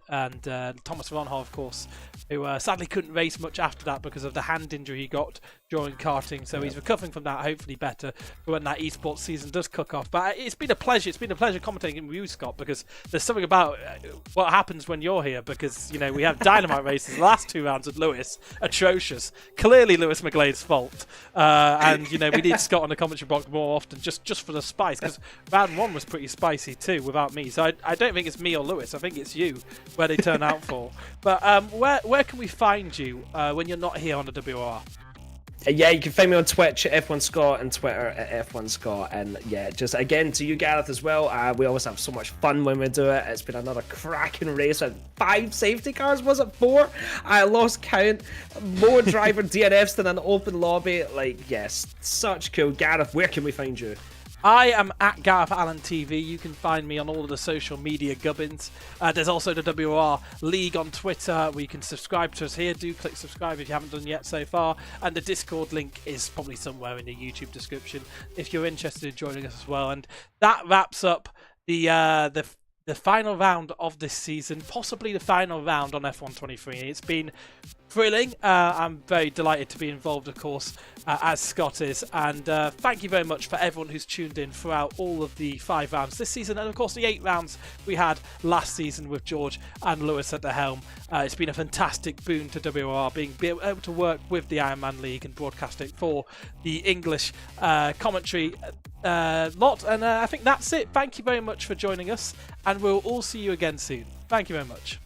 Ronhart, of course, who sadly couldn't race much after that because of the hand injury he got during karting. So he's recovering from that, hopefully better for when that esports season does kick off. But it's been a pleasure. It's been a pleasure commentating with you, Scott, because there's something about what happens when you're here. Because we have dynamite races. The last 2 rounds with Lewis, atrocious. Clearly Lewis McGlade's fault. And we need Scott on the commentary box more often, just for the spice. Because round 1 was pretty spicy too, without me. So I don't think it's me or Lewis. I think it's you where they turn out for. But where can we find you when you're not here on the WOR? Yeah, you can find me on Twitch at F1 Scott and Twitter at F1 Scott. And yeah, just again to you, Gareth, as well. We always have so much fun when we do it. It's been another cracking race. 5 safety cars, was it 4? I lost count. More driver DNFs than an open lobby. Like, yes, such cool. Gareth, where can we find you? I am at Gareth Allen TV. You can find me on all of the social media gubbins. There's also the WOR League on Twitter where you can subscribe to us here. Do click subscribe if you haven't done yet so far. And the Discord link is probably somewhere in the YouTube description if you're interested in joining us as well. And that wraps up the final round of this season, possibly the final round on F123. It's been thrilling. I'm very delighted to be involved, of course, as Scott is. And thank you very much for everyone who's tuned in throughout all of the 5 rounds this season. And, of course, the 8 rounds we had last season with George and Lewis at the helm. It's been a fantastic boon to WOR being able to work with the Ironman League and broadcast it for the English commentary lot. And I think that's it. Thank you very much for joining us. And we'll all see you again soon. Thank you very much.